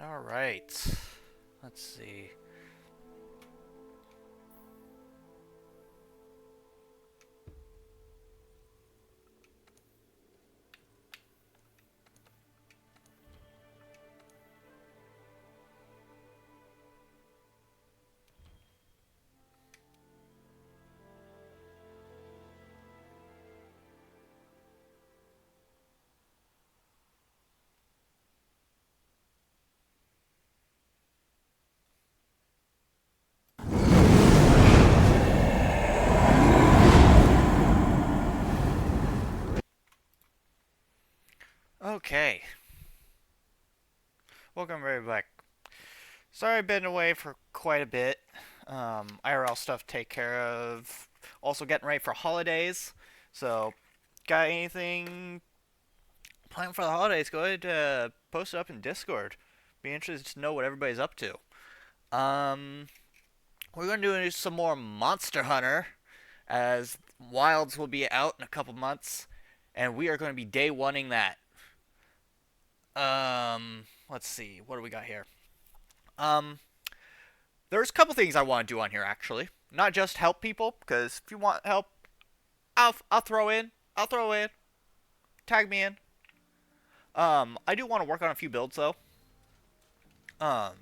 All right. Let's see. Okay. Welcome right back. Sorry I've been away for quite a bit. IRL stuff to take care of. Also getting ready for holidays. So, got anything planned for the holidays? Go ahead post it up in Discord. Be interested to know what everybody's up to. Um, we're going to do some more Monster Hunter as Wilds will be out in a couple months. And we are going to be day oneing that. Let's see. What do we got here? Um, there's a couple things I want to do on here actually. Not just help people, because if you want help, I'll throw in. I'll throw in. Tag me in. I do want to work on a few builds though. Um,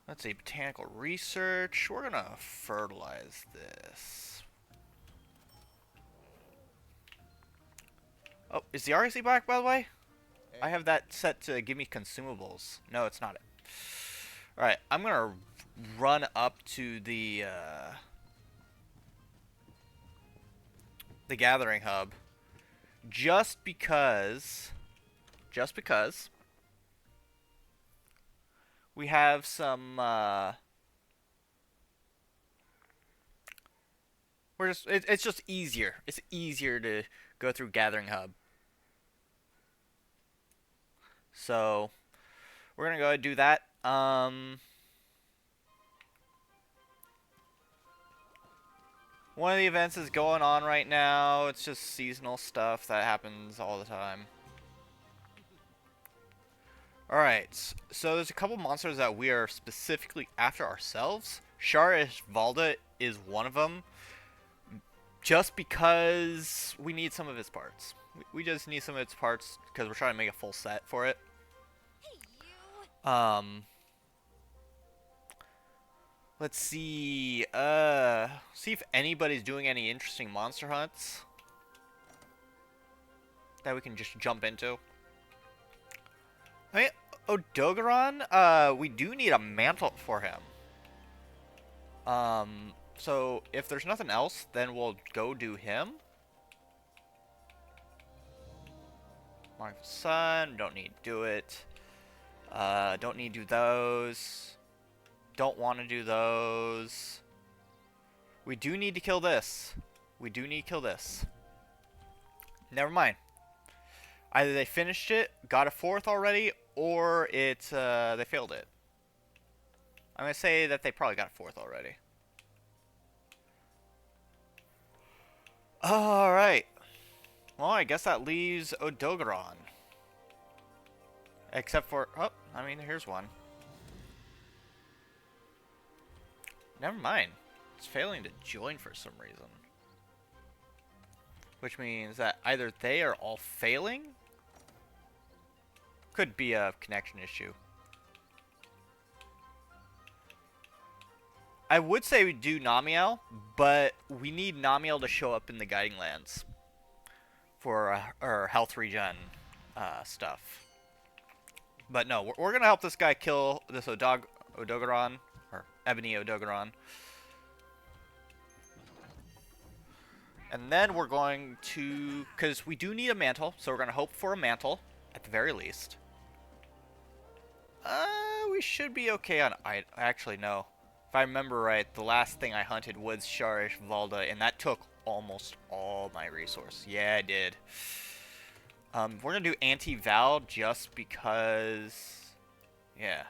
let's see. Botanical research. We're gonna fertilize this. Oh, is the RC back by the way? I have that set to give me consumables. No, it's not it. All right, I'm gonna run up to the gathering hub just because we have some it's just easier. It's easier to go through gathering hub. So we're gonna go ahead and do that. One of the events is going on right now. It's just seasonal stuff that happens all the time. Alright, so there's a couple monsters that we are specifically after ourselves. Sharish Valda is one of them, just because we need some of its parts. We just need some of its parts because we're trying to make a full set for it. Um, let's see. See if anybody's doing any interesting monster hunts that we can just jump into. I mean, Odogaron, we do need a mantle for him. So if there's nothing else, then we'll go do him. Mark the Sun, don't need to do it. Don't need to do those. Don't want to do those. We do need to kill this. We do need to kill this. Never mind. Either they finished it, got a fourth already, or they failed it. I'm going to say that they probably got a fourth already. Alright. Well, I guess that leaves Odogaron. Except for... Oh, I mean, here's one. Never mind. It's failing to join for some reason. Which means that either they are all failing. Could be a connection issue. I would say we do Namiel, but we need Namiel to show up in the Guiding Lands for our health regen stuff. But no, we're going to help this guy kill this Odogaron, or Ebony Odogaron. And then we're going to, because we do need a mantle, so we're going to hope for a mantle, at the very least. We should be okay on, actually no. If I remember right, the last thing I hunted was Sharish Valda, and that took almost all my resource. Yeah, it did. We're going to do Anti-Val just because, yeah.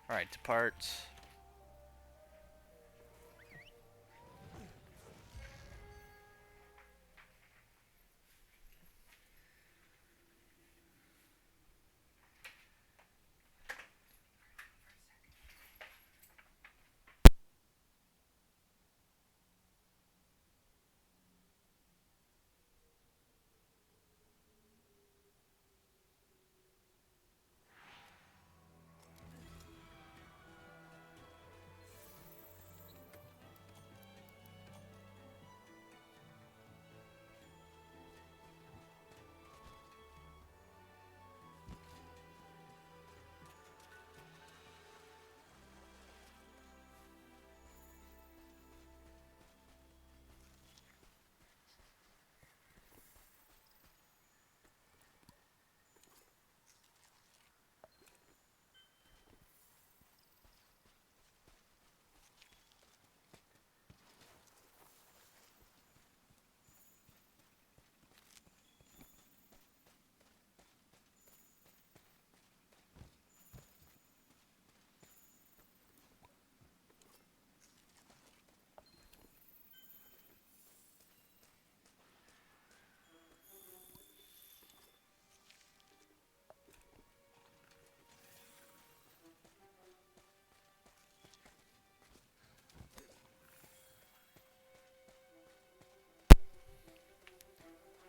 Alright, depart.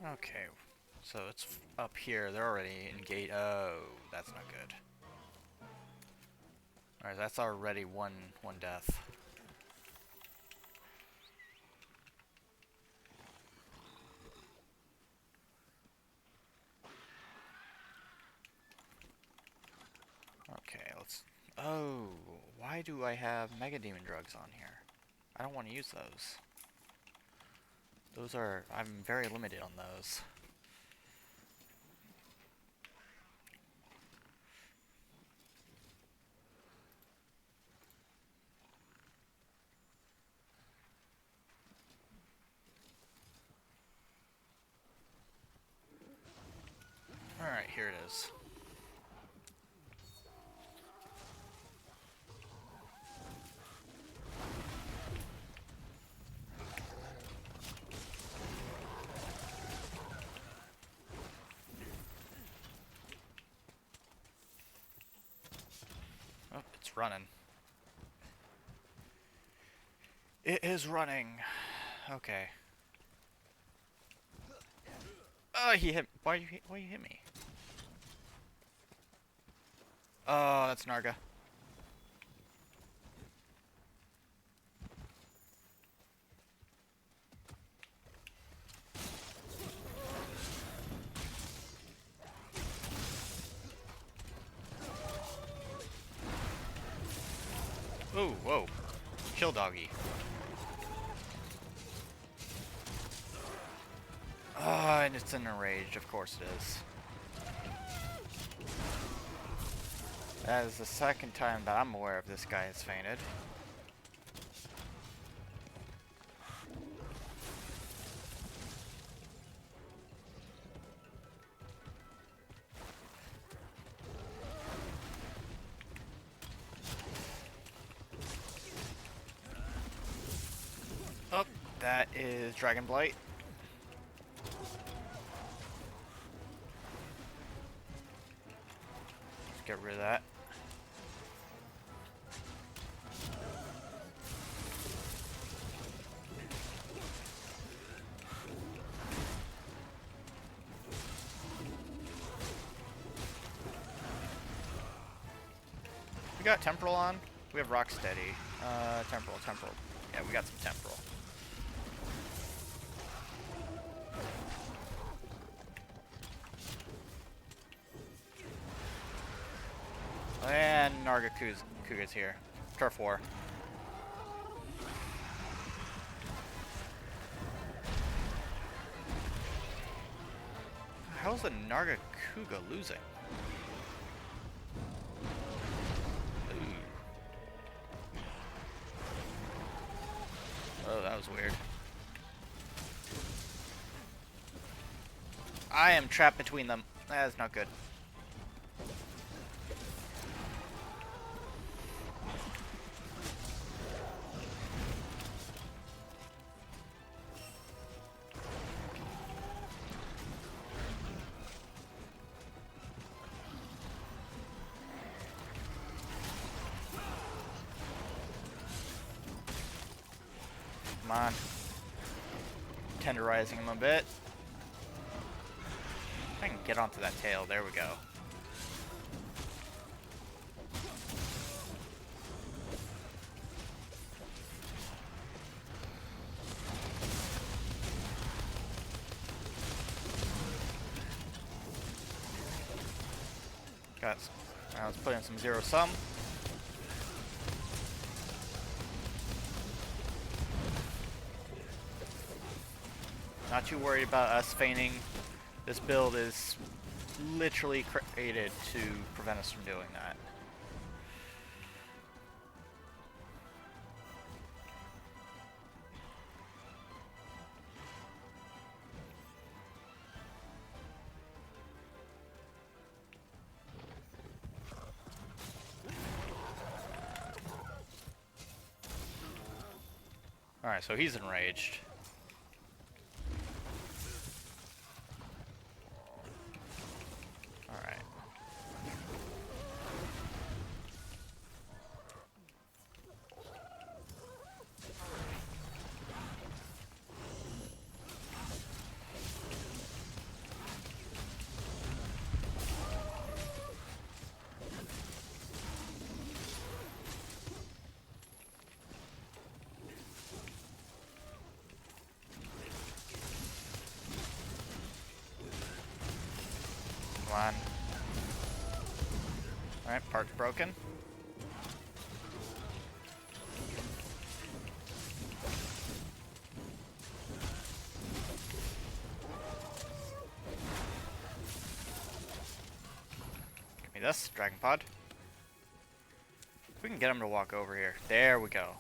Okay, so it's up here. They're already engaged. Oh, that's not good. Alright, that's already one death. Okay, let's... Oh, why do I have Mega Demon drugs on here? I don't want to use those. Those are... I'm very limited on those. Alright, here it is. Oh, it's running. It is running. Okay. Oh, he hit... Why you hit me? Oh, that's Narga. Ooh, whoa. Kill doggy. Oh, and it's in a rage. Of course it is. That is the second time that I'm aware of this guy has fainted. Oh, that is Dragon Blight. Let's get rid of that. We got Temporal on. We have Rocksteady. Temporal. Yeah, we got some Temporal. And Narga Kuga's here. Turf War. How's the Narga Kuga losing? Oh, that was weird. I am trapped between them. That is not good. Come on. Tenderizing him a bit. I can get onto that tail. There we go. Now let's put in some zero sum. Not too worried about us feigning. This build is literally created to prevent us from doing that. Alright, so he's enraged. Alright. Come on. Alright, part's broken. Give me this, Dragon Pod. If we can get him to walk over here. There we go.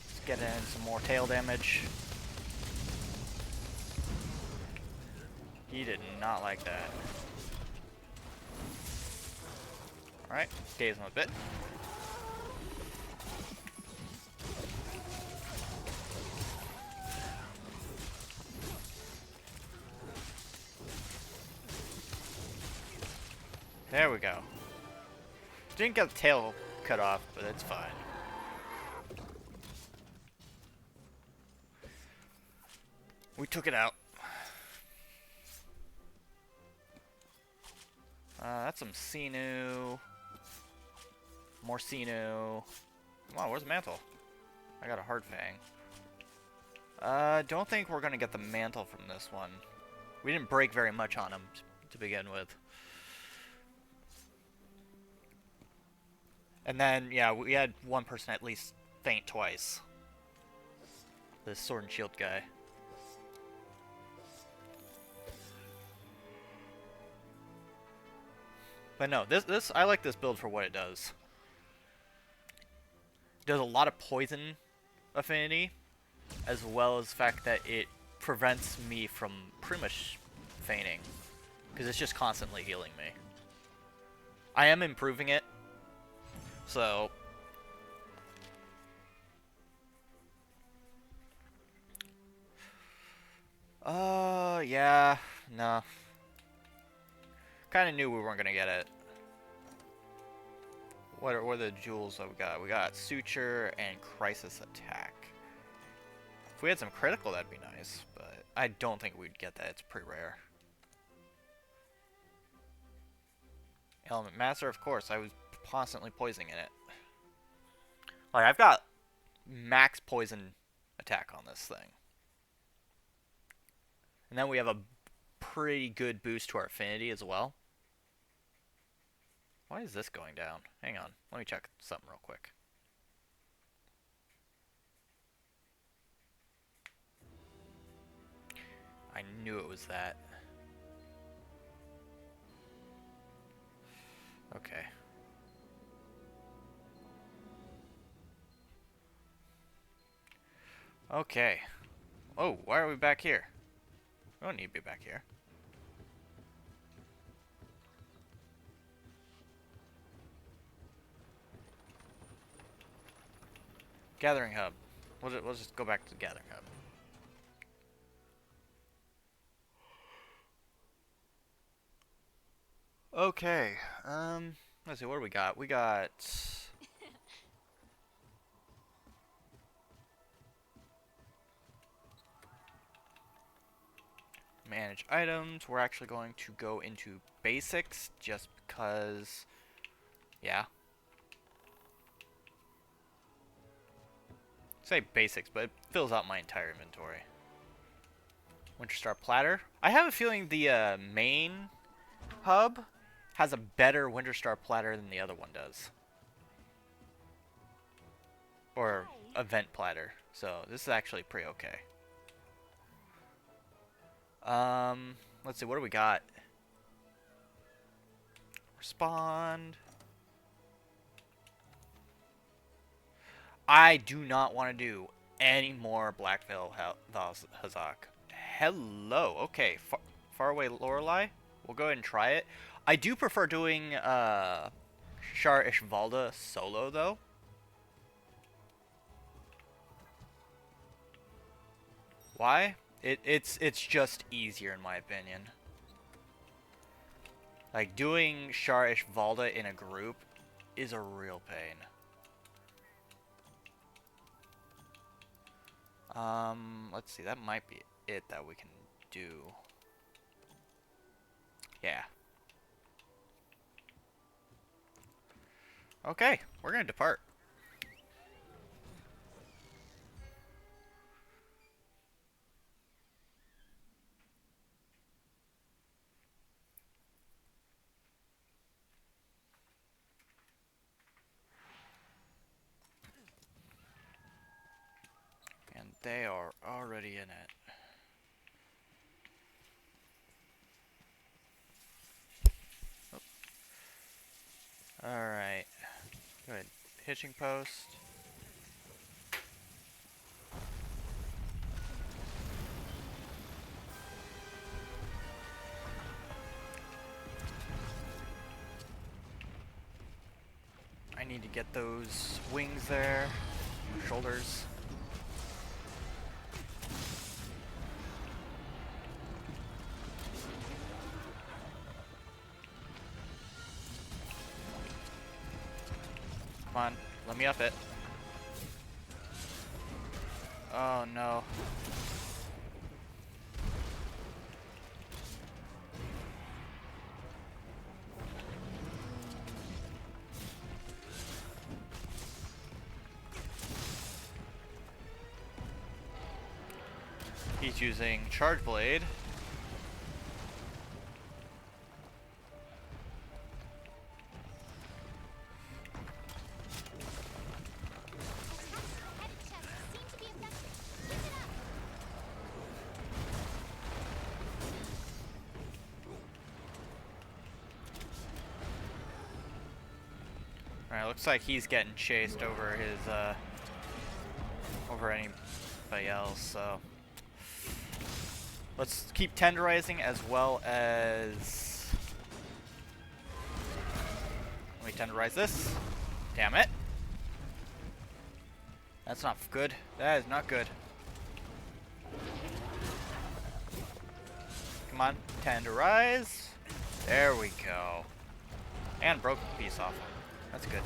Let's get in some more tail damage. He did not like that. Alright, daze him a bit. There we go. Didn't get the tail cut off, but it's fine. We took it out. That's some Xenu. More Xenu. Come on, where's the mantle? I got a hard fang. Don't think we're gonna get the mantle from this one. We didn't break very much on him to begin with. And then, yeah, we had one person at least faint twice. This sword and shield guy. But no, this I like this build for what it does. It does a lot of poison affinity, as well as the fact that it prevents me from pretty much fainting, because it's just constantly healing me. I am improving it, so yeah, no. Kind of knew we weren't gonna get it. What are the jewels that we got? We got Suture and Crisis Attack. If we had some critical, that'd be nice, but I don't think we'd get that. It's pretty rare. Element Master, of course. I was constantly poisoning in it. Like, I've got max poison attack on this thing. And then we have a pretty good boost to our affinity as well. Why is this going down? Hang on. Let me check something real quick. I knew it was that. Okay. Okay. Oh, why are we back here? We don't need to be back here. Gathering Hub. We'll just go back to the Gathering Hub. Okay. Let's see, what do we got? We got manage items. We're actually going to go into basics just because, yeah. Say basics, but it fills out my entire inventory. Winterstar Platter. I have a feeling the main hub has a better Winterstar Platter than the other one does. Or event platter. So this is actually pretty okay. Let's see, what do we got? Respond. I do not want to do any more Black Veil Hazak. Hello. Okay, Faraway Lorelei. We'll go ahead and try it. I do prefer doing Shar Ishvalda solo though. Why? It's just easier in my opinion. Like doing Shar Ishvalda in a group is a real pain. Let's see, that might be it that we can do. Yeah. Okay, we're gonna depart. They are already in it. Alright. Good. Hitching post. I need to get those wings there. Shoulders. Come on, let me up it. Oh no. He's using Charge Blade. Alright, looks like he's getting chased over his, over anybody else, so. Let's keep tenderizing as well as... Let me tenderize this. Damn it. That's not good. That is not good. Come on, tenderize. There we go. And broke a piece off him. That's good.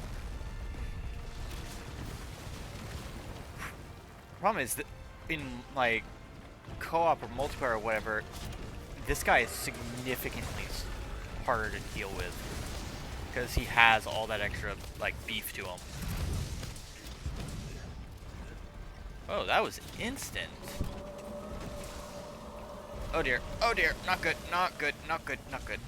Problem is that in like co-op or multiplayer or whatever, this guy is significantly harder to deal with because he has all that extra like beef to him. Oh, that was instant. Oh dear, not good, not good, not good, not good.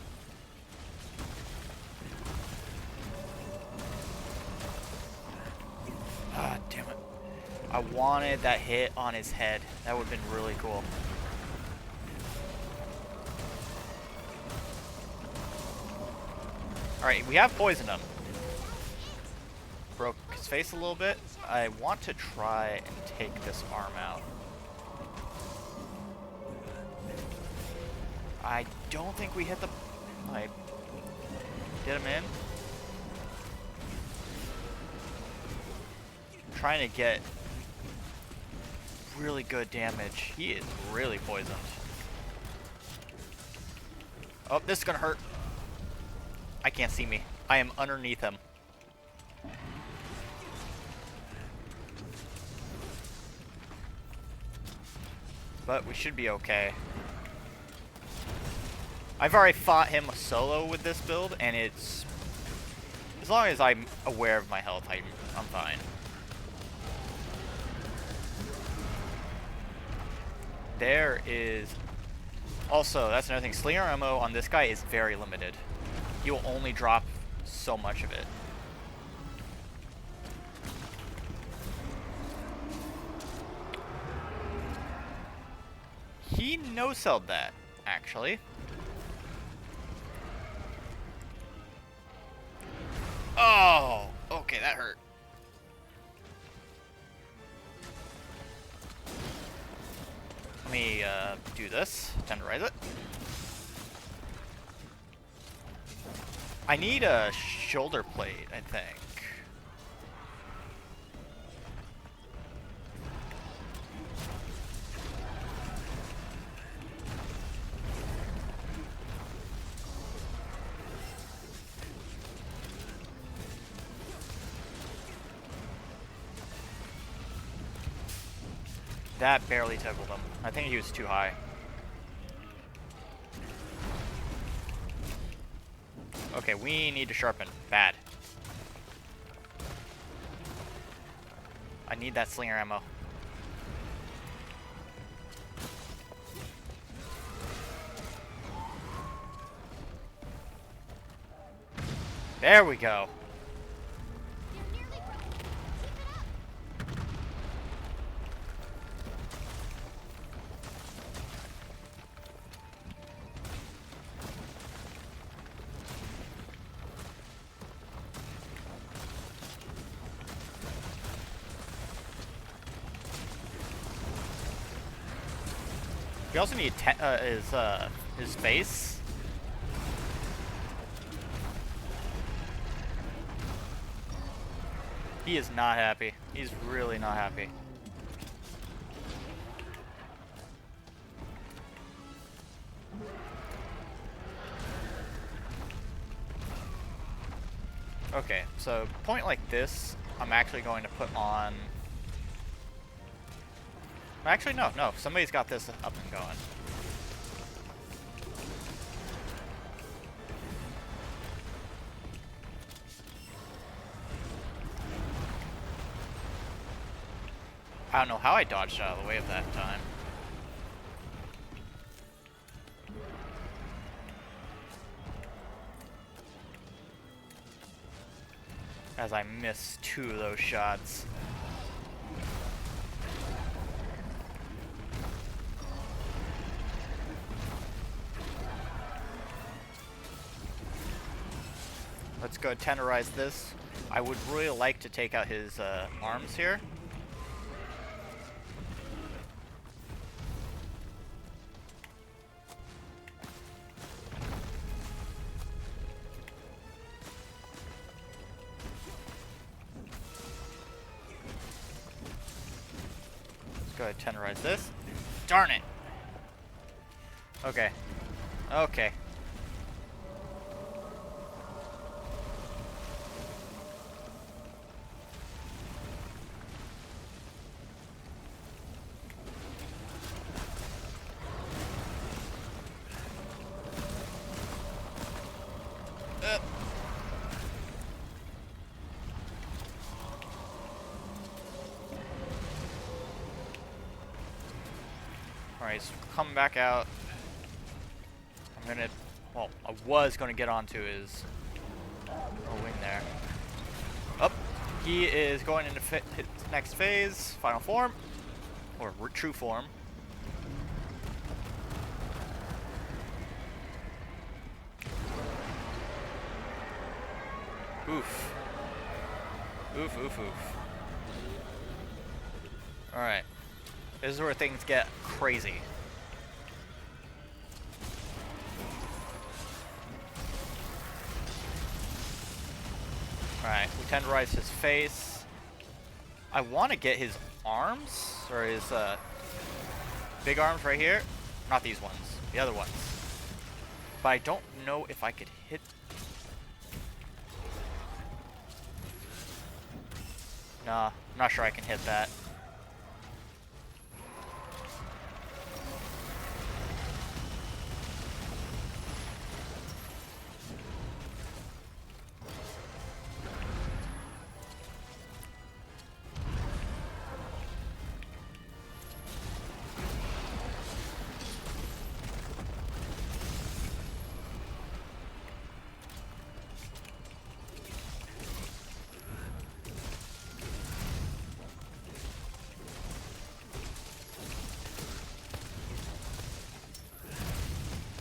Ah, damn it. I wanted that hit on his head. That would have been really cool. Alright, we have poisoned him. Broke his face a little bit. I want to try and take this arm out. I don't think we hit the... like... get him in. I'm trying to get really good damage. He is really poisoned. Oh, this is gonna hurt. I can't see me. I am underneath him. But we should be okay. I've already fought him solo with this build, and it's... as long as I'm aware of my health, I'm fine. There is... also, that's another thing. Slinger ammo on this guy is very limited. He will only drop so much of it. He no-selled that, actually. Oh! Okay, that hurt. Let me do this. Tenderize it. I need a shoulder plate, I think. That barely tickled him. I think he was too high. Okay, we need to sharpen. Bad. I need that slinger ammo. There we go. We also need his face. He is not happy. He's really not happy. Okay, so point like this, I'm actually going to put on... Actually, no. Somebody's got this up and going. I don't know how I dodged out of the way of that time. As I missed 2 of those shots. Let's go tenderize this. I would really like to take out his arms here. Let's go ahead and tenderize this. Darn it! Okay. Okay. Alright, so coming back out. I'm gonna... Well, I was gonna get onto his wing there. Up. He is going into his next phase, final form. Or true form. Oof. Oof, oof, oof. Alright. This is where things get crazy. Alright, we tenderize his face. I want to get his arms, or his big arms right here. Not these ones, the other ones. But I don't know if I could hit... Nah, I'm not sure I can hit that.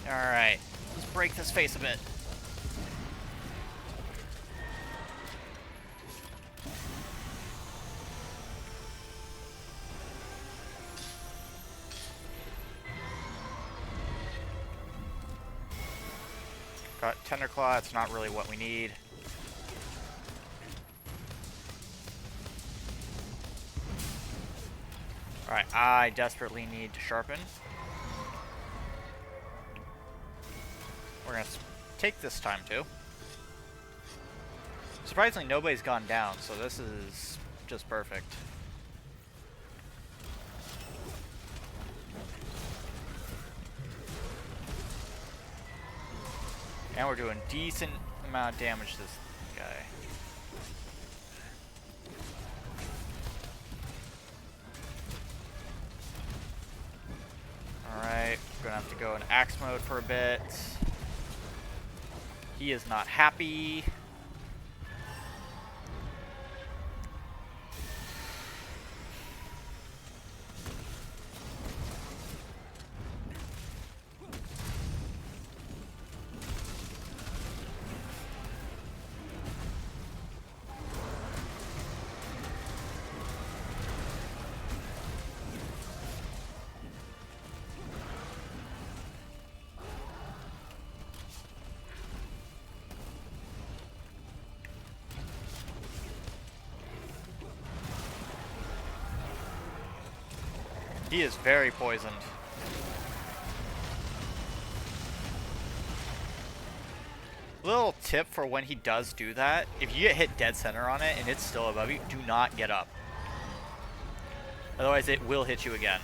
Alright, let's break this face a bit. Got Tender Claw, it's not really what we need. Alright, I desperately need to sharpen. We're gonna take this time too. Surprisingly, nobody's gone down, so this is just perfect. And we're doing decent amount of damage to this guy. Alright, we're gonna have to go in axe mode for a bit. He is not happy. He is very poisoned. Little tip for when he does do that, if you get hit dead center on it and it's still above you, do not get up. Otherwise it will hit you again.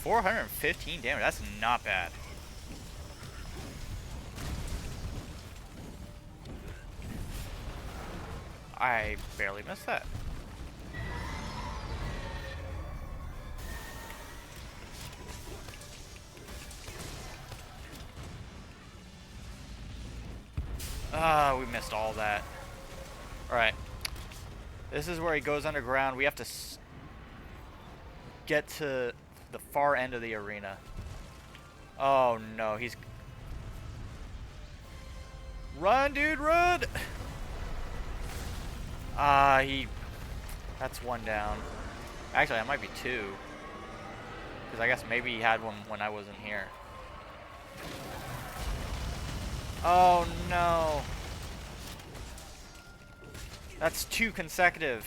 $415 damage, that's not bad. I barely missed that. Ah, we missed all that. Alright. This is where he goes underground. We have to get to the far end of the arena. Oh no, he's... Run, dude, run! That's one down. Actually, that might be two. Because I guess maybe he had one when I wasn't here. Oh no. That's two consecutive.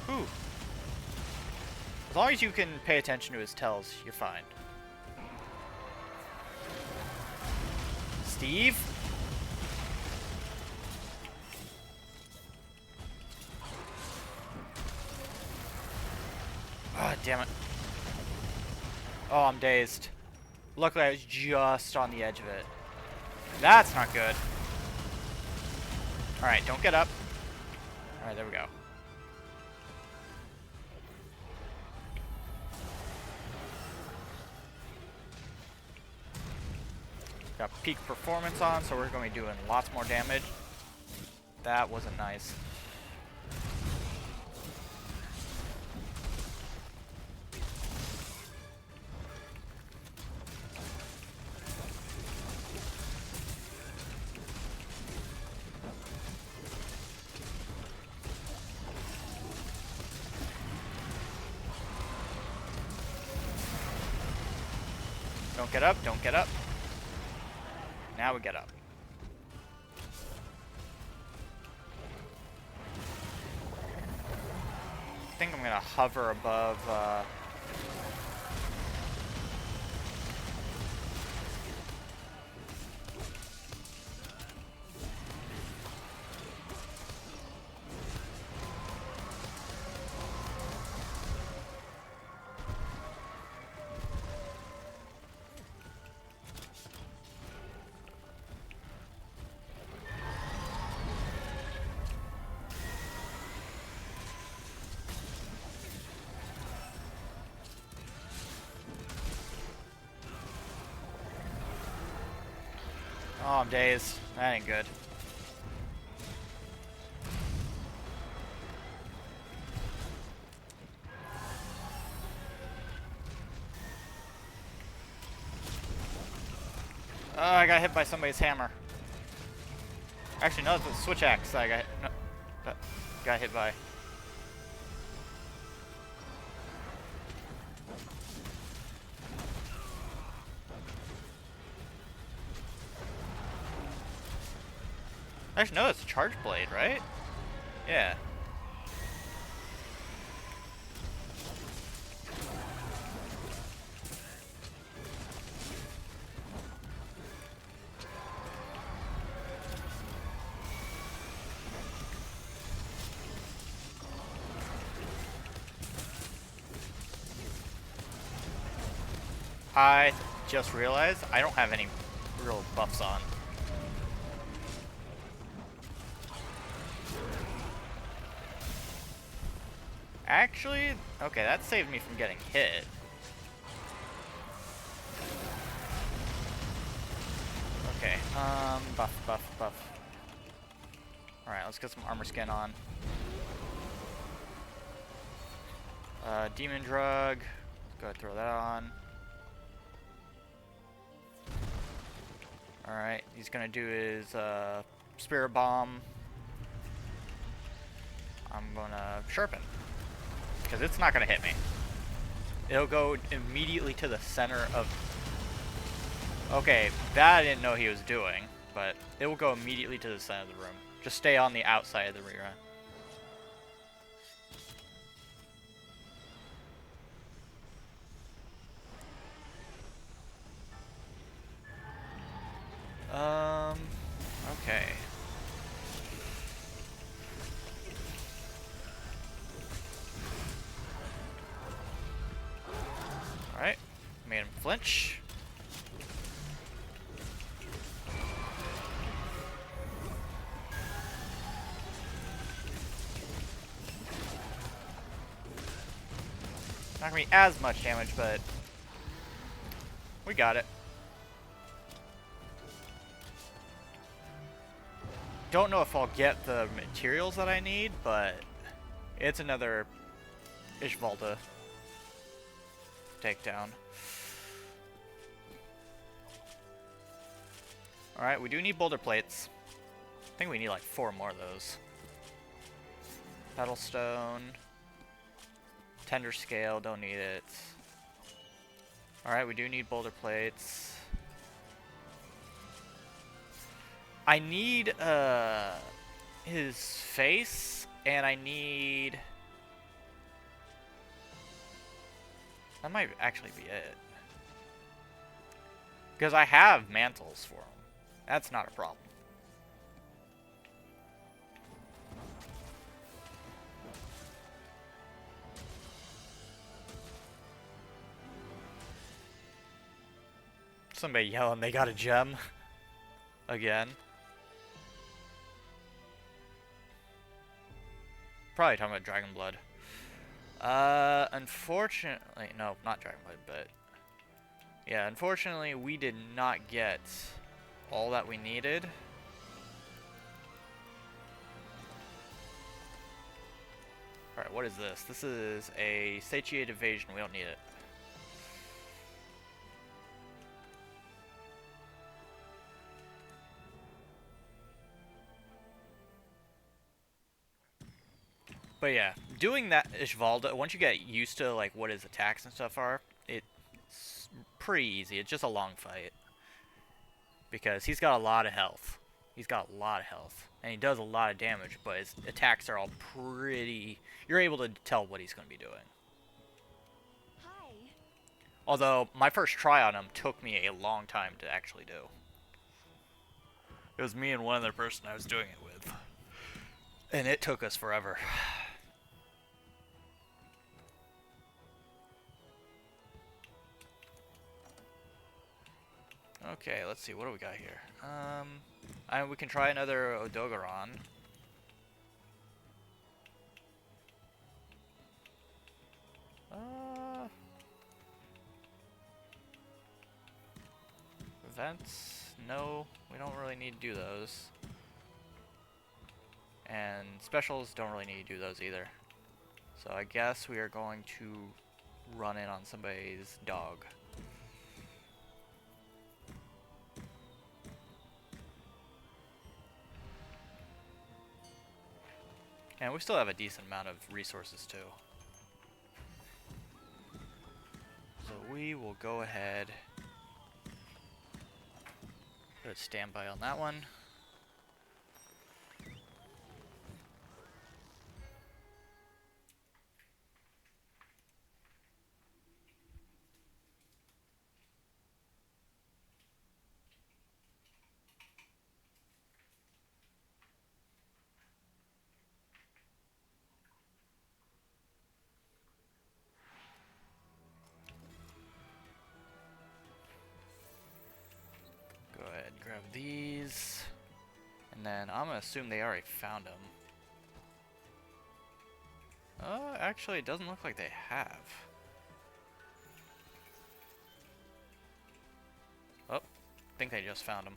Whew. As long as you can pay attention to his tells, you're fine. Steve? Ah, oh, damn it. Oh, I'm dazed. Luckily, I was just on the edge of it. That's not good. Alright, don't get up. Alright, there we go. Got peak performance on, so we're going to be doing lots more damage. That wasn't nice. Don't get up, don't get up. Now we get up. I think I'm gonna hover above, oh, I'm dazed. That ain't good. Oh, I got hit by somebody's hammer. Actually, no, it's a switch axe that I got hit by. Actually, no, it's a charge blade, right? Yeah. I just realized I don't have any real buffs on. Actually, okay, that saved me from getting hit. Okay, buff. Alright, let's get some armor skin on. Demon drug. Let's go ahead and throw that on. Alright, he's gonna do his spirit bomb. I'm gonna sharpen. Because it's not gonna hit me. It'll go immediately to the center of... Okay, that I didn't know he was doing, but it will go immediately to the center of the room. Just stay on the outside of the rerun. Okay. Alright, made him flinch. Not gonna be as much damage, but we got it. Don't know if I'll get the materials that I need, but it's another Ishvalda takedown. Alright, we do need boulder plates. I think we need like 4 more of those. Battlestone. Tender scale, don't need it. Alright, we do need boulder plates. I need his face, and I need... That might actually be it. Because I have mantles for him. That's not a problem. Somebody yelling they got a gem. Again. Probably talking about Dragon Blood. Unfortunately, no, not Dragon Blood, but yeah, unfortunately, we did not get all that we needed. Alright, what is this? This is a satiated evasion. We don't need it. But yeah, doing that Ishvalda, once you get used to like what his attacks and stuff are, it's pretty easy. It's just a long fight. Because he's got a lot of health. He's got a lot of health. And he does a lot of damage, but his attacks are all pretty... You're able to tell what he's going to be doing. Hi. Although, my first try on him took me a long time to actually do. It was me and one other person I was doing it with. And it took us forever. Okay, let's see, what do we got here? We can try another Odogaron. Events? No, we don't really need to do those. And specials don't really need to do those either. So I guess we are going to run in on somebody's dog. And we still have a decent amount of resources too. So we will go ahead. Put a standby on that one. Go ahead and grab these. And then I'm going to assume they already found him. Actually, it doesn't look like they have. Oh, I think they just found him.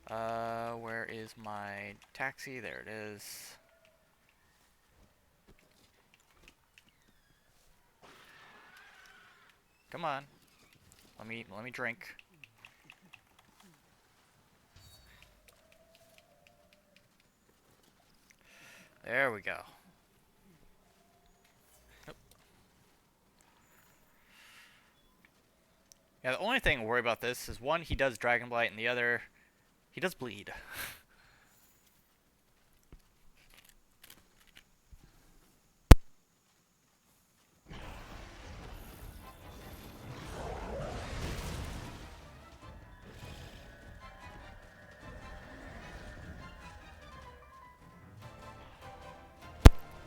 Where is my taxi? There it is. Come on. Let me drink. There we go. Nope. Yeah, the only thing to worry about this is one, he does Dragon Blight, and the other, he does bleed.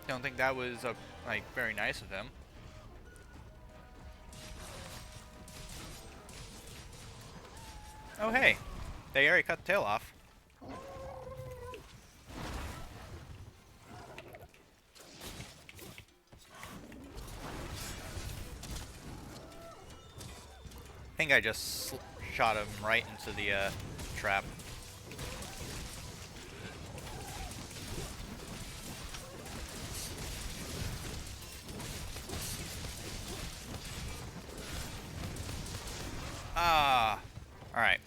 Don't think that was like very nice of him. Oh hey, they already cut the tail off. I think I just shot him right into the trap. Ah, alright.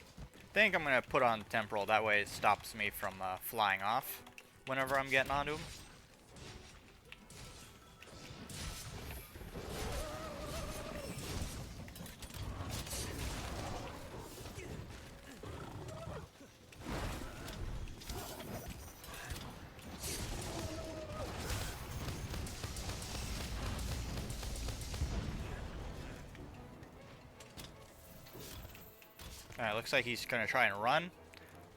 Think I'm gonna put on temporal, that way it stops me from flying off whenever I'm getting onto him. Alright, looks like he's gonna try and run.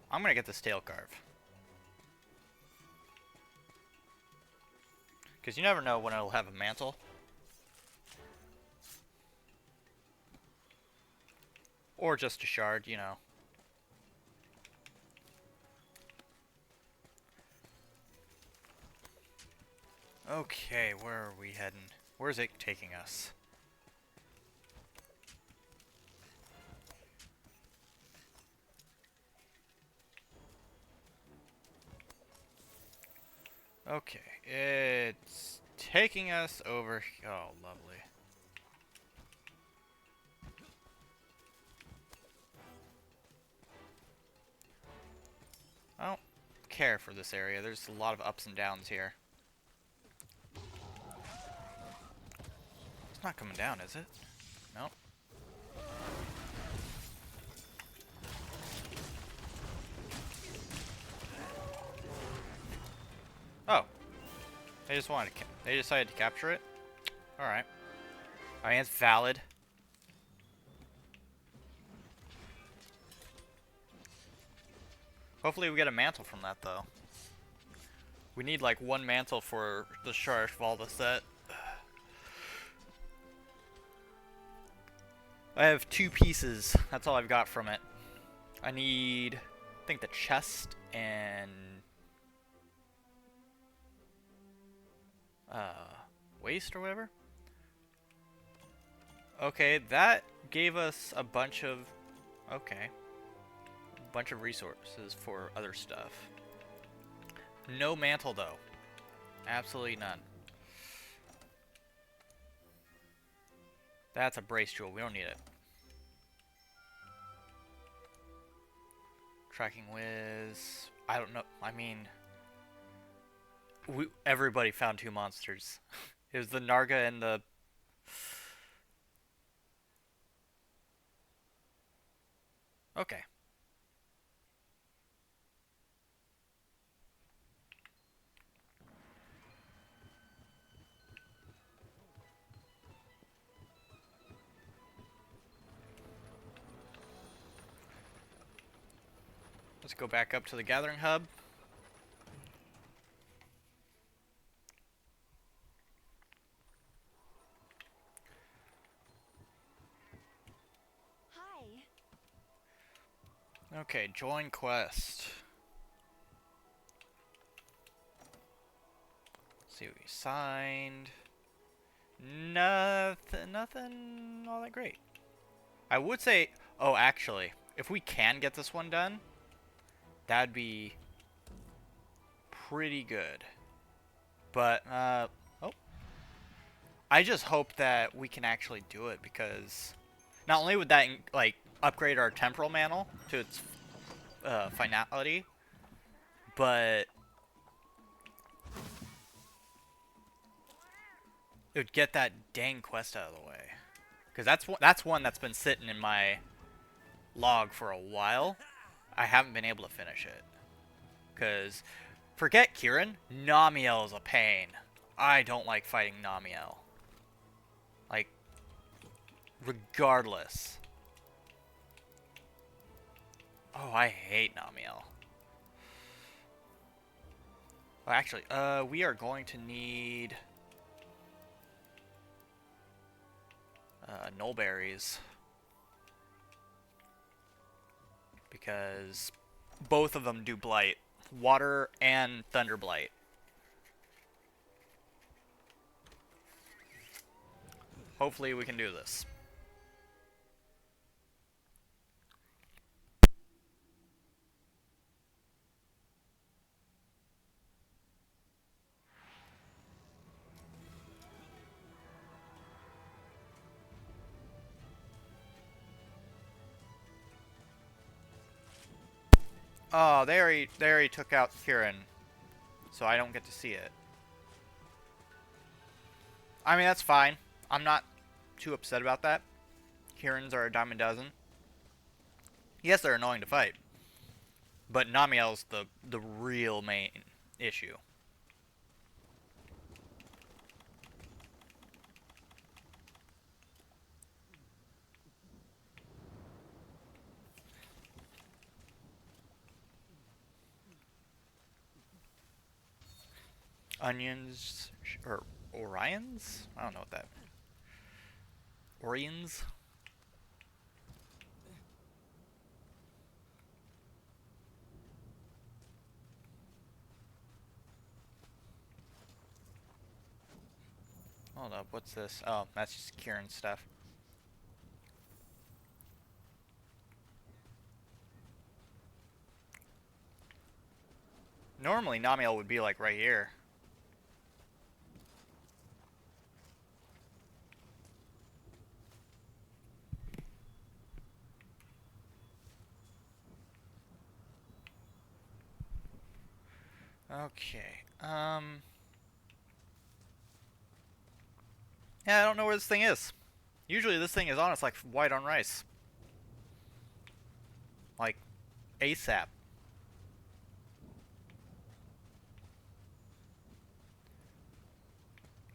I'm gonna get this tail carve. Because you never know when it'll have a mantle. Or just a shard, you know. Okay, where are we heading? Where's it taking us? Okay, it's taking us over. Oh, lovely. I don't care for this area. There's a lot of ups and downs here. It's not coming down, is it? Nope. Oh. They just wanted to they decided to capture it? Alright. I mean, it's valid. Hopefully we get a mantle from that, though. We need, like, one mantle for the Sharathvalda set. I have 2 pieces. That's all I've got from it. I need, I think, the chest and waste or whatever. Okay, that gave us a bunch of resources for other stuff. No mantle though. Absolutely none. That's a brace jewel. We don't need it. Tracking whiz. I don't know. I mean, everybody found 2 monsters. It was the Narga and the... Okay. Let's go back up to the gathering hub. Okay, join quest. Let's see what we signed. Nothing all that great. I would say, oh, actually, if we can get this one done, that'd be pretty good. But, oh, I just hope that we can actually do it because not only would that, like, upgrade our temporal mantle to its finality, but it would get that dang quest out of the way. Because that's one that's been sitting in my log for a while. I haven't been able to finish it. Because, forget Kieran, Namiel is a pain. I don't like fighting Namiel. Like, regardless. Oh, I hate Namiel. Well, actually, we are going to need Nullberries. Because both of them do Blight. Water and Thunder Blight. Hopefully we can do this. Oh, they already took out Kieran, so I don't get to see it. I mean, that's fine. I'm not too upset about that. Kieran's are a dime a dozen. Yes, they're annoying to fight, but Namiel's the real main issue. Onions or Orions? I don't know what that. Orions? Hold up, what's this? Oh, that's just Kieran stuff. Normally, Namiel would be like right here. Okay. Yeah, I don't know where this thing is. Usually this thing is on, it's like white on rice. Like, ASAP.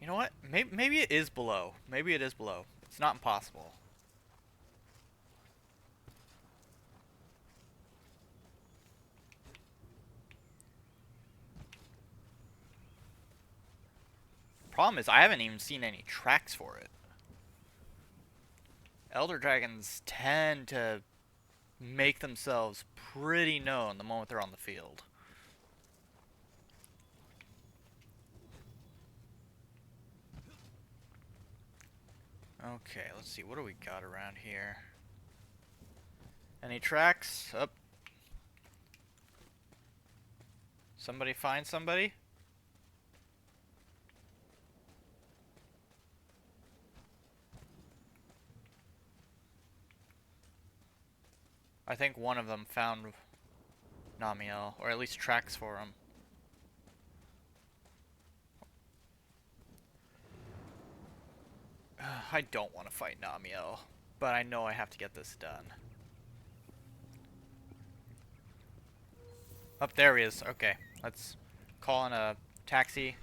You know what? Maybe it is below. Maybe it is below. It's not impossible. Problem is, I haven't even seen any tracks for it. Elder Dragons tend to make themselves pretty known the moment they're on the field. Okay, let's see. What do we got around here? Any tracks? Up. Somebody find somebody? I think one of them found Namiel, or at least tracks for him. I don't want to fight Namiel, but I know I have to get this done. Up there he is. Okay, let's call in a taxi.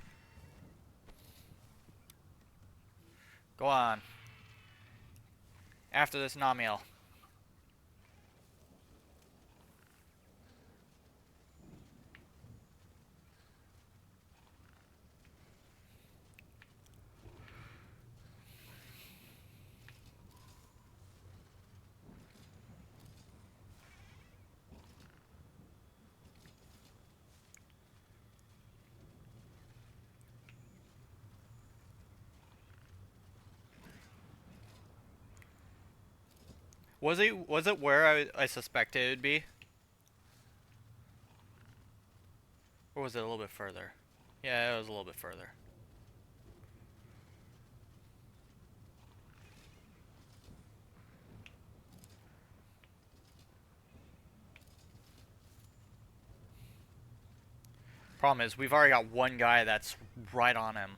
Go on. After this Namiel. Was it where I suspected it would be? Or was it a little bit further? Yeah, it was a little bit further. Problem is, we've already got one guy that's right on him.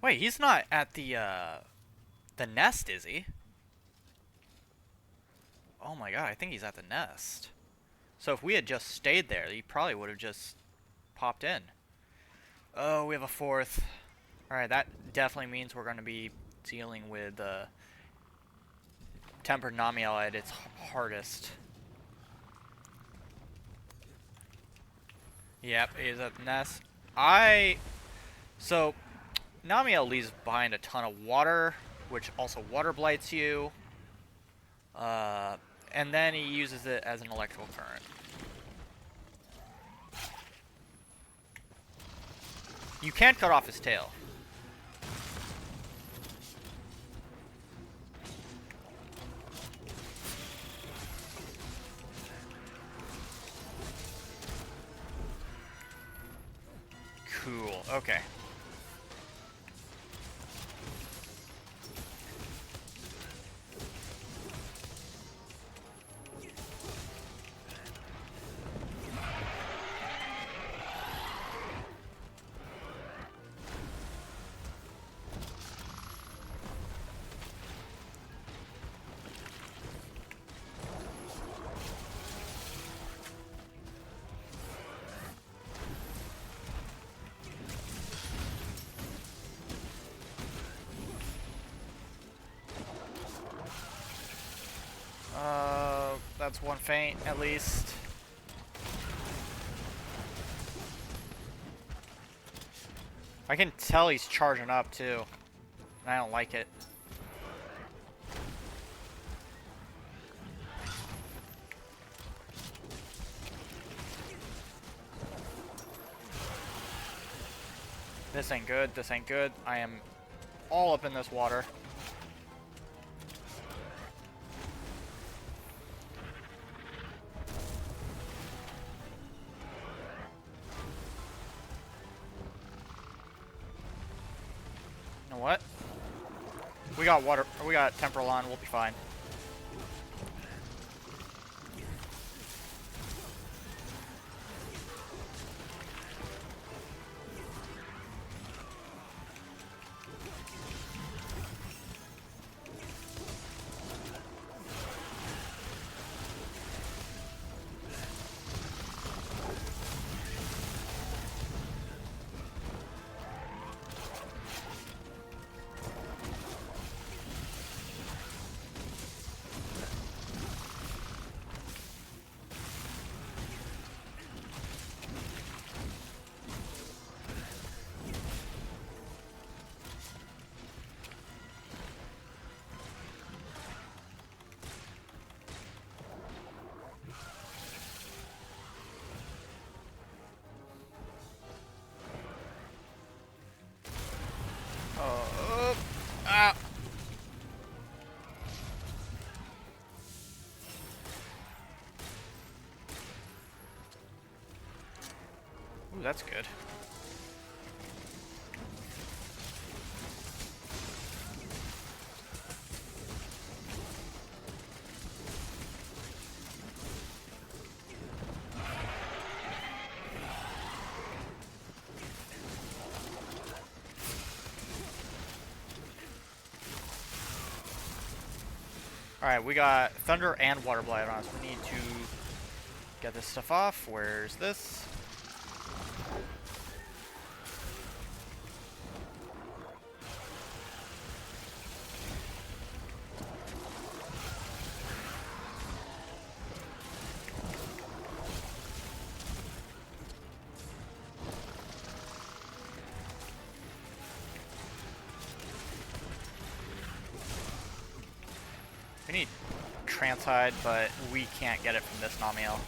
Wait, he's not at the nest, is he? Oh my god, I think he's at the nest. So if we had just stayed there, he probably would have just popped in. Oh, we have a fourth. Alright, that definitely means we're going to be dealing with Tempered Namiel at its hardest. Yep, he's at the nest. So, Namiel leaves behind a ton of water, which also water blights you. And then he uses it as an electrical current. You can't cut off his tail. Cool, okay. That's one feint, at least. I can tell he's charging up, too. And I don't like it. This ain't good, this ain't good. I am all up in this water. You know what? We got water, we got temporal on, we'll be fine. Ooh, that's good. Alright, we got Thunder and Water Blight on us. We need to get this stuff off. Where's this? We need Transide, but we can't get it from this Namiel.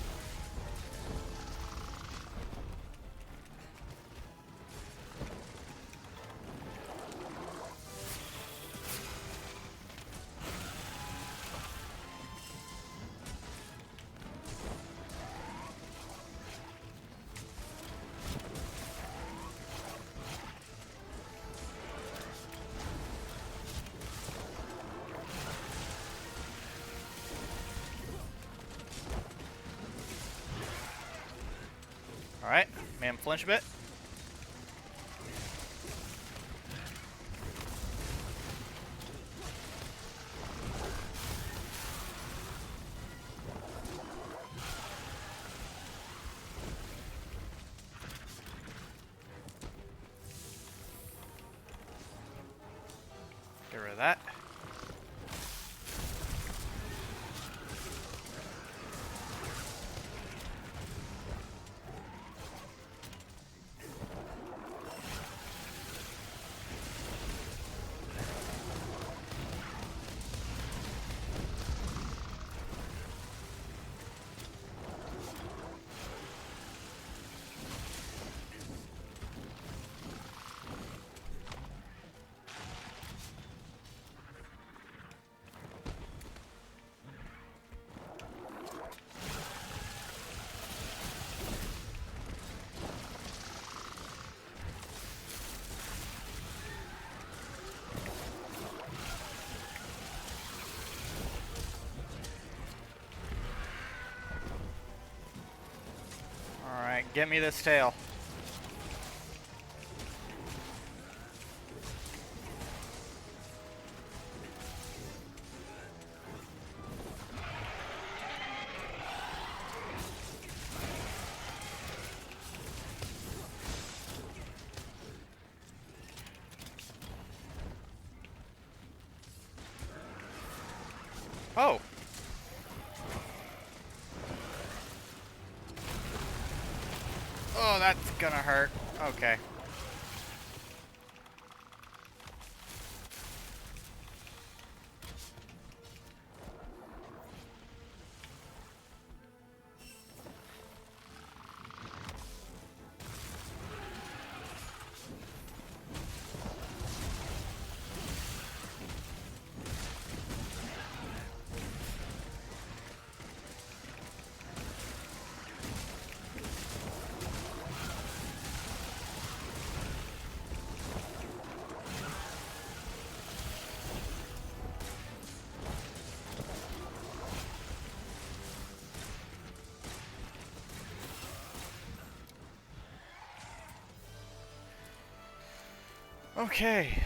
Alright, made him flinch a bit. Get rid of that. Alright, get me this tail. Oh! Oh, that's gonna hurt. Okay. Okay.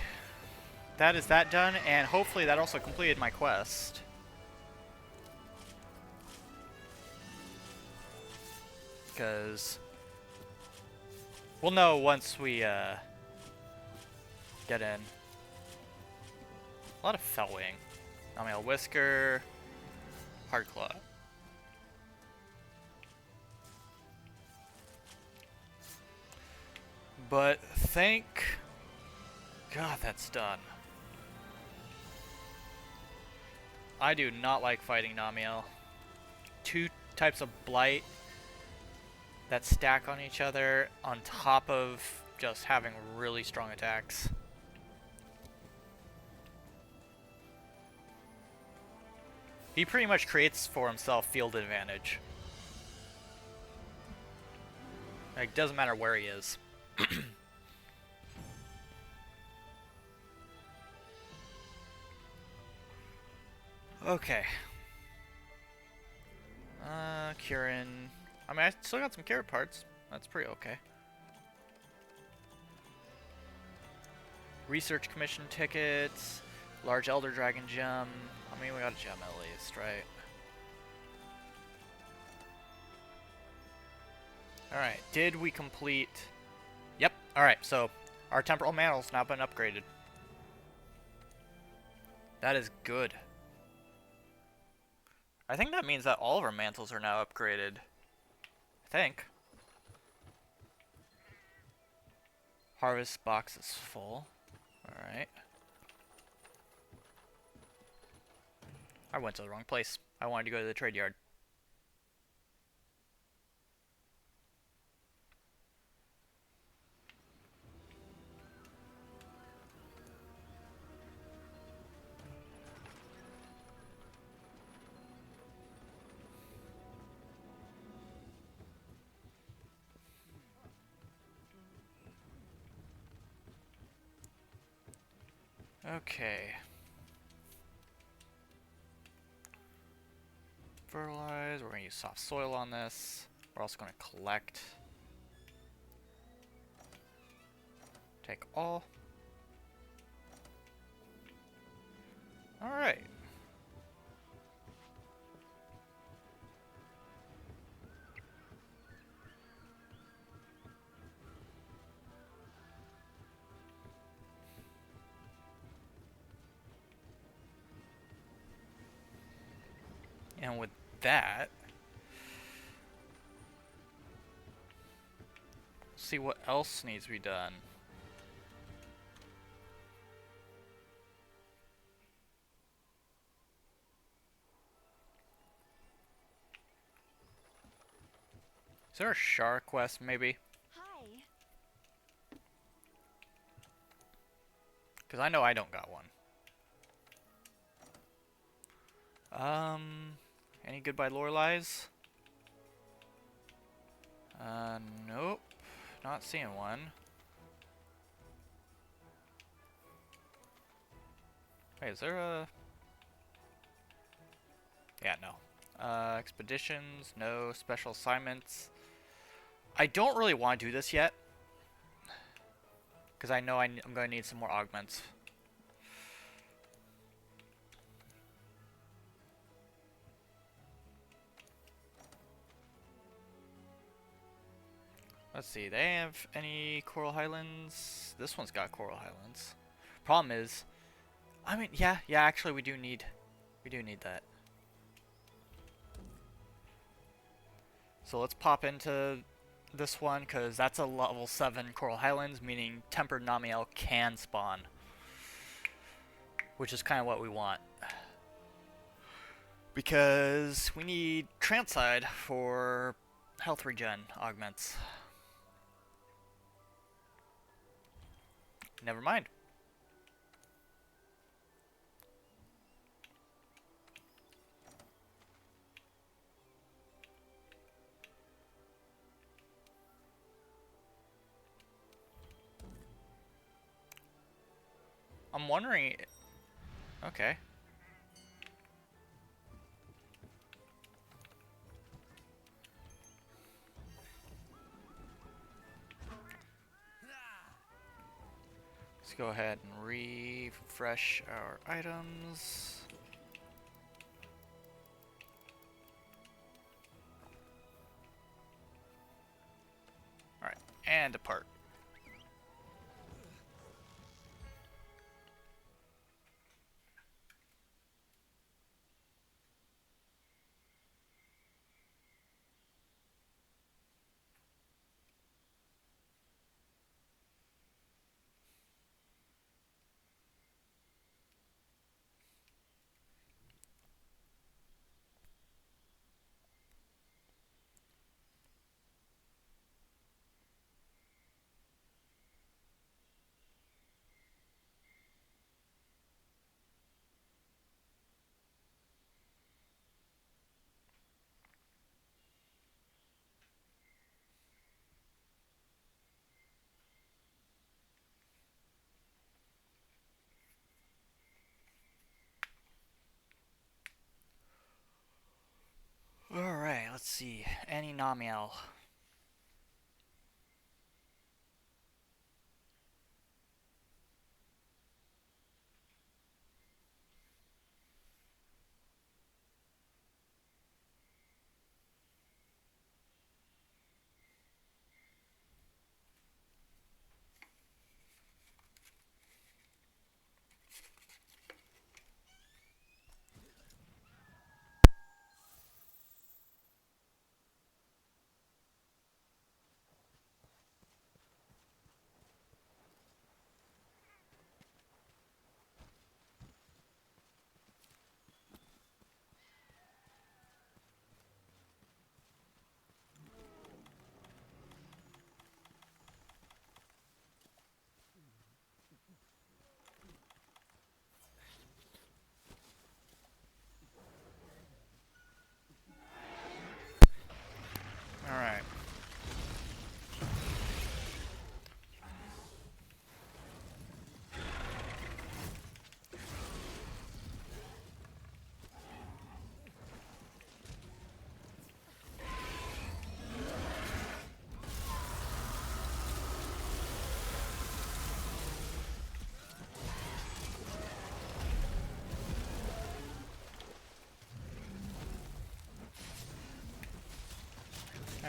That is that done, and hopefully that also completed my quest. Because we'll know once we get in. A lot of Felwing. I mean, a Whisker, Hardclaw. But thank God that's done. I do not like fighting Namiel. Two types of Blight that stack on each other on top of just having really strong attacks. He pretty much creates for himself field advantage. Like, doesn't matter where he is. Okay. Kieran. I mean, I still got some carrot parts. That's pretty okay. Research commission tickets. Large Elder Dragon gem. I mean, we got a gem at least, right? Alright, did we complete... Yep, alright, so our Temporal Mantle's now been upgraded. That is good. I think that means that all of our mantles are now upgraded. I think. Harvest box is full. Alright. I went to the wrong place. I wanted to go to the trade yard. Okay. Fertilize. We're going to use soft soil on this. We're also going to collect. Take all. Alright. And with that, see what else needs to be done. Is there a Shara quest, maybe? Hi. Because I know I don't got one. Any goodbye Loreleis? Nope. Not seeing one. Wait, is there a... Yeah, no. Expeditions, no. Special assignments. I don't really want to do this yet. Because I know I'm going to need some more augments. Let's see, they have any Coral Highlands? This one's got Coral Highlands. Problem is, I mean, yeah, actually we do need that. So let's pop into this one, because that's a level 7 Coral Highlands, meaning Tempered Namiel can spawn. Which is kind of what we want. Because we need Transide for health regen augments. Never mind. I'm wondering... Okay. Let's go ahead and refresh our items. Alright, and depart. Alright, let's see. Annie Namiel.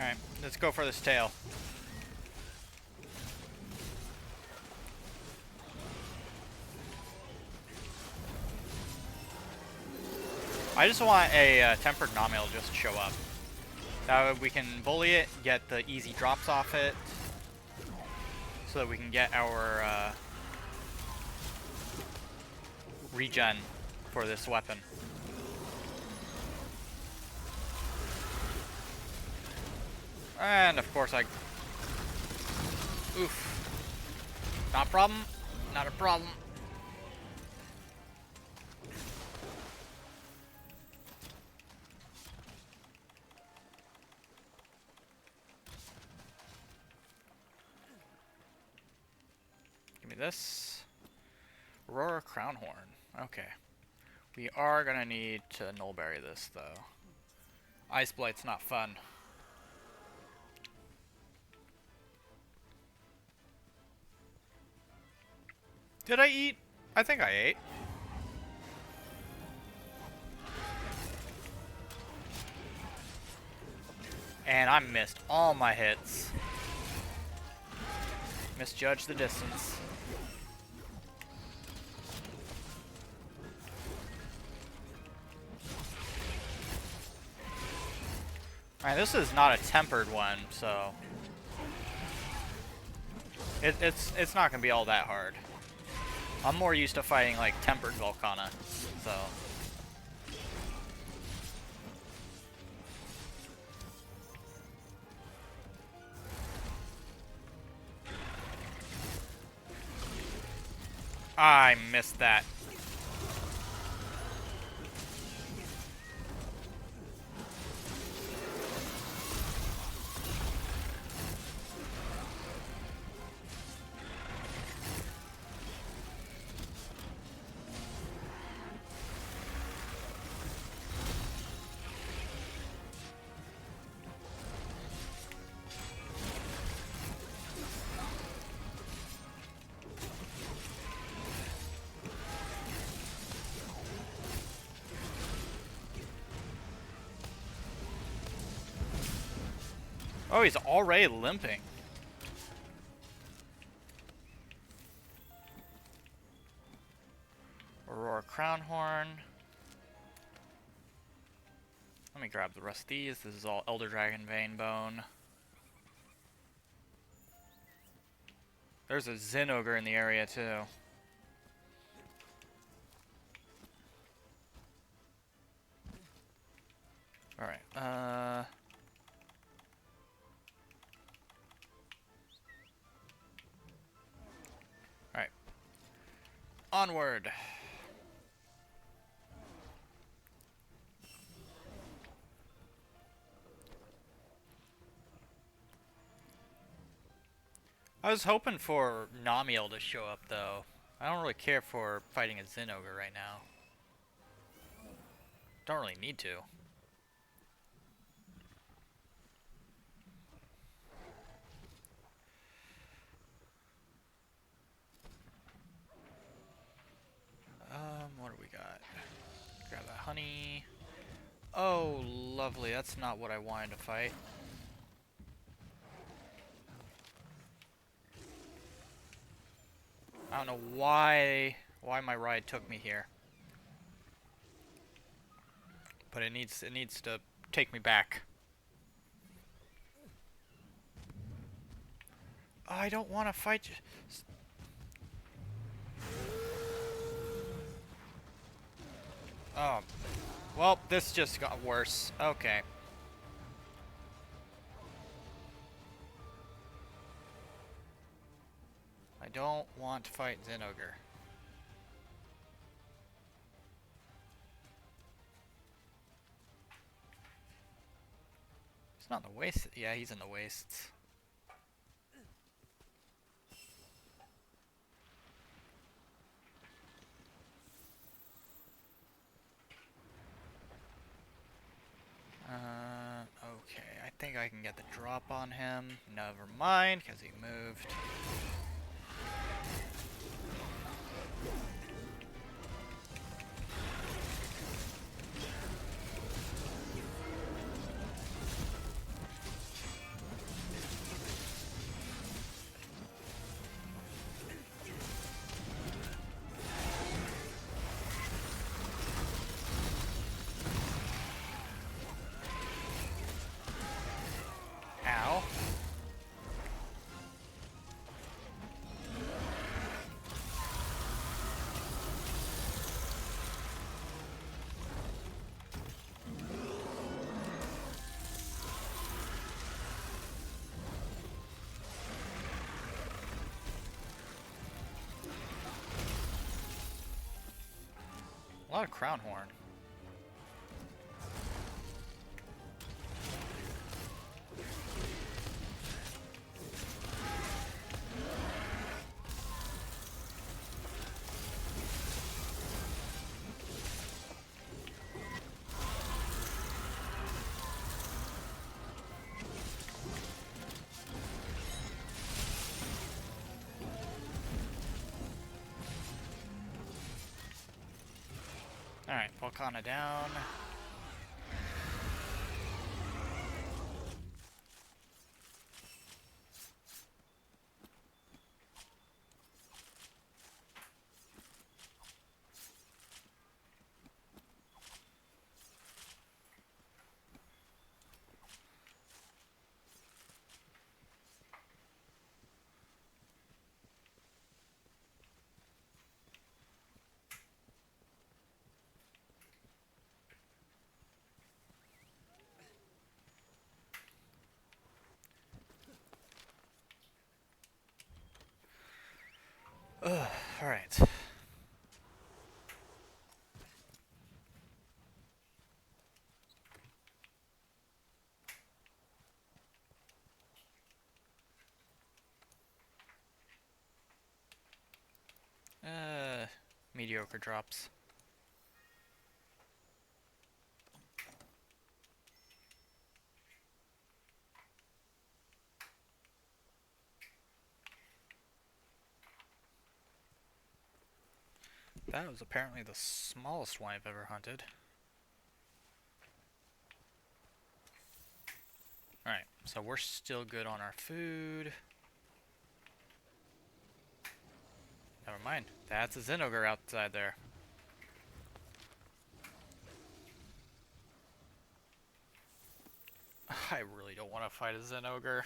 Alright, let's go for this tail. I just want a tempered Nomiel just to show up. That way we can bully it, get the easy drops off it, so that we can get our regen for this weapon. And of course I... Oof. Not a problem. Not a problem. Give me this. Aurora Crownhorn. Okay. We are gonna need to nullberry this though. Ice Blight's not fun. Did I eat? I think I ate. And I missed all my hits. Misjudged the distance. Alright, this is not a tempered one, so... It's not gonna be all that hard. I'm more used to fighting like tempered Volcana, so... I missed that. Oh, he's already limping. Aurora Crownhorn. Let me grab the rest of these. This is all Elder Dragon Vein Bone. There's a Zinogre in the area too. Alright, Alright. Onward. I was hoping for Nomiel to show up though. I don't really care for fighting a Zinogre right now. Don't really need to. What do we got? Grab that honey. Oh, lovely. That's not what I wanted to fight. I don't know why my ride took me here. But it needs to take me back. Oh, I don't want to fight you. Oh. Well, this just got worse. Okay. I don't want to fight Zinogre. He's not in the waste. Yeah, he's in the wastes. Okay, I think I can get the drop on him. Never mind, because he moved. lot of crown horn. Alright, Volcana down. Alright. Mediocre drops. That was apparently the smallest one I've ever hunted. Alright, so we're still good on our food. Never mind. That's a Zinogre outside there. I really don't want to fight a Zinogre.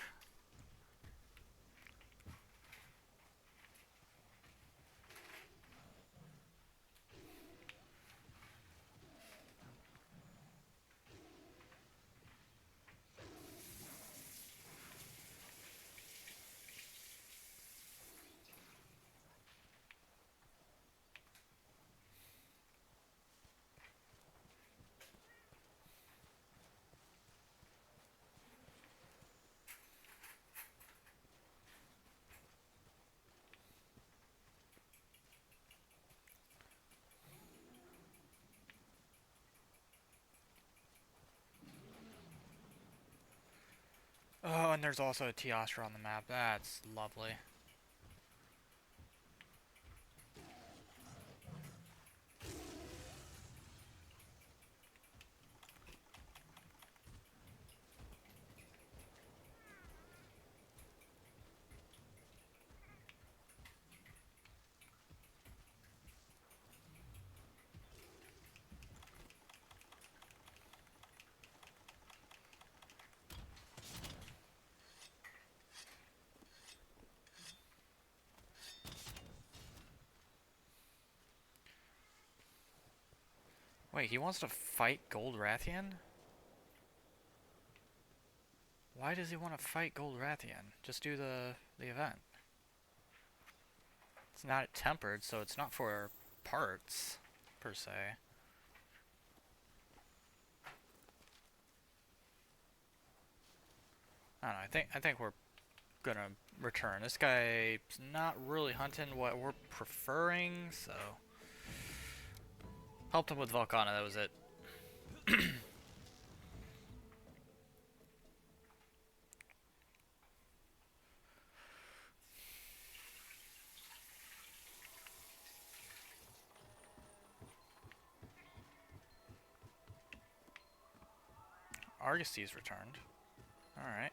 Oh, and there's also a Teostra on the map. That's lovely. Wait, he wants to fight Gold Rathian? Why does he want to fight Gold Rathian? Just do the event. It's not tempered, so it's not for parts, per se. I don't know, I think we're gonna return. This guy's not really hunting what we're preferring, so helped him with Volcana, that was it. Argoste's returned. Alright.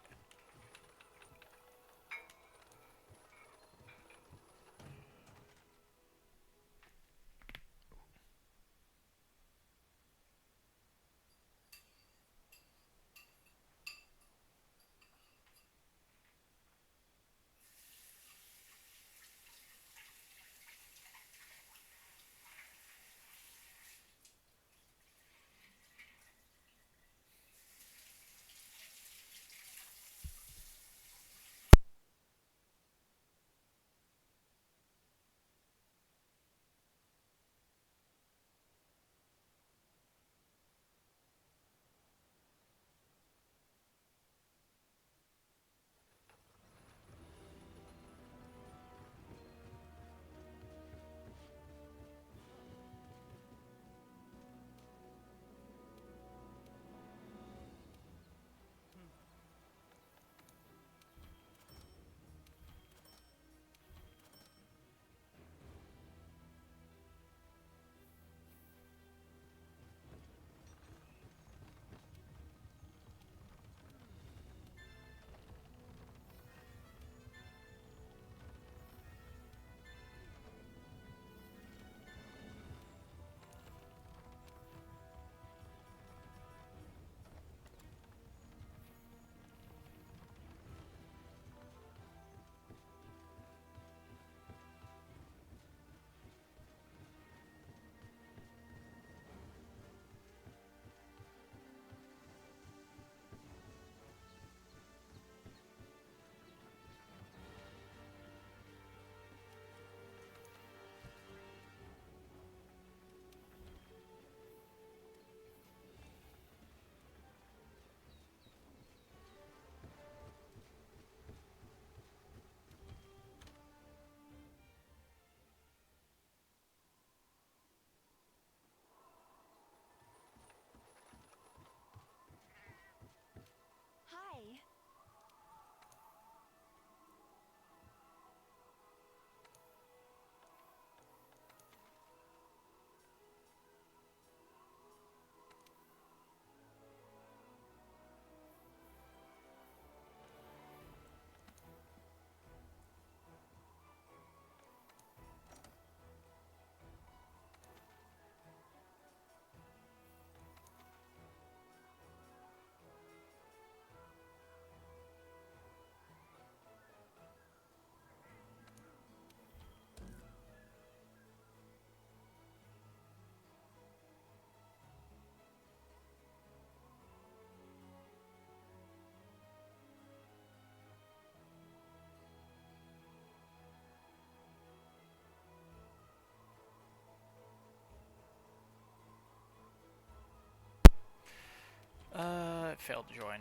failed to join.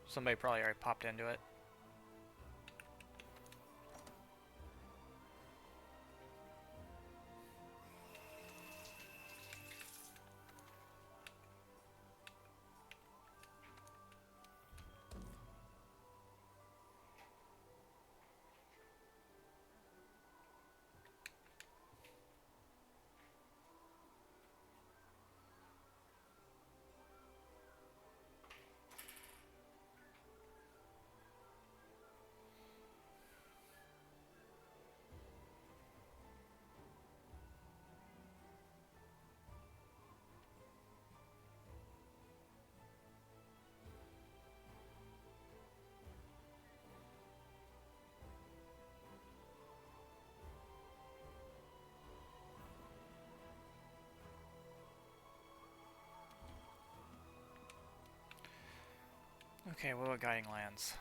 Somebody probably already popped into it. Okay, what about Guiding Lands?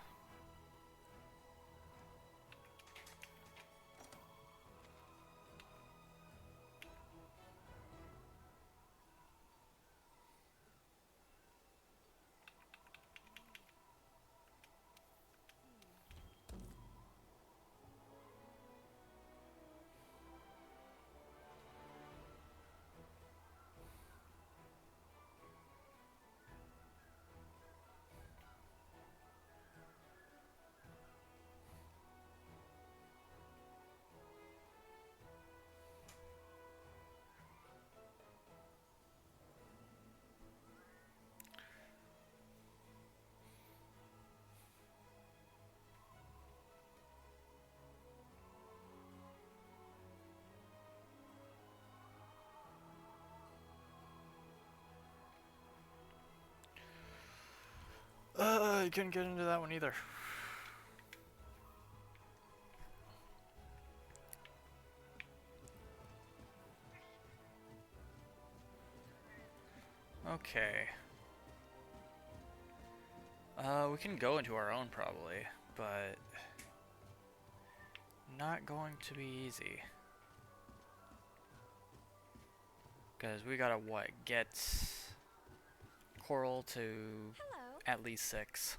I couldn't get into that one either. Okay. We can go into our own probably, but not going to be easy. Because we gotta, what, get Coral to at least 6.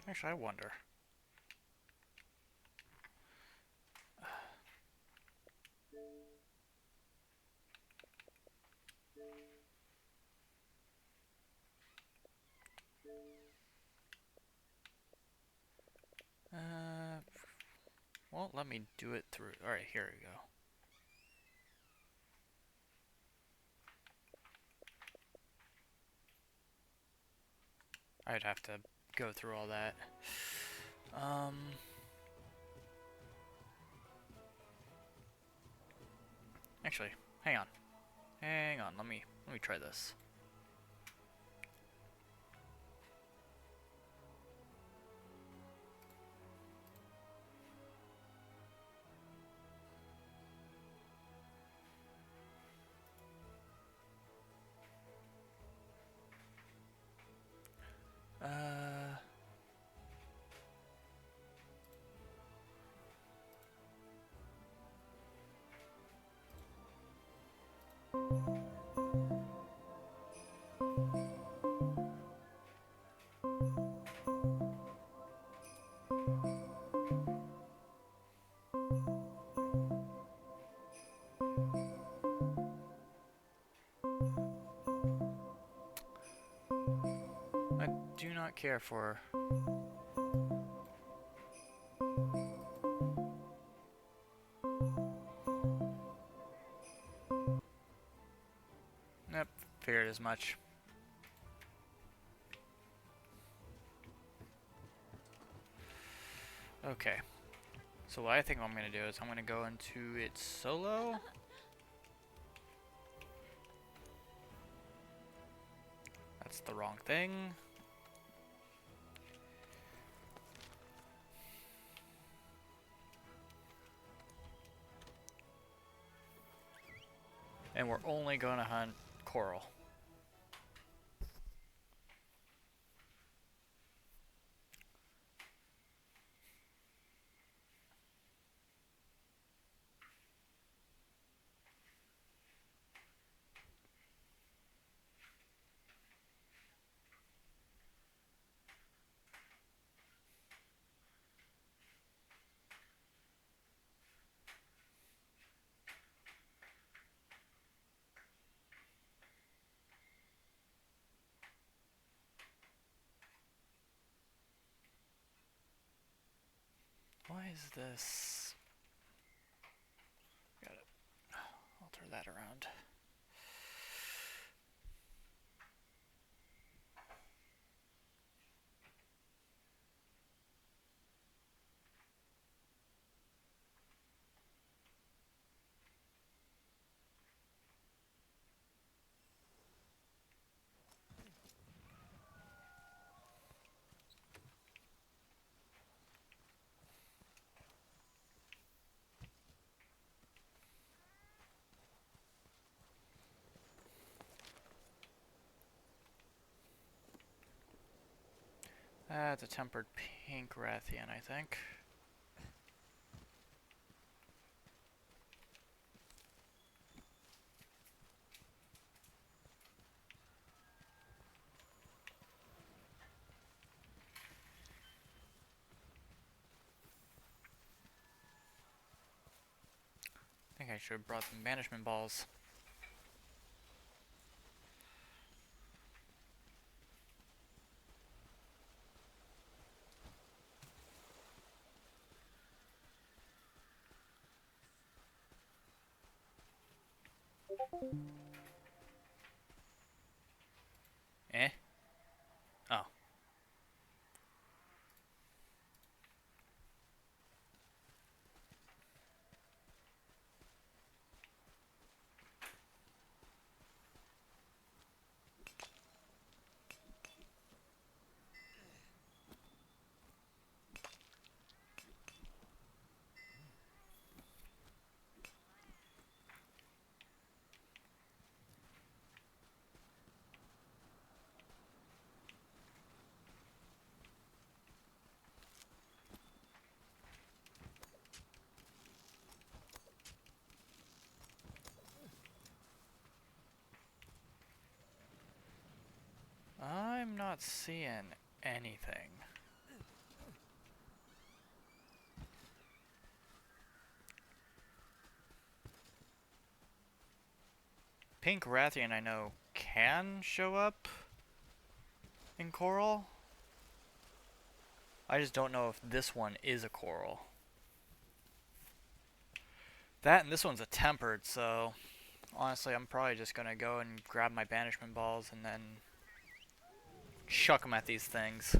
Actually, I wonder. Well, let me do it through. Alright, here we go. I'd have to go through all that. Actually, hang on. Hang on, let me try this. I do not care for... Yep, figured as much. Okay. So what I think I'm going to do is I'm going to go into it solo. That's the wrong thing. And we're only going to hunt coral. Why is this? Gotta alter that around. That's a tempered pink Rathian, I think. I think I should have brought some banishment balls. Eh? Oh. I'm not seeing anything. Pink Rathian I know can show up in coral. I just don't know if this one is a coral. That and this one's a tempered, so honestly I'm probably just gonna go and grab my banishment balls and then chuck them at these things.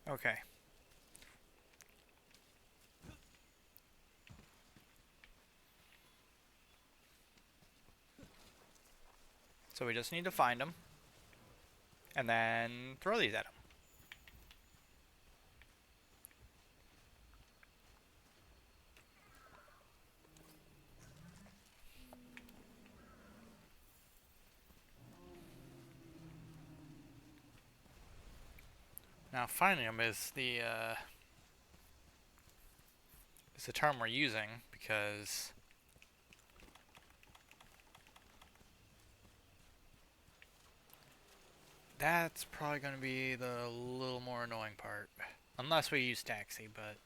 Okay. So we just need to find them and then throw these at them. Now, Finding is the term we're using because that's probably going to be the little more annoying part. Unless we use taxi, but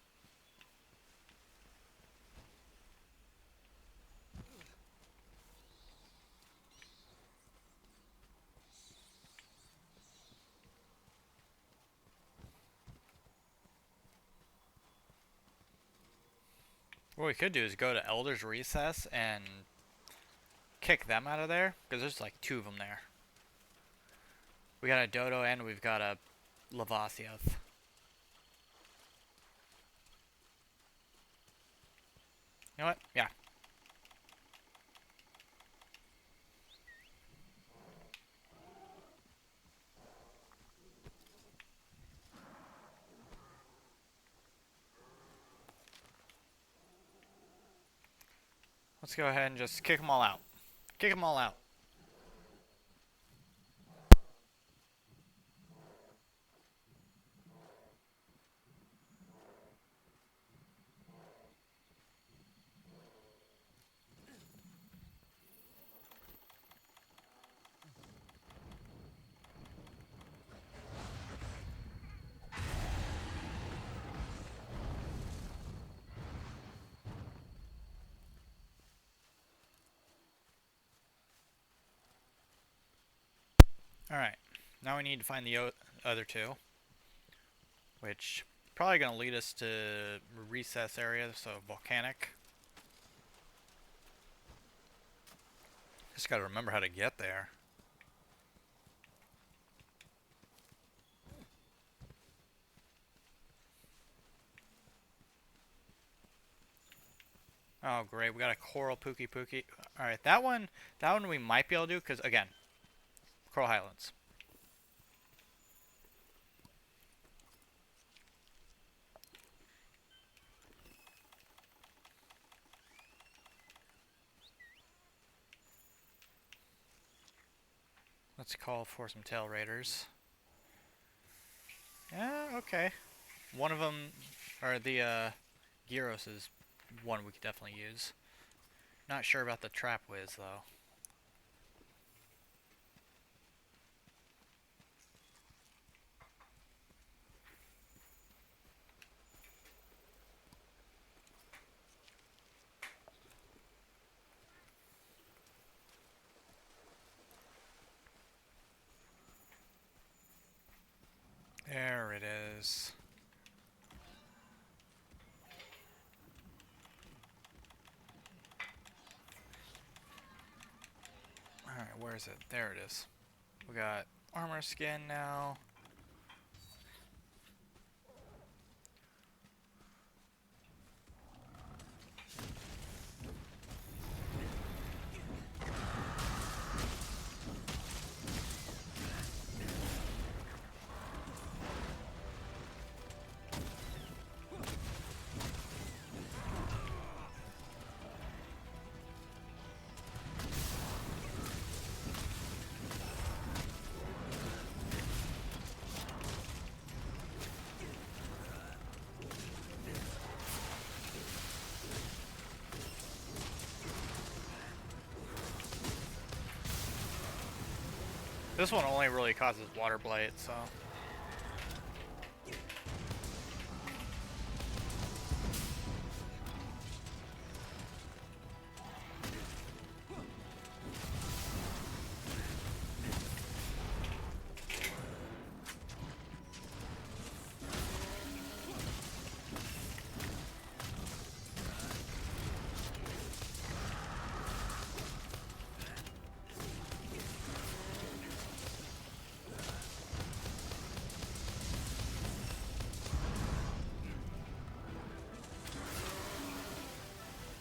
what we could do is go to Elder's Recess and kick them out of there, because there's like 2 of them there. We got a Dodo and we've got a Lavasiath. You know what? Yeah. Let's go ahead and just kick them all out. Kick them all out. Alright. Now we need to find the other 2. Which probably going to lead us to recess area, so volcanic. Just got to remember how to get there. Oh great, we got a Coral Pookie Pookie. Alright, that one we might be able to do, because again, Coral Highlands. Let's call for some Tail Raiders. Yeah, okay. One of them, or the Gyros is one we could definitely use. Not sure about the Trap Whiz though. There it is. Alright, where is it? There it is. We got armor skin now. This one only really causes water blight, so.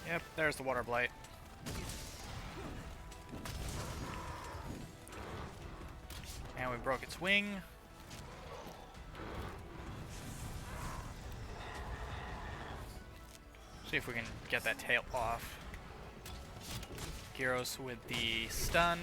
Yep, there's the water blight. And we broke its wing. See if we can get that tail off. Gyros with the stun.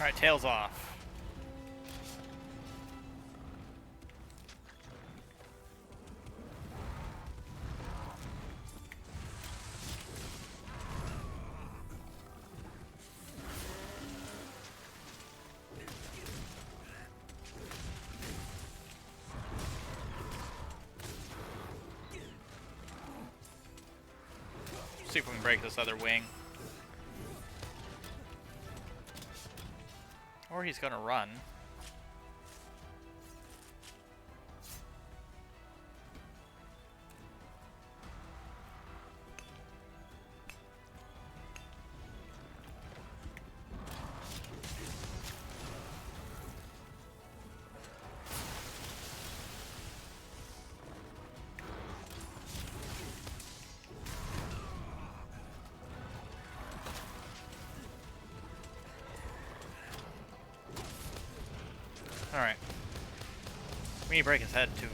Alright, tails off. See if we can break this other wing. Or he's gonna run. Alright. We need to break his head, too.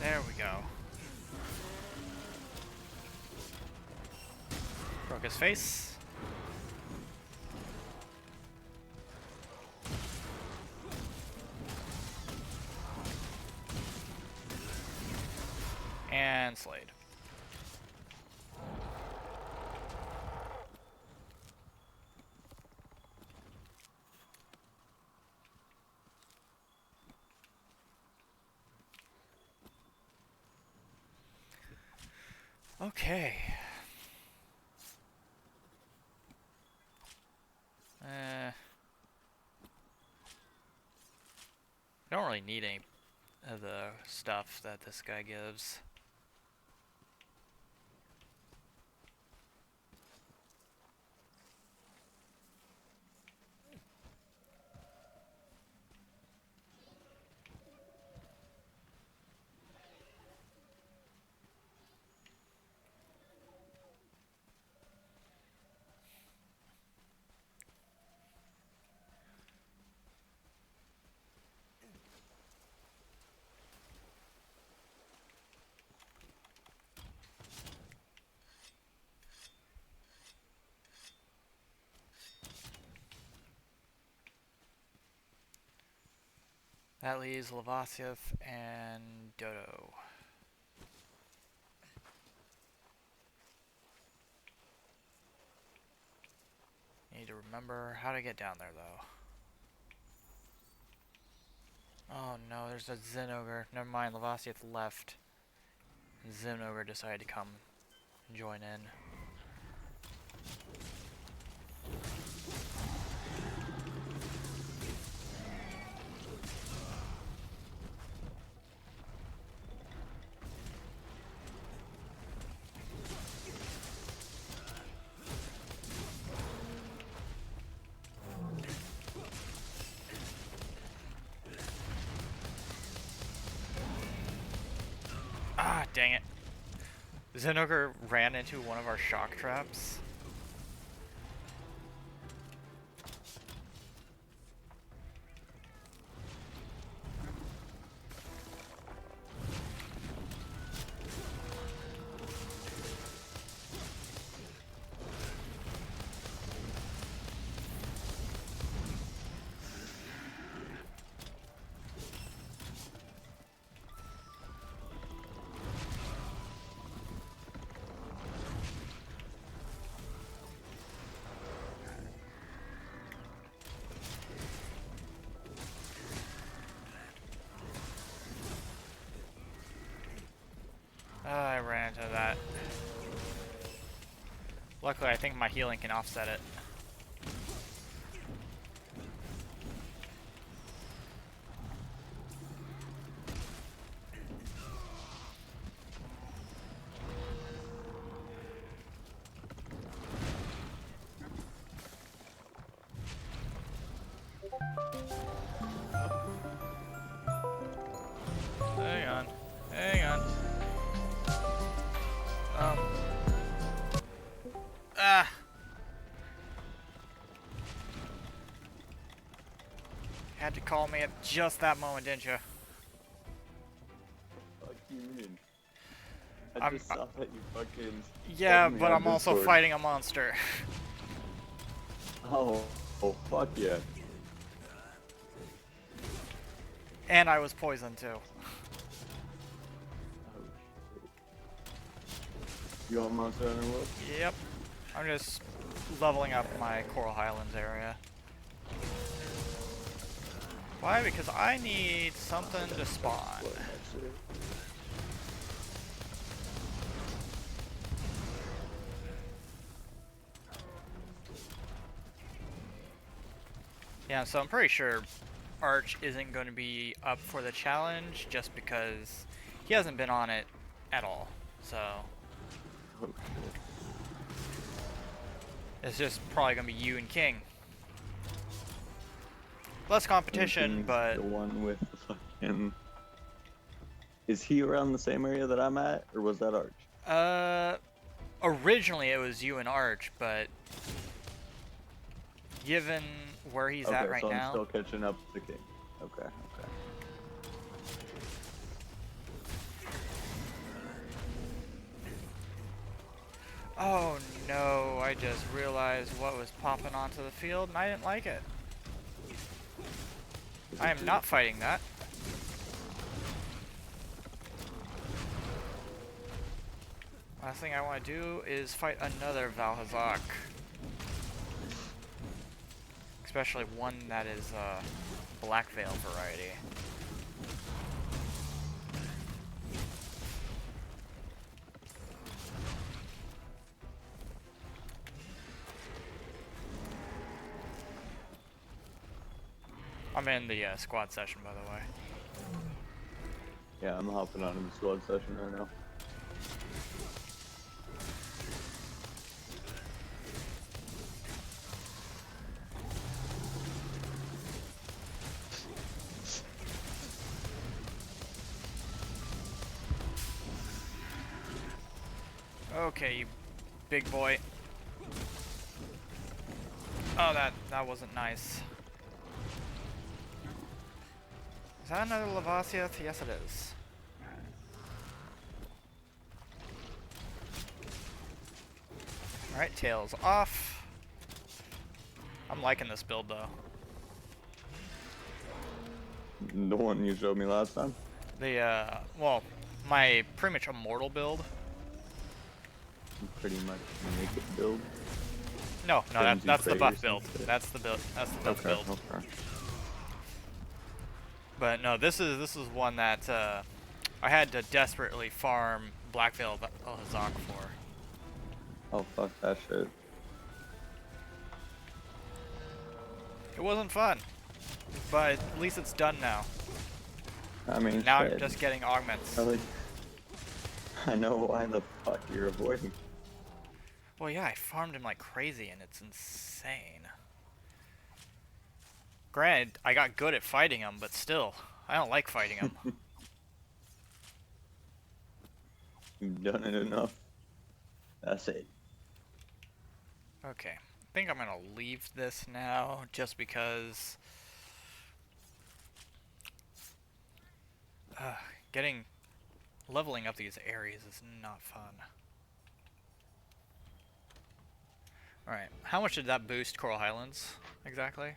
There we go. Broke his face. And Slade. Okay. I don't really need any of the stuff that this guy gives. That leaves Lavathiev and Dodo. Need to remember how to get down there, though. Oh no, there's a Zinogre. Never mind, Lavathiev left. Zinogre decided to come and join in. Ah, dang it. Zinogre ran into one of our shock traps. I ran into that. Luckily, I think my healing can offset it. had to call me at just that moment, didn't you? Fuck you mean? I I'm. just saw that you fucking Yeah, told me but on I'm also Discord. fighting a monster. Oh, oh fuck yeah. And I was poisoned too. Oh shit. You want Monster Hunter World? Yep. I'm just leveling up Yeah. my Coral Highlands area. Why? Because I need something to spawn. Explode that shit. Yeah, so I'm pretty sure Arch isn't going to be up for the challenge just because he hasn't been on it at all. So Oh shit. it's just probably going to be you and King. Less And competition, King's but the one with the fucking. Is he around the same area that I'm at, or was that Arch? uh, originally it was you and Arch, but given where he's at Okay, right so I'm now, still catching up to King. Okay, okay. oh no, I just realized what was popping onto the field and I didn't like it. I am not fighting that. Last thing I want to do is fight another Valhazak. Especially one that is Black Veil variety. I'm in the squad session, by the way. Yeah, I'm hopping on in the squad session right now. Okay, you big boy. Oh, that wasn't nice. Is that another Lavasia? Yes, it is. Alright, tails off. I'm liking this build, though. The one you showed me last time? The, well, my pretty much immortal build. Pretty much naked build. No, Frenzy that's the buff Praise build. instead. That's the build. That's the buff Okay, build. okay. But no, this is one that I had to desperately farm Black Veil Hazak for. Oh fuck that shit. It wasn't fun, but at least it's done now. I mean, Now I'm shit. just getting augments. Really? I know why the fuck you're avoiding. Well, yeah, I farmed him like crazy, and it's insane. Granted, I got good at fighting him, but still, I don't like fighting him. You've done it enough. That's it. Okay, I think I'm gonna leave this now, just because uh, getting leveling up these areas is not fun. Alright, how much did that boost Coral Highlands, exactly?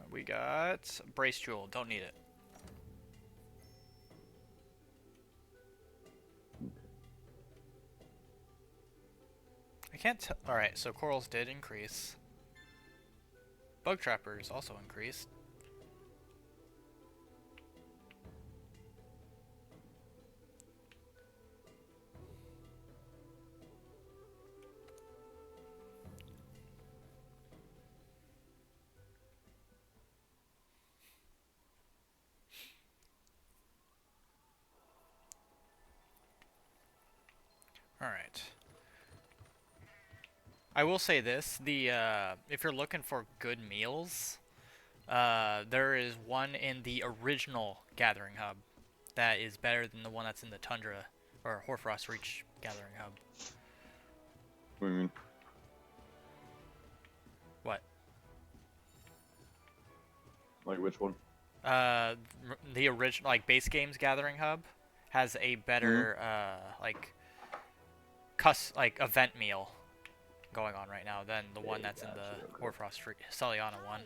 We got Brace Jewel, don't need it. I can't tell. Alright, so corals did increase. Bug trappers also increased. Alright. I will say this, the if you're looking for good meals, There is one in the original Gathering Hub that is better than the one that's in the Tundra or Hoarfrost Reach Gathering Hub. What do you mean? What? Like which one? The original, like, base games Gathering Hub has a better, like event meal going on right now than the one that's in the Hoarfrost Celiana one.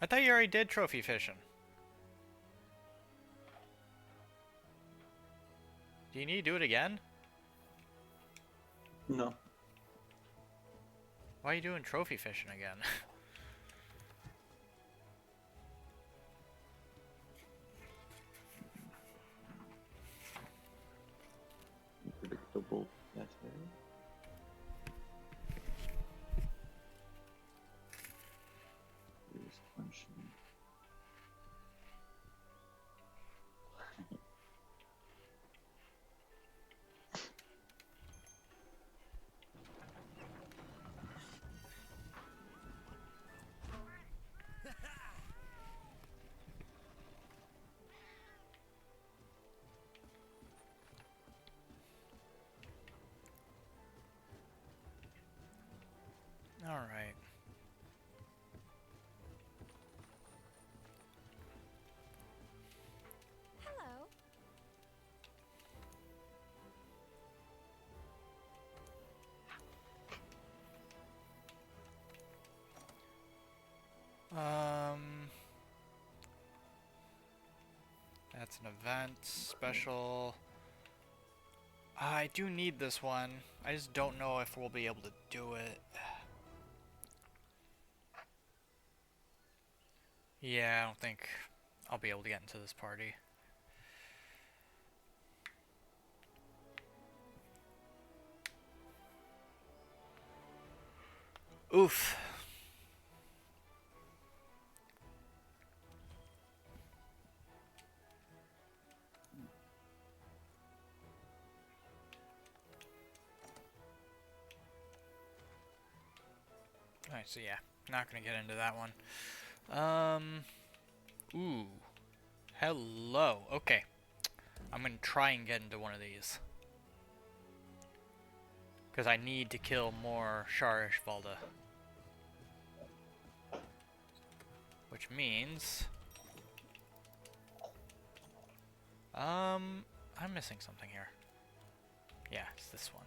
I thought you already did trophy fishing. Do you need to do it again? No. Why are you doing trophy fishing again? Predictable. Yes. Alright. Hello. That's an event special. I do need this one. I just don't know if we'll be able to do it. Yeah, I don't think I'll be able to get into this party. Oof. Alright, so yeah, not gonna get into that one. Ooh. Hello. Okay. I'm gonna try and get into one of these. Because I need to kill more Shar Ishvalda. Which means... I'm missing something here. Yeah, it's this one.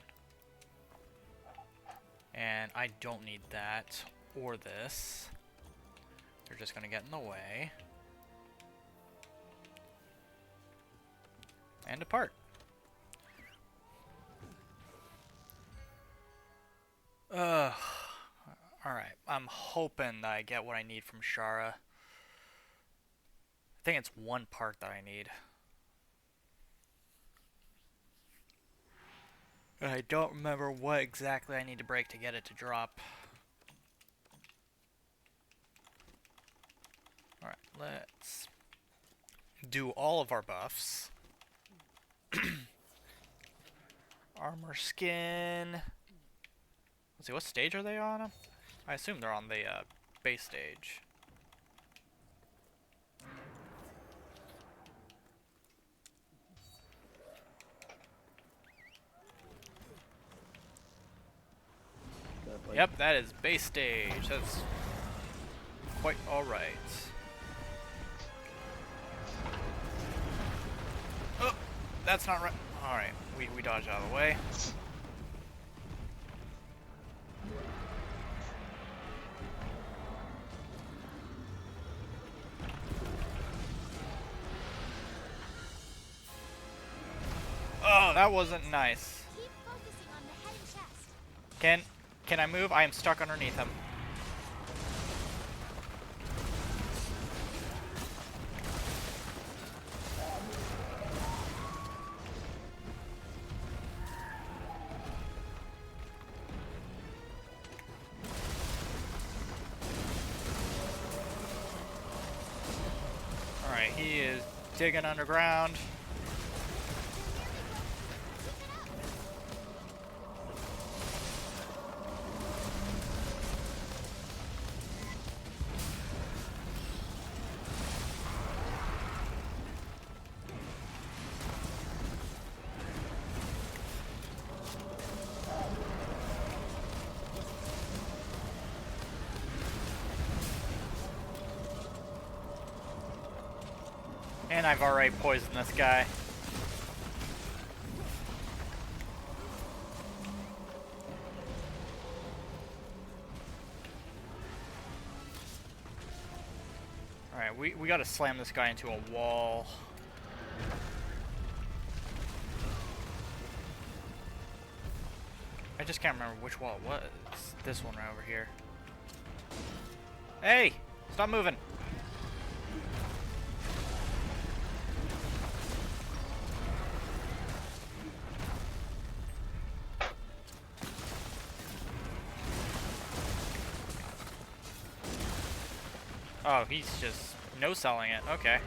And I don't need that or this. They're just gonna get in the way. And depart. Alright, I'm hoping that I get what I need from Shara. I think it's one part that I need. I don't remember what exactly I need to break to get it to drop. Alright, let's do all of our buffs. Armor skin. Let's see, what stage are they on? I assume they're on the base stage. Yep, that is base stage. That's quite alright. Oh, that's not right. Alright, we dodge out of the way. Oh, that wasn't nice. Keep focusing on the head and chest. Can I move? I am stuck underneath him. Alright, he is digging underground. And I've already poisoned this guy. Alright, we gotta slam this guy into a wall. I just can't remember which wall it was. This one right over here. Hey! Stop moving! Oh, he's just no-selling it. Okay.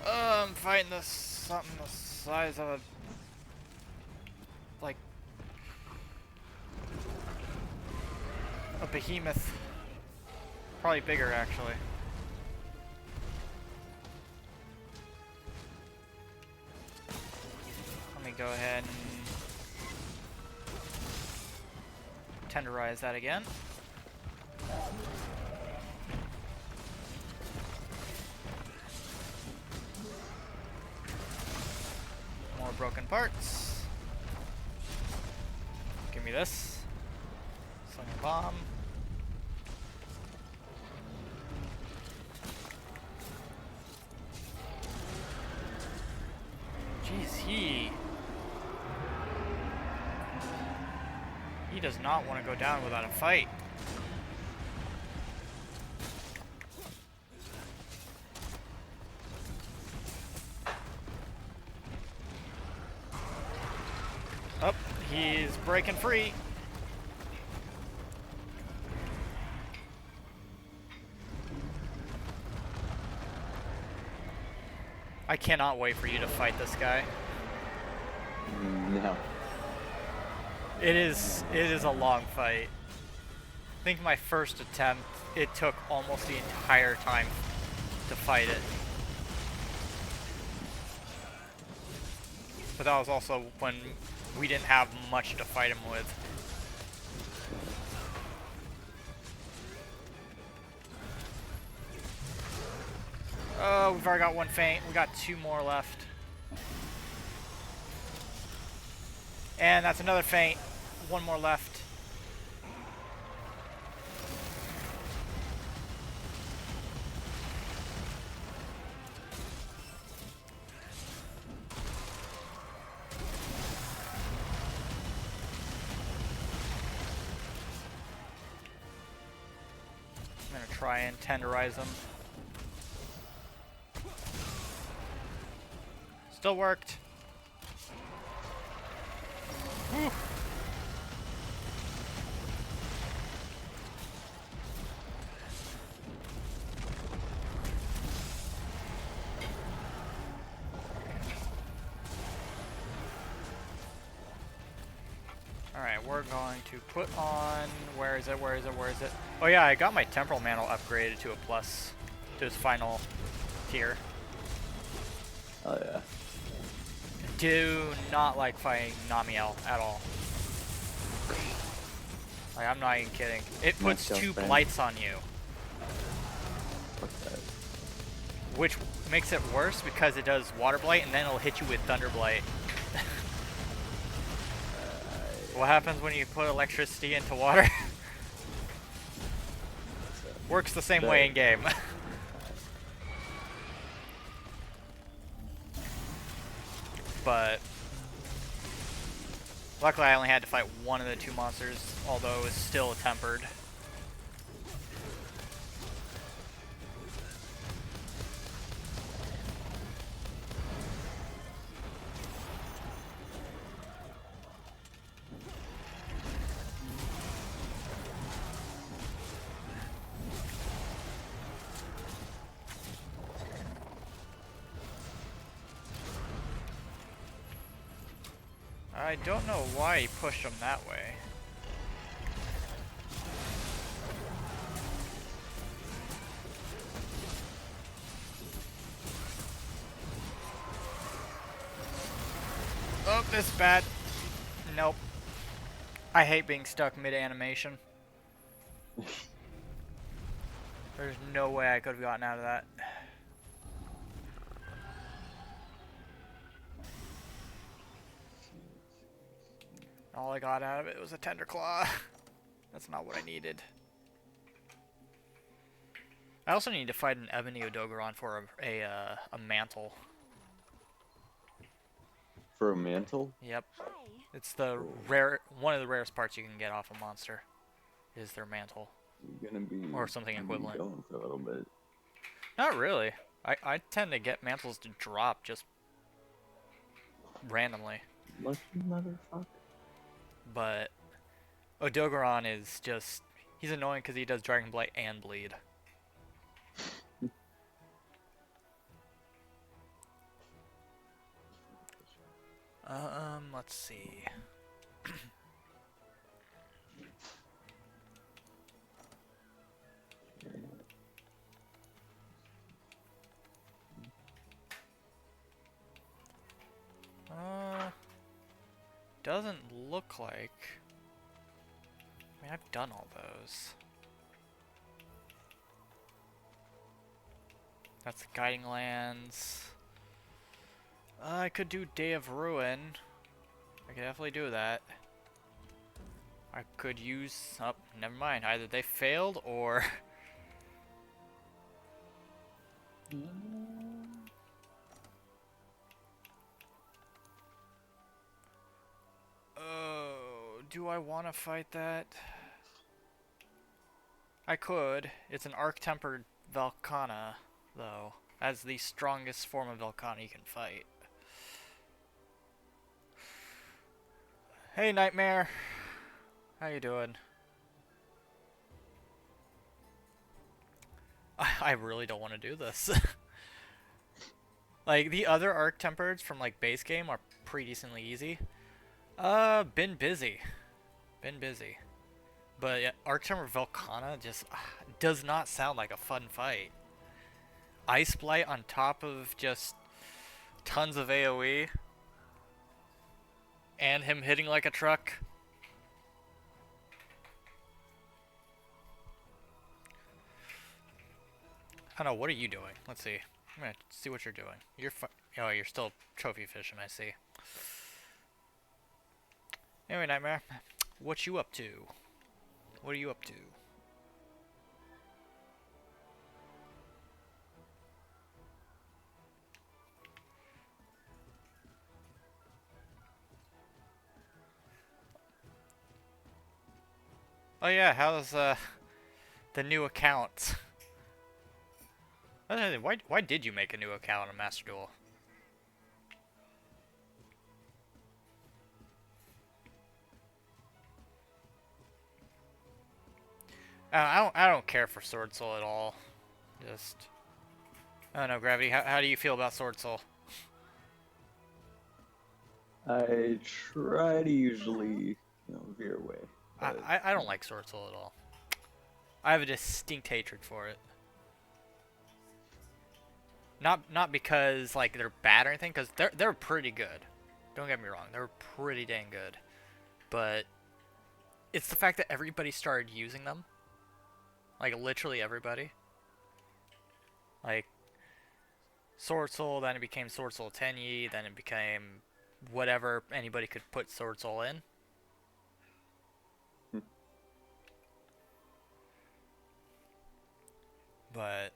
I'm fighting this something the size of a behemoth. Probably bigger, actually. Let me go ahead and tenderize that again. More broken parts. Give me this. Sling a bomb. Jeez, he does not want to go down without a fight. Oh, he's breaking free. I cannot wait for you to fight this guy. No. It is a long fight. I think my first attempt, it took almost the entire time to fight it. But that was also when we didn't have much to fight him with. Oh, we've already got one feint. We got 2 more left. And that's another feint. 1 more left. I'm gonna try and tenderize them. Still worked. Whew. Alright, we're going to put on... Where is it? Where is it? Where is it? Oh yeah, I got my Temporal Mantle upgraded to a plus. To its final tier. Oh yeah. Do not like fighting Namiel at all. Like, I'm not even kidding. It puts 2 blights on you. What's that? Which makes it worse because it does Water Blight and then it'll hit you with Thunder Blight. What happens when you put electricity into water? Works the same way in game. But luckily I only had to fight one of the 2 monsters, although it was still tempered. I don't know why he pushed him that way. Oh, this is bad. Nope. I hate being stuck mid-animation. There's no way I could have gotten out of that. All I got out of it was a Tender Claw. That's not what I needed. I also need to fight an Ebony Odogaron for a mantle. For a mantle? Yep. Hi. It's the one of the rarest parts you can get off a monster, is their mantle. You're gonna be Or something equivalent. going for a little bit. Not really. I tend to get mantles to drop just randomly. Lucky motherfucker. But Odogaron is just... He's annoying because he does Dragon Blight and Bleed. Let's see. Doesn't look like... I mean, I've done all those. That's the Guiding Lands. I could do Day of Ruin. I could definitely do that. I could use... Oh, never mind. Either they failed or... Oh, do I want to fight that? I could. It's an Arc-Tempered Velkhana, though. As the strongest form of Velkhana you can fight. Hey, Nightmare. How you doing? I really don't want to do this. Like, the other Arc-Tempereds from, like, base game are pretty decently easy. Been busy. Been busy. But yeah, Arc-Tempered Velkhana just does not sound like a fun fight. Ice Blight on top of just tons of AoE. And him hitting like a truck. I don't know, what are you doing? Let's see. I'm gonna see what you're doing. Oh, you're still trophy fishing, I see. Anyway, Nightmare, what you up to? What are you up to? Oh yeah, how's the new account? Why did you make a new account on Master Duel? I don't care for Sword Soul at all. Just I don't know, Gravity. How do you feel about Sword Soul? I try to usually, veer away. I don't like Sword Soul at all. I have a distinct hatred for it. Not because like they're bad or anything, because they're pretty good. Don't get me wrong, they're pretty dang good. But it's the fact that everybody started using them. Like literally everybody. Like Sword Soul, then it became Sword Soul Tenyi, then it became whatever anybody could put Sword Soul in. But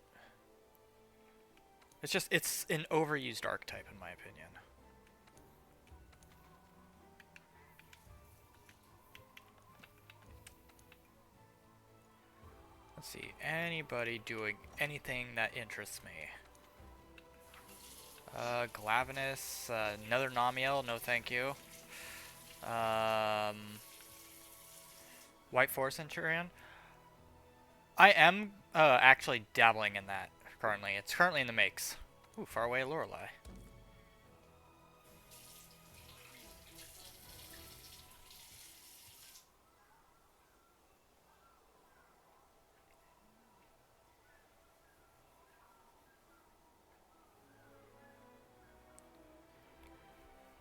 it's an overused archetype in my opinion. Let's see, anybody doing anything that interests me? Glavenus, another Namiel, no thank you. White Force Centurion. I am actually dabbling in that currently. It's currently in the makes. Ooh, Faraway Lorelei.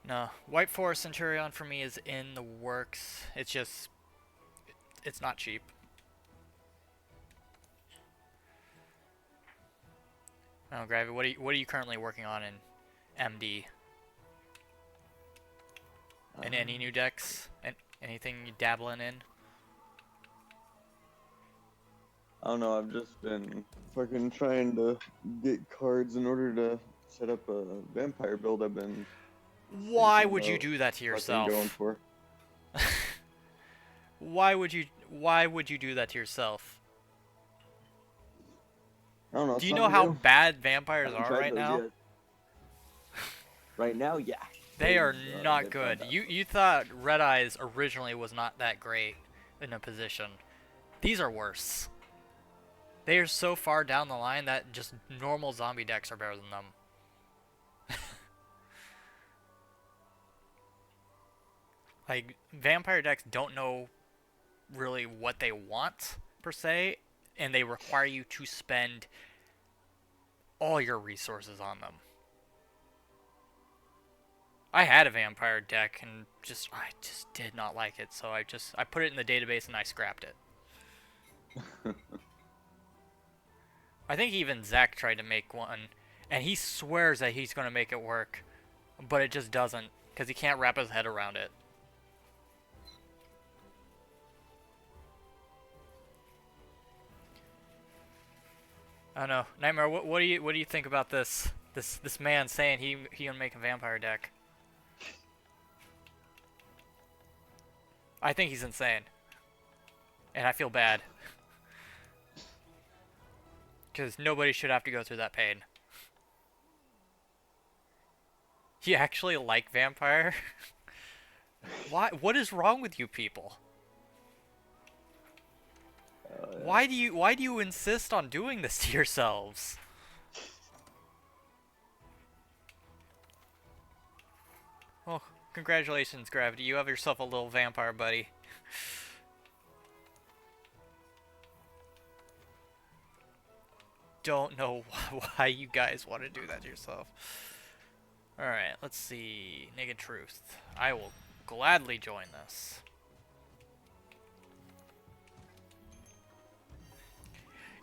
No, White Forest Centurion for me is in the works. It's just, it's not cheap. Oh, Gravy, what are you currently working on in MD? And any new decks? And anything you dabbling in? I don't know, I've just been fucking trying to get cards in order to set up a vampire build I've been Why thinking would you about do that to fucking yourself? going for. Why would you do that to yourself? I don't know. Do you know something how new. bad vampires Haven't are tried right those now? yet. Right now, yeah. They are They're not good. bad. You thought Red Eyes originally was not that great in a position. These are worse. They are so far down the line that just normal zombie decks are better than them. Like, vampire decks don't know really what they want, per se, and they require you to spend all your resources on them. I had a vampire deck and I just did not like it, so I put it in the database and I scrapped it. I think even Zach tried to make one, and he swears that he's going to make it work, but it just doesn't, because he can't wrap his head around it. I don't know. Nightmare, what do you think about this man saying he gonna make a vampire deck? I think he's insane. And I feel bad. Because nobody should have to go through that pain. You actually like vampire? Why? What is wrong with you people? Why do you insist on doing this to yourselves? Oh, congratulations, Gravity. You have yourself a little vampire buddy. Don't know why you guys want to do that to yourself. Alright, let's see. Naked Truth. I will gladly join this.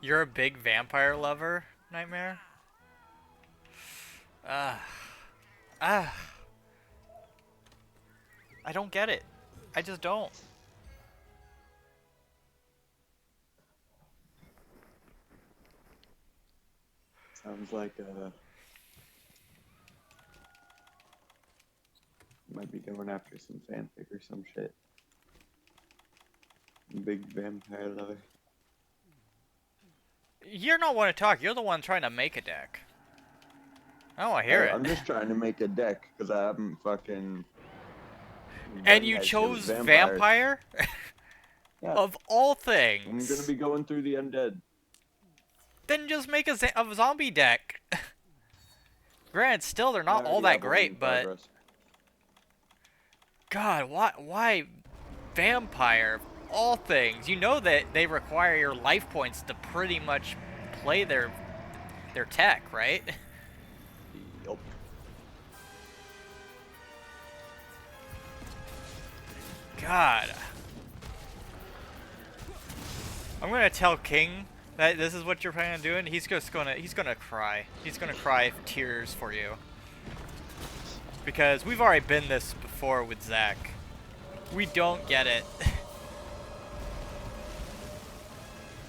You're a big vampire lover, Nightmare? I don't get it. I just don't. Sounds like might be going after some fanfic or some shit. Big vampire lover. You're not one to talk. You're the one trying to make a deck. I don't want to hear it. I'm just trying to make a deck because I haven't fucking. And you chose vampire? Yeah. Of all things. I'm gonna be going through the undead. Then just make a zombie deck. Granted, still they're not all that great, but progress. God, why vampire? Of all things, you know that they require your life points to pretty much play their tech, right? Yup. God. I'm gonna tell King that this is what you're planning on doing. He's gonna cry. He's gonna cry tears for you. Because we've already been this before with Zach. We don't get it.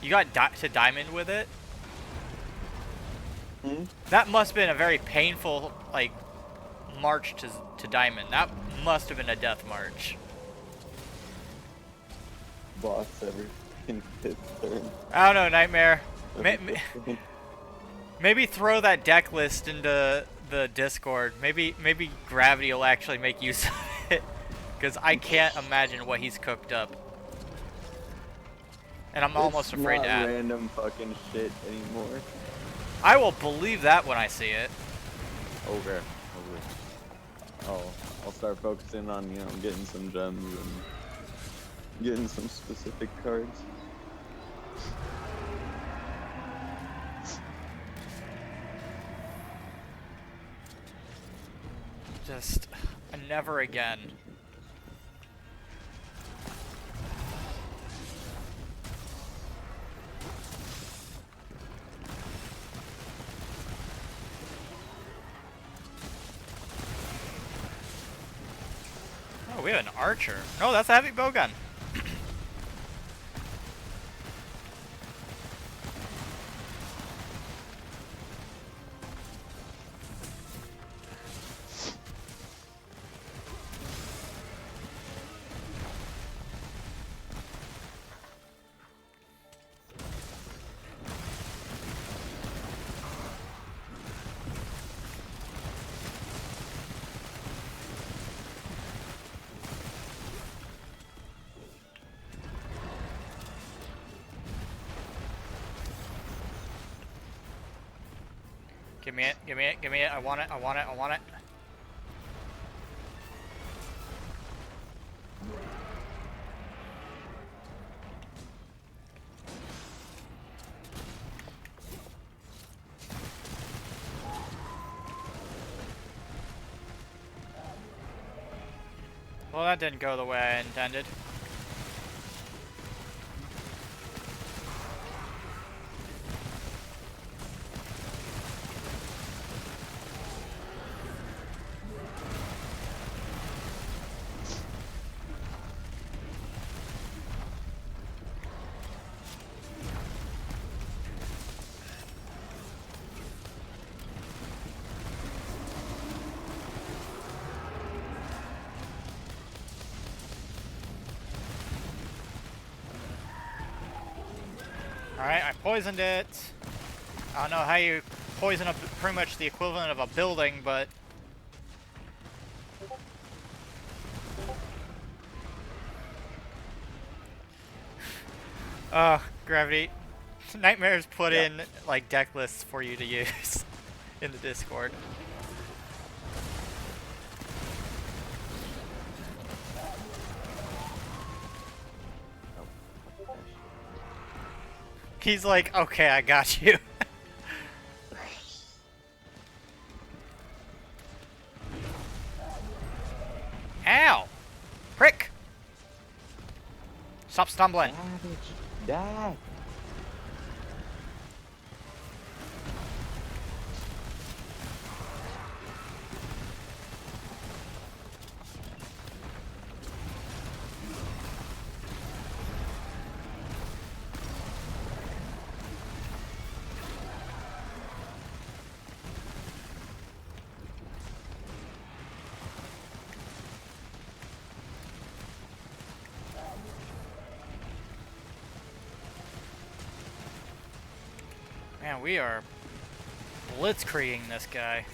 You got to Diamond with it? Hmm? That must have been a very painful, like, march to Diamond. That must have been a death march. Boss every fifth turn. I don't know, Nightmare. Every fifth turn. Maybe throw that deck list into the Discord. Maybe Gravity will actually make use of it. Because I can't imagine what he's cooked up. And I'm almost afraid to ask. It's not random fucking shit anymore. I will believe that when I see it. Okay. I'll start focusing on, getting some gems and getting some specific cards. Just And never again. Oh, we have an archer. No, that's a heavy bowgun. Give me it, give me it, give me it. I want it, I want it, I want it. Well, that didn't go the way I intended. Alright, I poisoned it. I don't know how you poison up pretty much the equivalent of a building, but... Gravity. Nightmares put in, like, deck lists for you to use in the Discord. He's like, okay, I got you. Ow! Prick! Stop stumbling. Die. Man, we are blitzkrieging this guy.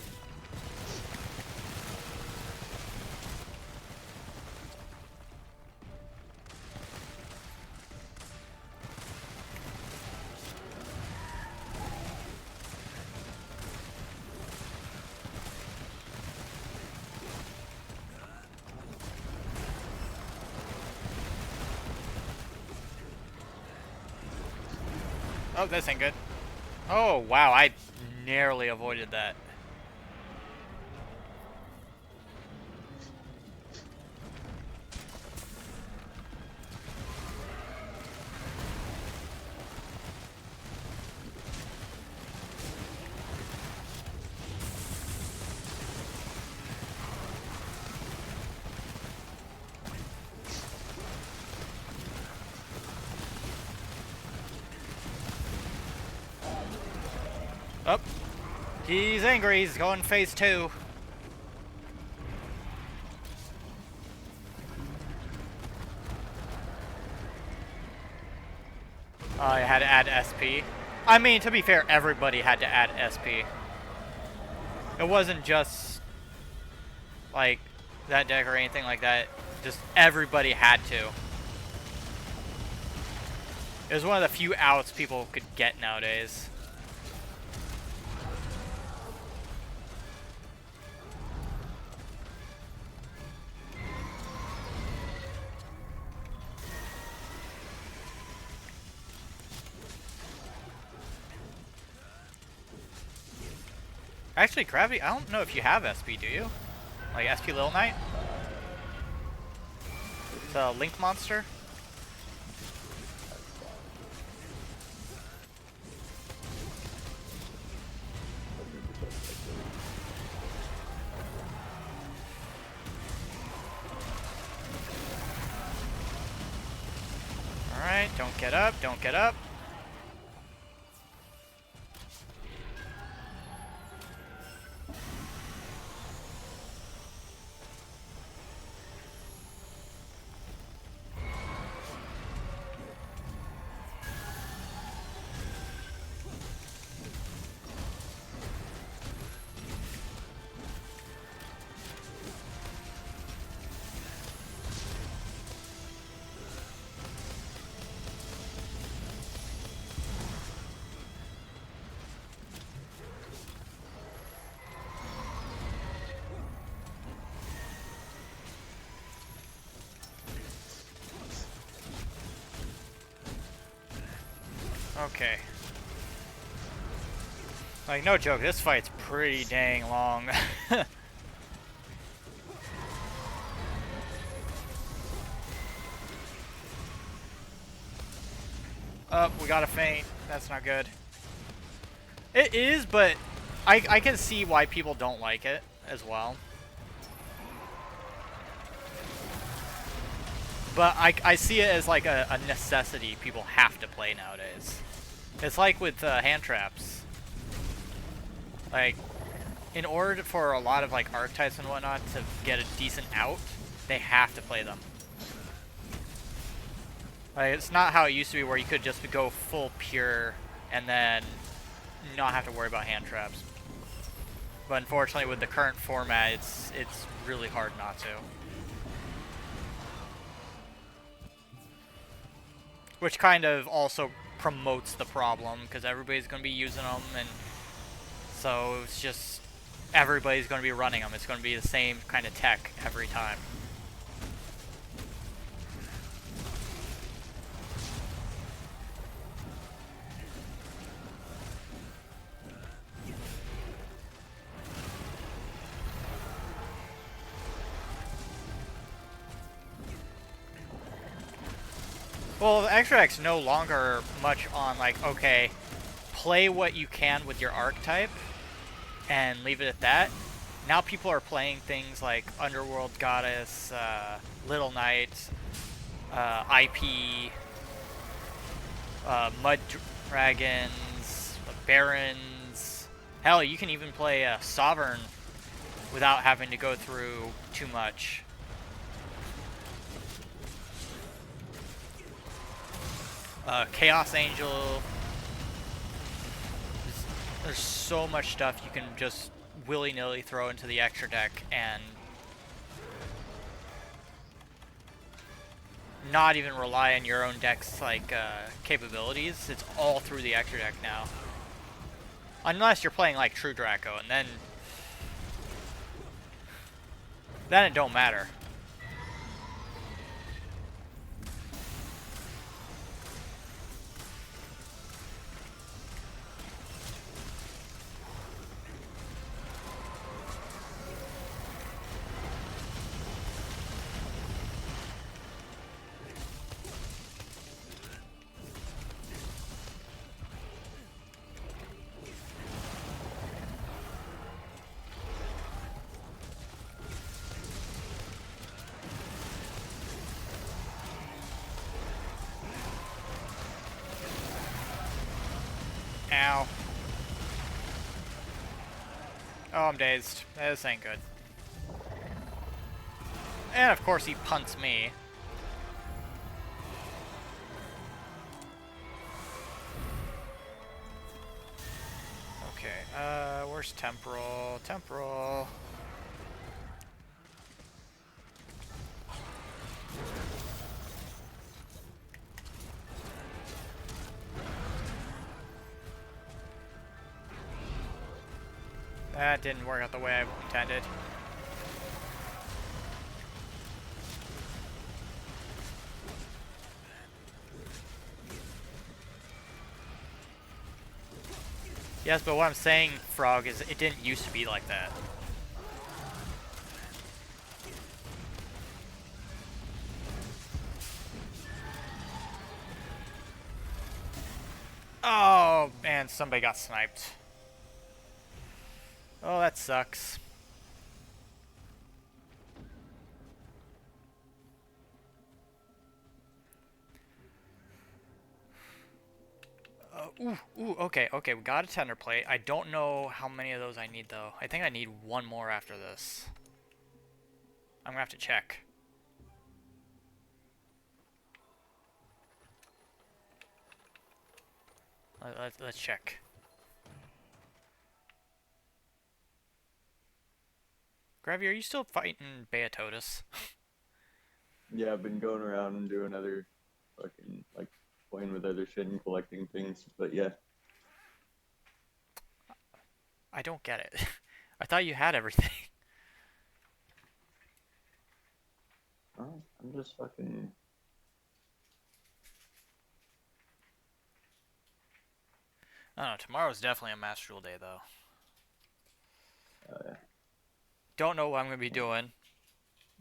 Oh, this ain't good. Oh, wow, I narrowly avoided that. Up. He's angry. He's going phase 2. I had to add SP. I mean, to be fair, everybody had to add SP. It wasn't just like that deck or anything like that. Just everybody had to. It was one of the few outs people could get nowadays. Actually, Gravity, I don't know if you have SP, do you? Like SP Little Knight? It's a Link monster. Alright, don't get up, don't get up. Okay. Like, no joke, this fight's pretty dang long. Oh, we got a feint. That's not good. It is, but I can see why people don't like it as well. But I see it as like a necessity people have to play nowadays. It's like with hand traps. Like, in order for a lot of like archetypes and whatnot to get a decent out, they have to play them. Like, it's not how it used to be where you could just go full pure and then not have to worry about hand traps. But unfortunately with the current format, it's really hard not to. Which kind of also promotes the problem, because everybody's going to be using them, and so it's just everybody's going to be running them. It's going to be the same kind of tech every time. Well, the Extra Deck's no longer much on, like, okay, play what you can with your archetype and leave it at that. Now people are playing things like Underworld Goddess, Little Knight, IP, Mud Dragons, Barons. Hell, you can even play Sovereign without having to go through too much. Chaos Angel. There's so much stuff you can just willy-nilly throw into the extra deck and not even rely on your own deck's like capabilities. It's all through the extra deck now. Unless you're playing like True Draco, and then it don't matter. Ow. Oh, I'm dazed. This ain't good. And of course he punts me. Okay, where's Temporal? Temporal. That didn't work out the way I intended. Yes, but what I'm saying, Frog, is it didn't used to be like that. And somebody got sniped. Oh, that sucks. Okay, we got a tender plate. I don't know how many of those I need, though. I think I need one more after this. I'm gonna have to check. Let's check. Gravy, are you still fighting Beatotus? Yeah, I've been going around and doing other fucking, like, playing with other shit and collecting things, but yeah. I don't get it. I thought you had everything. Oh, I'm just fucking... I don't know, tomorrow's definitely a Master Duel day, though. Yeah. Don't know what I'm gonna be doing,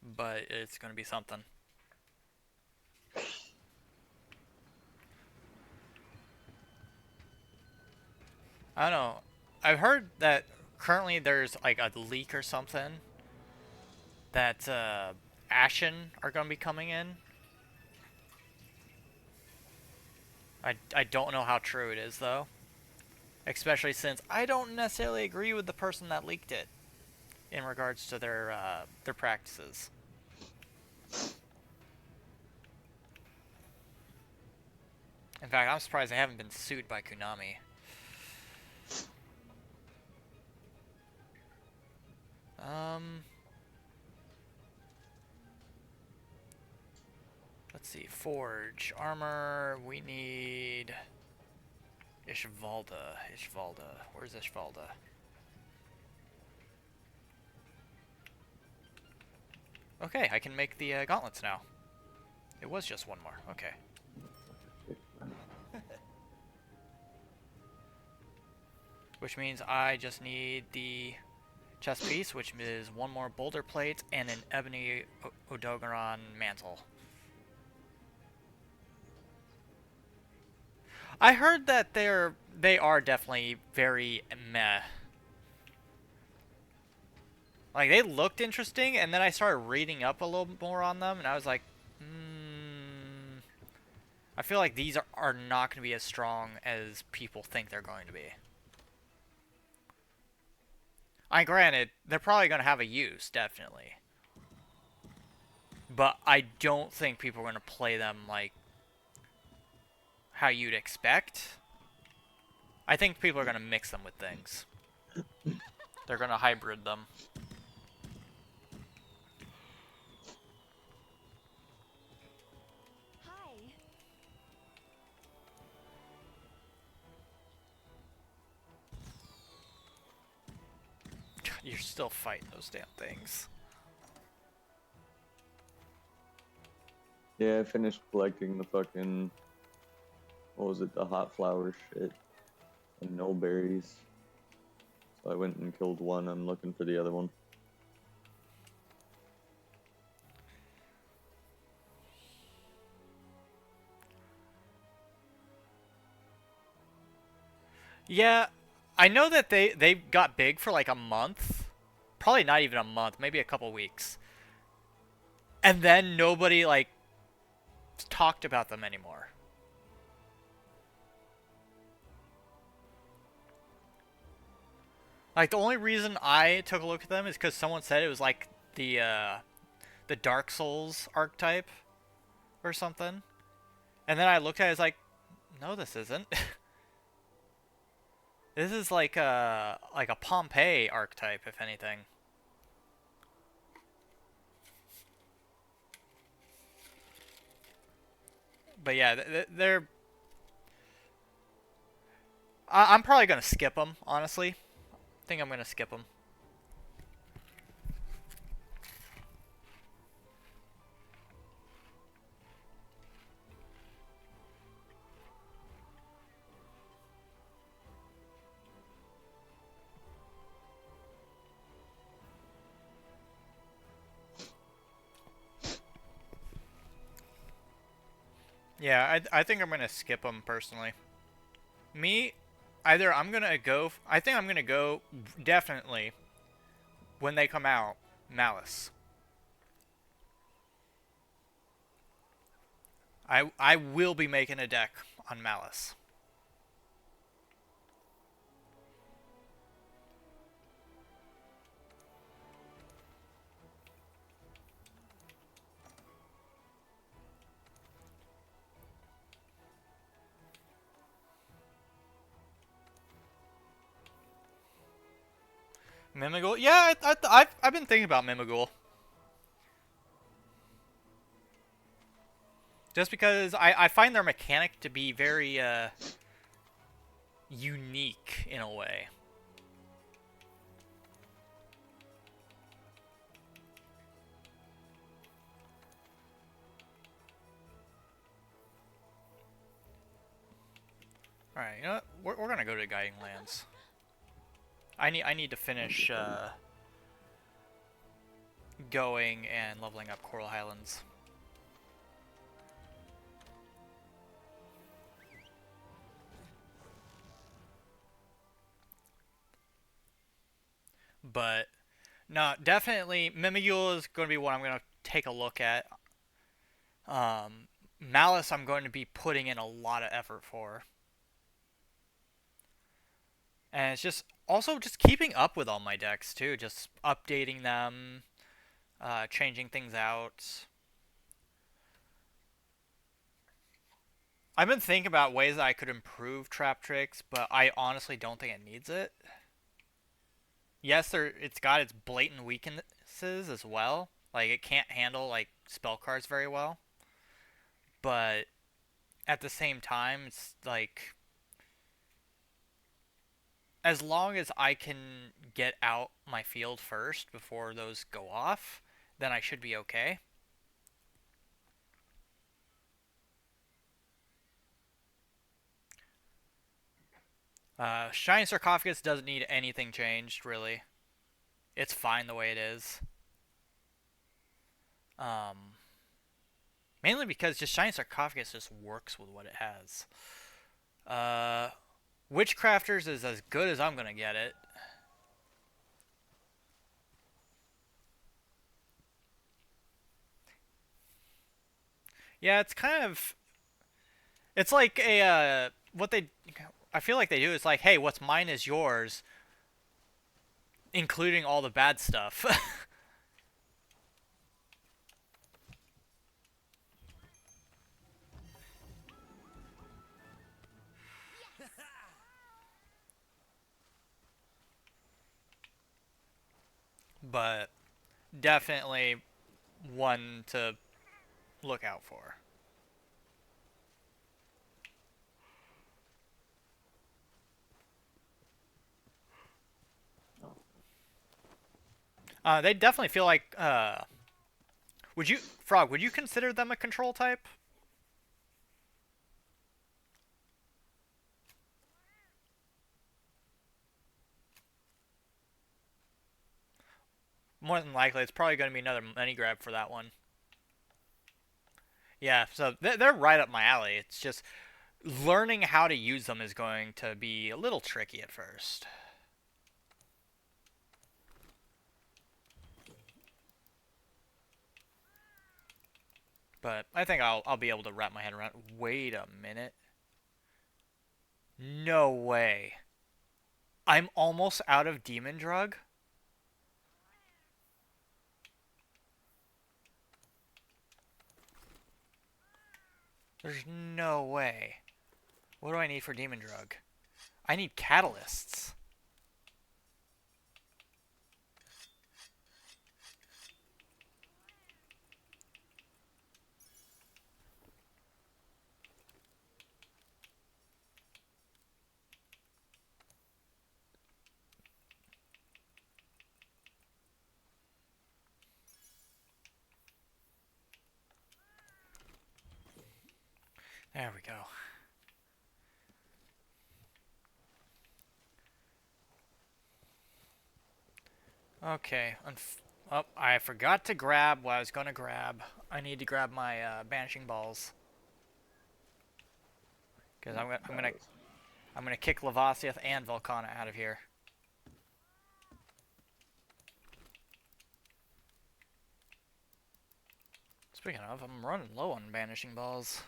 but it's gonna be something. I don't know. I've heard that currently there's like a leak or something that Ashen are gonna be coming in. I don't know how true it is though. Especially since I don't necessarily agree with the person that leaked it in regards to their practices. In fact, I'm surprised they haven't been sued by Konami. Let's see. Forge. Armor. We need... Ishvalda. Where's Ishvalda? Okay, I can make the gauntlets now. It was just one more. Okay. Which means I just need the chest piece, which is one more boulder plate and an ebony Odogaron mantle. I heard that they are definitely very meh. Like, they looked interesting, and then I started reading up a little more on them, and I was like, I feel like these are not going to be as strong as people think they're going to be. Granted, they're probably going to have a use, definitely. But I don't think people are going to play them like how you'd expect. I think people are going to mix them with things. They're going to hybrid them. Hi. You're still fighting those damn things. Yeah, I finished collecting the fucking... What was it? The hot flower shit. And no berries. So I went and killed one. I'm looking for the other one. Yeah, I know that they got big for like a month. Probably not even a month, maybe a couple weeks. And then nobody like talked about them anymore. Like, the only reason I took a look at them is because someone said it was like the Dark Souls archetype or something. And then I looked at it, I was like, no, this isn't. This is like a Pompeii archetype, if anything. But yeah, they're... I'm probably going to skip them, honestly. I think I'm going to skip them. Yeah, I think I'm going to skip them, personally. Me, either I'm gonna go. I think I'm gonna go definitely when they come out. Malice. I will be making a deck on Malice. Mimigul? Yeah, I've been thinking about Mimigul. Just because I find their mechanic to be very unique in a way. Alright, you know what? We're gonna go to Guiding Lands. I need to finish going and leveling up Coral Highlands. But no, definitely Mimigul is going to be one I'm going to take a look at. Malice I'm going to be putting in a lot of effort for. And it's just also just keeping up with all my decks too, just updating them, changing things out. I've been thinking about ways that I could improve Trap Tricks, but I honestly don't think it needs it. Yes, it's got its blatant weaknesses as well. Like it can't handle like spell cards very well. But at the same time, it's like as long as I can get out my field first before those go off, then I should be okay. Shining Sarcophagus doesn't need anything changed, really. It's fine the way it is. Mainly because just Shining Sarcophagus just works with what it has. Witchcrafters is as good as I'm gonna get it. Yeah, it's kind of... It's like a, what they... I feel like they do is like, hey, what's mine is yours, including all the bad stuff. But definitely one to look out for. They definitely feel like, would you, Frog, would you consider them a control type? More than likely, it's probably going to be another money grab for that one. Yeah, so they're right up my alley. It's just learning how to use them is going to be a little tricky at first. But I think I'll be able to wrap my head around. Wait a minute. No way. I'm almost out of Demon Drug? There's no way. What do I need for Demon Drug? I need catalysts. There we go. Okay. Oh, I forgot to grab what I was going to grab. I need to grab my banishing balls. Because I'm gonna kick Lavasiath and Volcana out of here. Speaking of, I'm running low on banishing balls.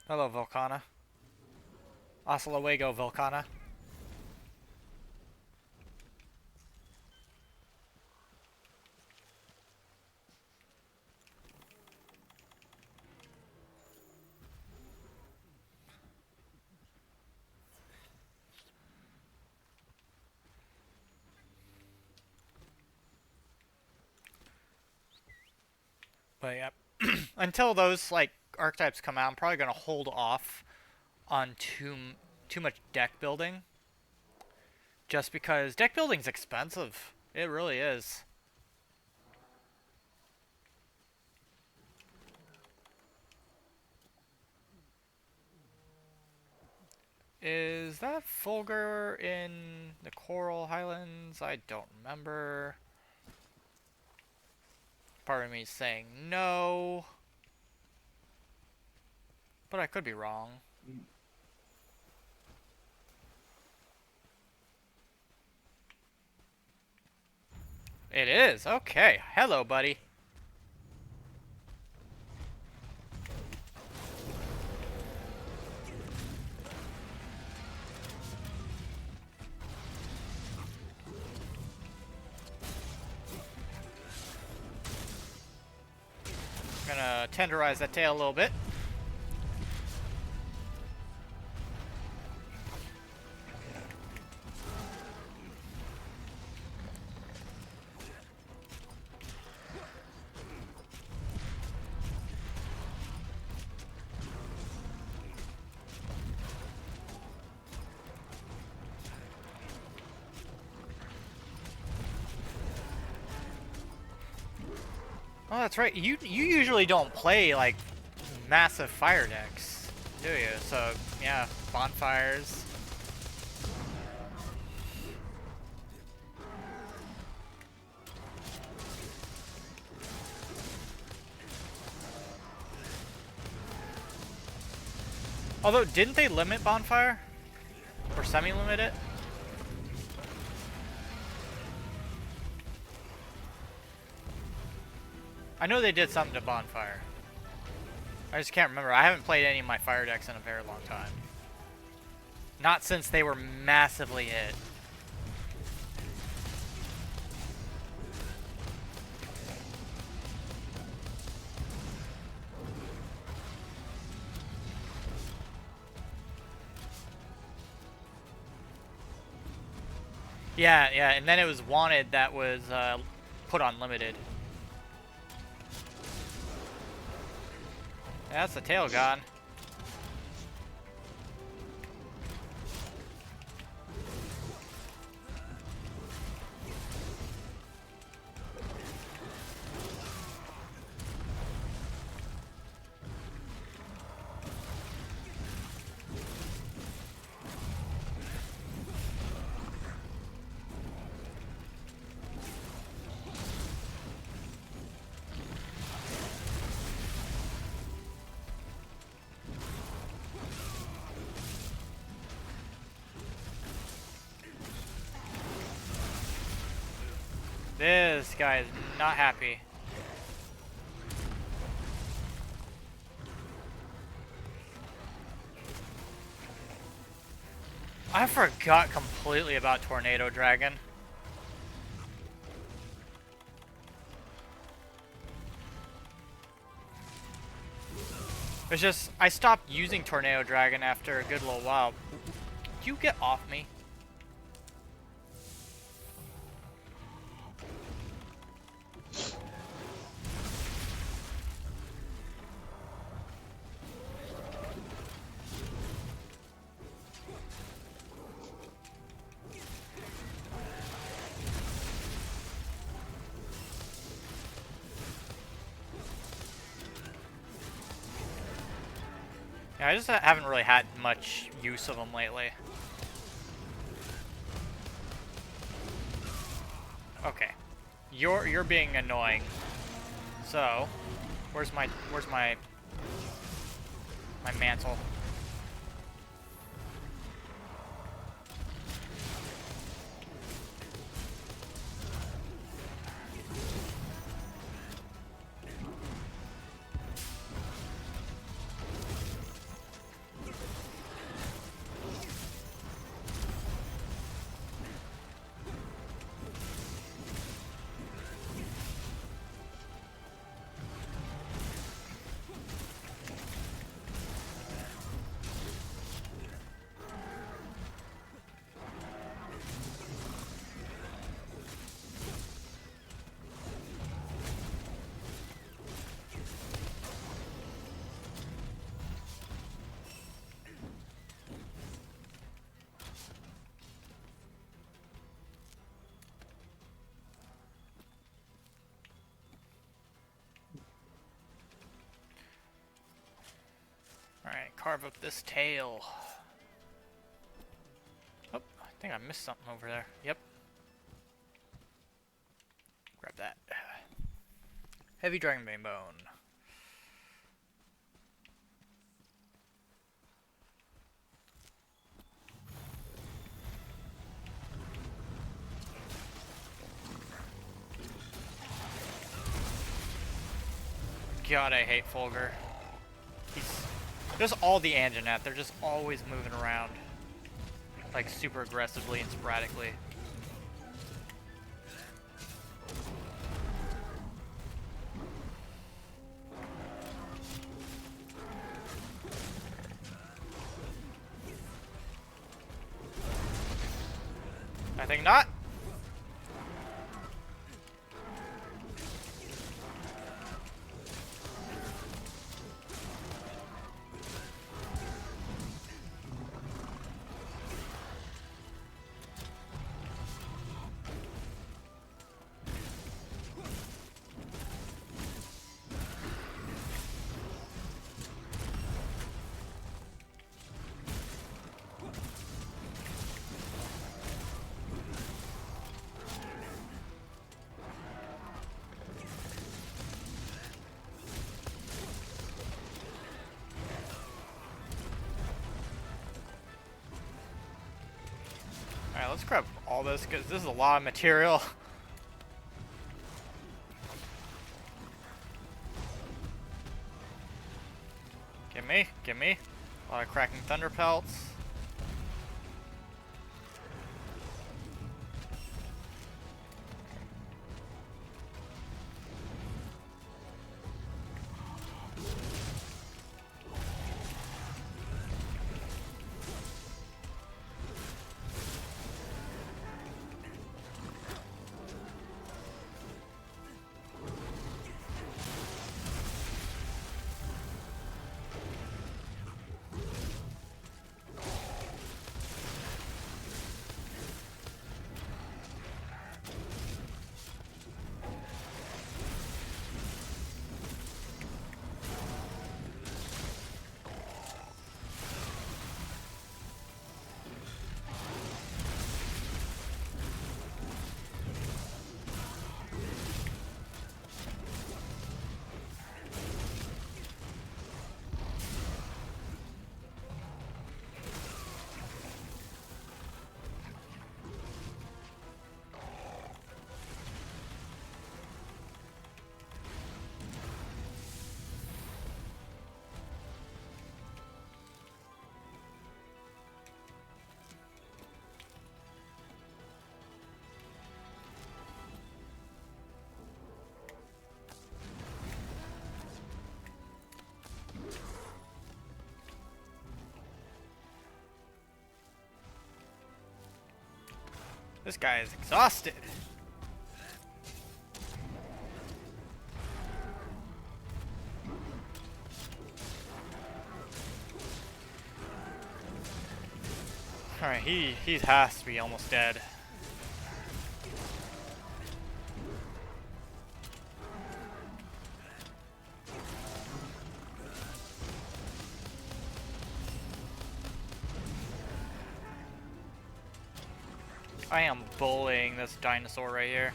Hello, Volcana. Hasta luego, Volcana. But yeah, until those like archetypes come out, I'm probably gonna hold off on too much deck building. Just because deck building's expensive. It really is. Is that Fulgur in the Coral Highlands? I don't remember. Part of me is saying no. But I could be wrong. It is. Okay. Hello, buddy. Gonna tenderize that tail a little bit. Oh, that's right. You usually don't play like massive fire decks, do you? So yeah, bonfires. Although, didn't they limit bonfire or semi-limit it? I know they did something to bonfire. I just can't remember. I haven't played any of my fire decks in a very long time. Not since they were massively hit. Yeah, yeah, and then it was Wanted that was put on limited. That's the tail gone. This guy is not happy. I forgot completely about Tornado Dragon. It's just, I stopped using Tornado Dragon after a good little while. You get off me. Yeah, I just haven't really had much use of them lately. Okay. You're being annoying. So, where's my mantle? Alright, carve up this tail. Oh, I think I missed something over there. Yep. Grab that. Heavy Dragonbane Bone. God, I hate Fulgur. He's just all the Anjanath. They're just always moving around, like super aggressively and sporadically. I think not. Alright, let's grab all this because this is a lot of material. Gimme. A lot of cracking thunder pelts. This guy is exhausted. Alright, he has to be almost dead. I am bullying this dinosaur right here.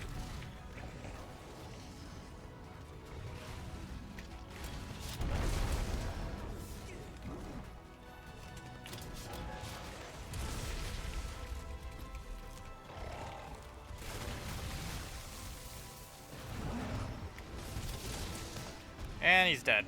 And he's dead.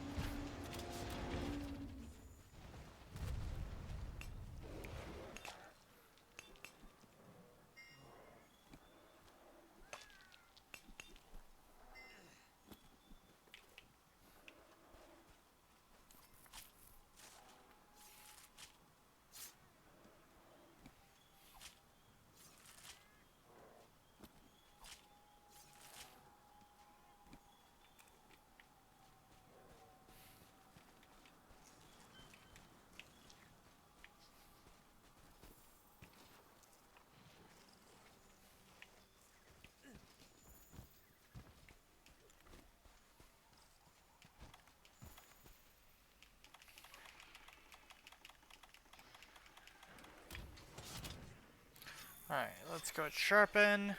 Alright, let's go sharpen.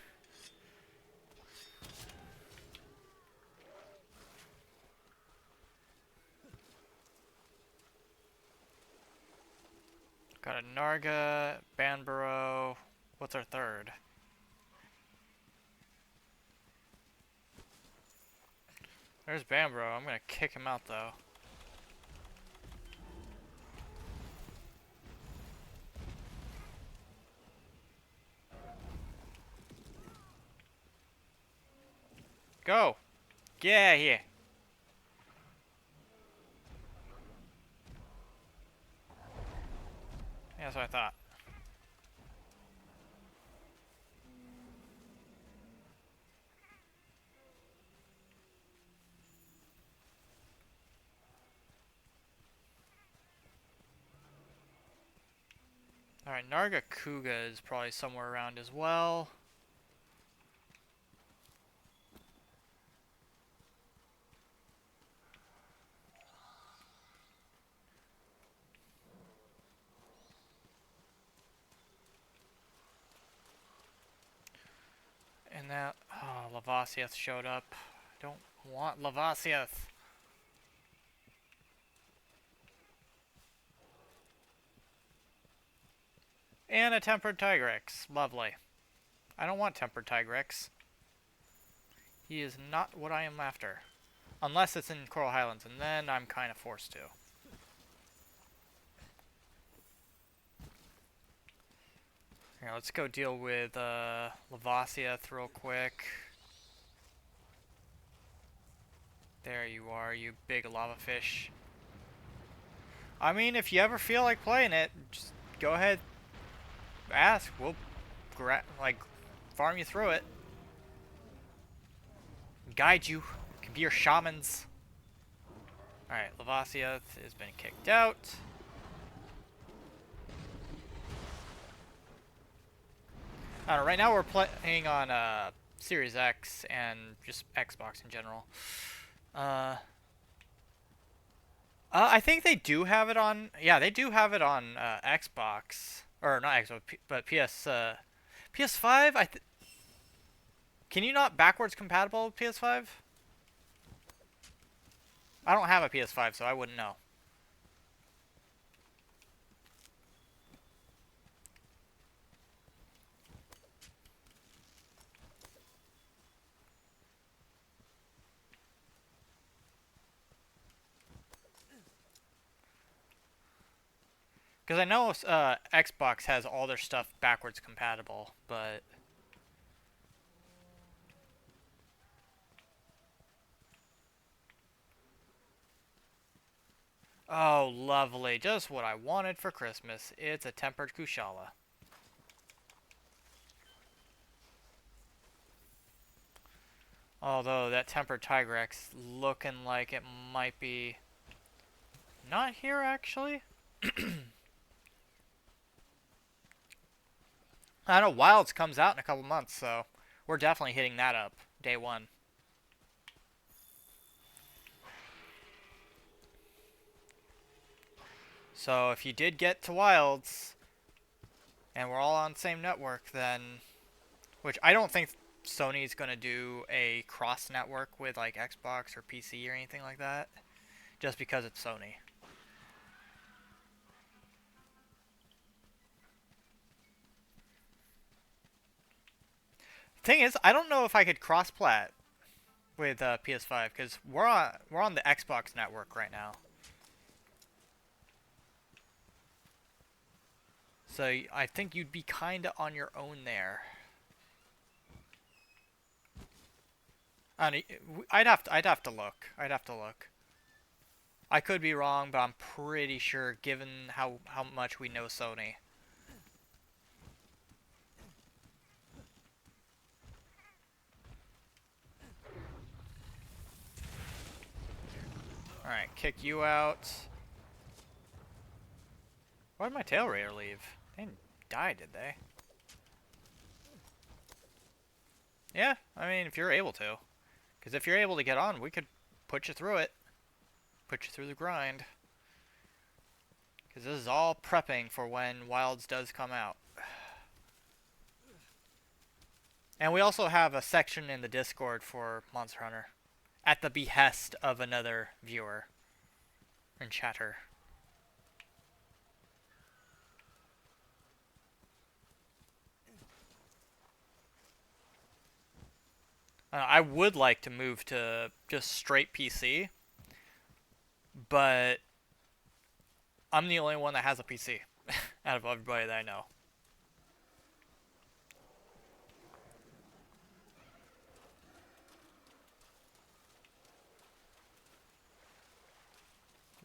Got a Narga, Banbaro. What's our third? There's Banbaro. I'm gonna kick him out though. Go! Get out of here! Yeah, that's what I thought. Alright, Narga Kuga is probably somewhere around as well. And that... Oh, Lavasieth showed up. I don't want Lavasieth. And a Tempered Tigrex. Lovely. I don't want Tempered Tigrex. He is not what I am after. Unless it's in Coral Highlands, and then I'm kind of forced to. Here, let's go deal with Lavasieth real quick. There you are, you big lava fish. I mean, if you ever feel like playing it, just go ahead, ask. We'll farm you through it, guide you. Can be your shamans. All right, Lavasieth has been kicked out. I don't know, right now we're playing on Series X and just Xbox in general. I think they do have it on. Yeah, they do have it on Xbox, or not Xbox, but PS5. Can you not backwards compatible with PS5? I don't have a PS5, so I wouldn't know. Because I know Xbox has all their stuff backwards compatible, but... Oh, lovely. Just what I wanted for Christmas. It's a Tempered Kushala. Although that Tempered Tigrex looking like it might be... not here, actually. I know Wilds comes out in a couple months, so we're definitely hitting that up day one. So if you did get to Wilds, and we're all on the same network, then Which I don't think Sony's gonna do a cross network with like Xbox or PC or anything like that, just because it's Sony. Thing is, I don't know if I could cross-plat with PS5 because we're on the Xbox network right now. So I think you'd be kind of on your own there. I'd have to look. I'd have to look. I could be wrong, but I'm pretty sure, given how much we know Sony. All right, kick you out. Why did my tail raider leave? They didn't die, did they? Yeah, I mean, if you're able to. Because if you're able to get on, we could put you through it. Put you through the grind. Because this is all prepping for when Wilds does come out. And we also have a section in the Discord for Monster Hunter. At the behest of another viewer. And chatter. I would like to move to just straight PC, but I'm the only one that has a PC out of everybody that I know.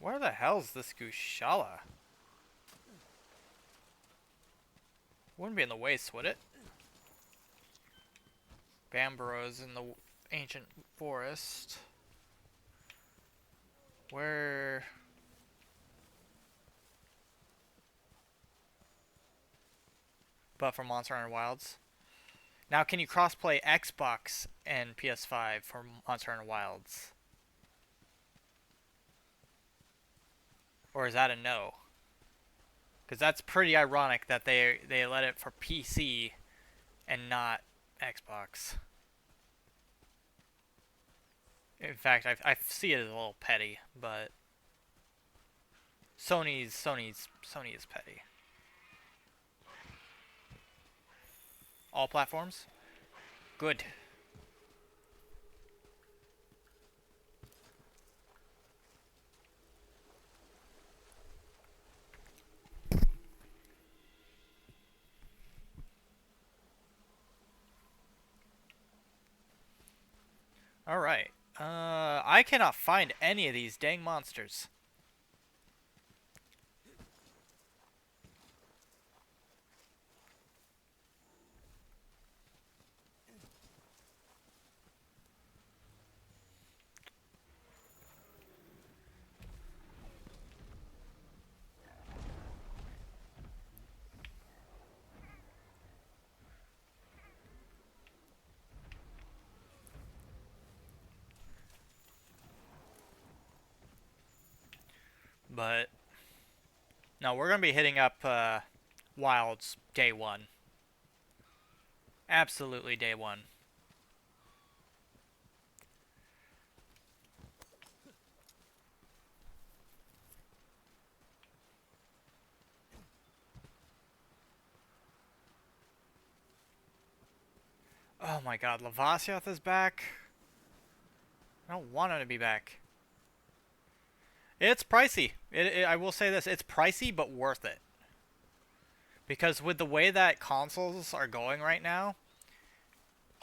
Where the hell's this Gushala? Wouldn't be in the waste, would it? Bamburrow's in the ancient forest. Where... But for Monster Hunter Wilds. Now, can you crossplay Xbox and PS5 for Monster Hunter Wilds? Or is that a no? Because that's pretty ironic that they let it for PC and not Xbox. In fact, I see it as a little petty, but Sony is petty. All platforms? Good. Alright. I cannot find any of these dang monsters. But no, we're gonna be hitting up Wilds day one. Absolutely day one. Oh my god, Lavassioth is back. I don't want him to be back. It's pricey. I will say this, it's pricey but worth it. Because with the way that consoles are going right now,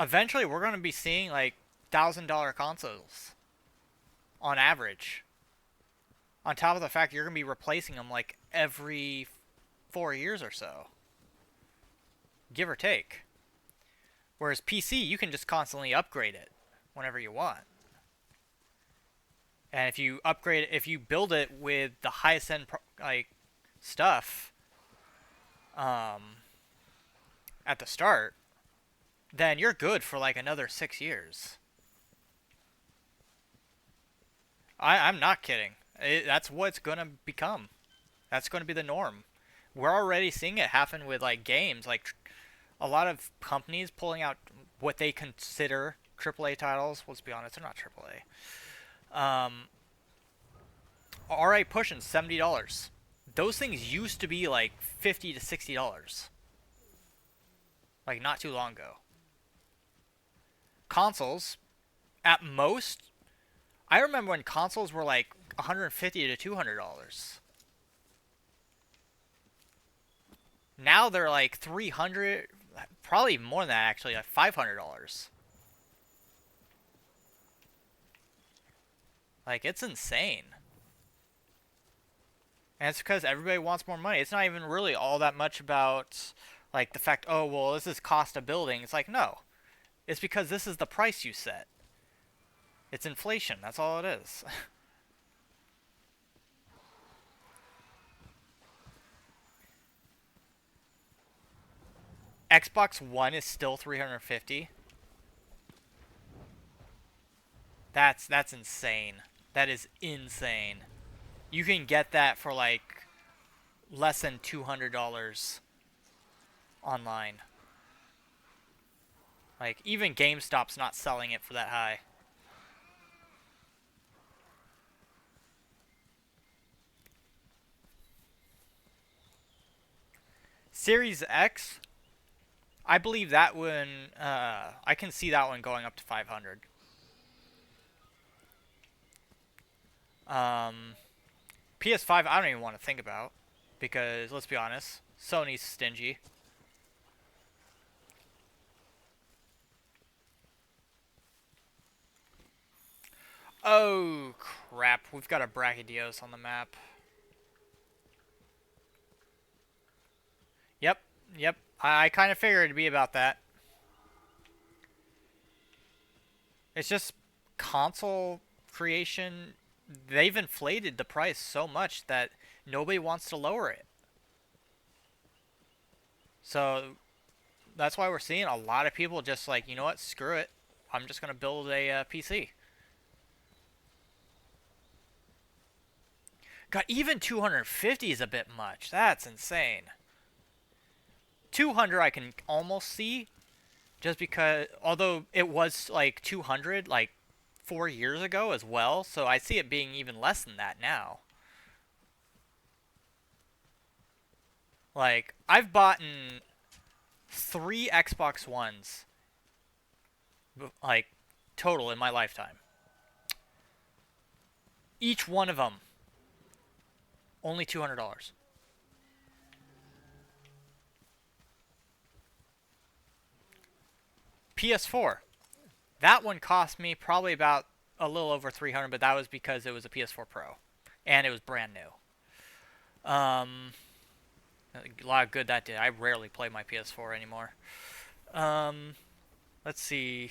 eventually we're going to be seeing like $1,000 consoles on average. On top of the fact you're going to be replacing them like every 4 years or so. Give or take. Whereas PC, you can just constantly upgrade it whenever you want. And if you upgrade, if you build it with the highest end like stuff at the start, then you're good for like another 6 years. I'm not kidding. That's what it's gonna become. That's gonna be the norm. We're already seeing it happen with like games like a lot of companies pulling out what they consider AAA titles. Let's be honest, they're not AAA. Are already pushing $70. Those things used to be like $50 to $60, like not too long ago. Consoles, at most, I remember when consoles were like $150 to $200. Now they're like $300, probably more than that actually, like $500. Like, it's insane. And it's because everybody wants more money. It's not even really all that much about, like, the fact, oh, well, this is cost of building. It's like, no. It's because this is the price you set. It's inflation. That's all it is. Xbox One is still $350. That's insane. That is insane. You can get that for like less than $200 online. Like, even GameStop's not selling it for that high. Series X, I believe that one, I can see that one going up to 500. PS5, I don't even want to think about, because let's be honest, Sony's stingy. Oh crap, we've got a Brachydios on the map. Yep, I kind of figured it'd be about that. It's just console creation, they've inflated the price so much that nobody wants to lower it. So that's why we're seeing a lot of people just like, you know what, screw it. I'm just going to build a PC. God, even 250 is a bit much. That's insane. 200 I can almost see, just because, although it was like 200 like 4 years ago as well, so I see it being even less than that now. Like, I've bought 3 Xbox Ones, like, total in my lifetime. Each one of them, only $200. PS4. That one cost me probably about a little over 300, but that was because it was a PS4 Pro, and it was brand new. A lot of good that did. I rarely play my PS4 anymore. Let's see.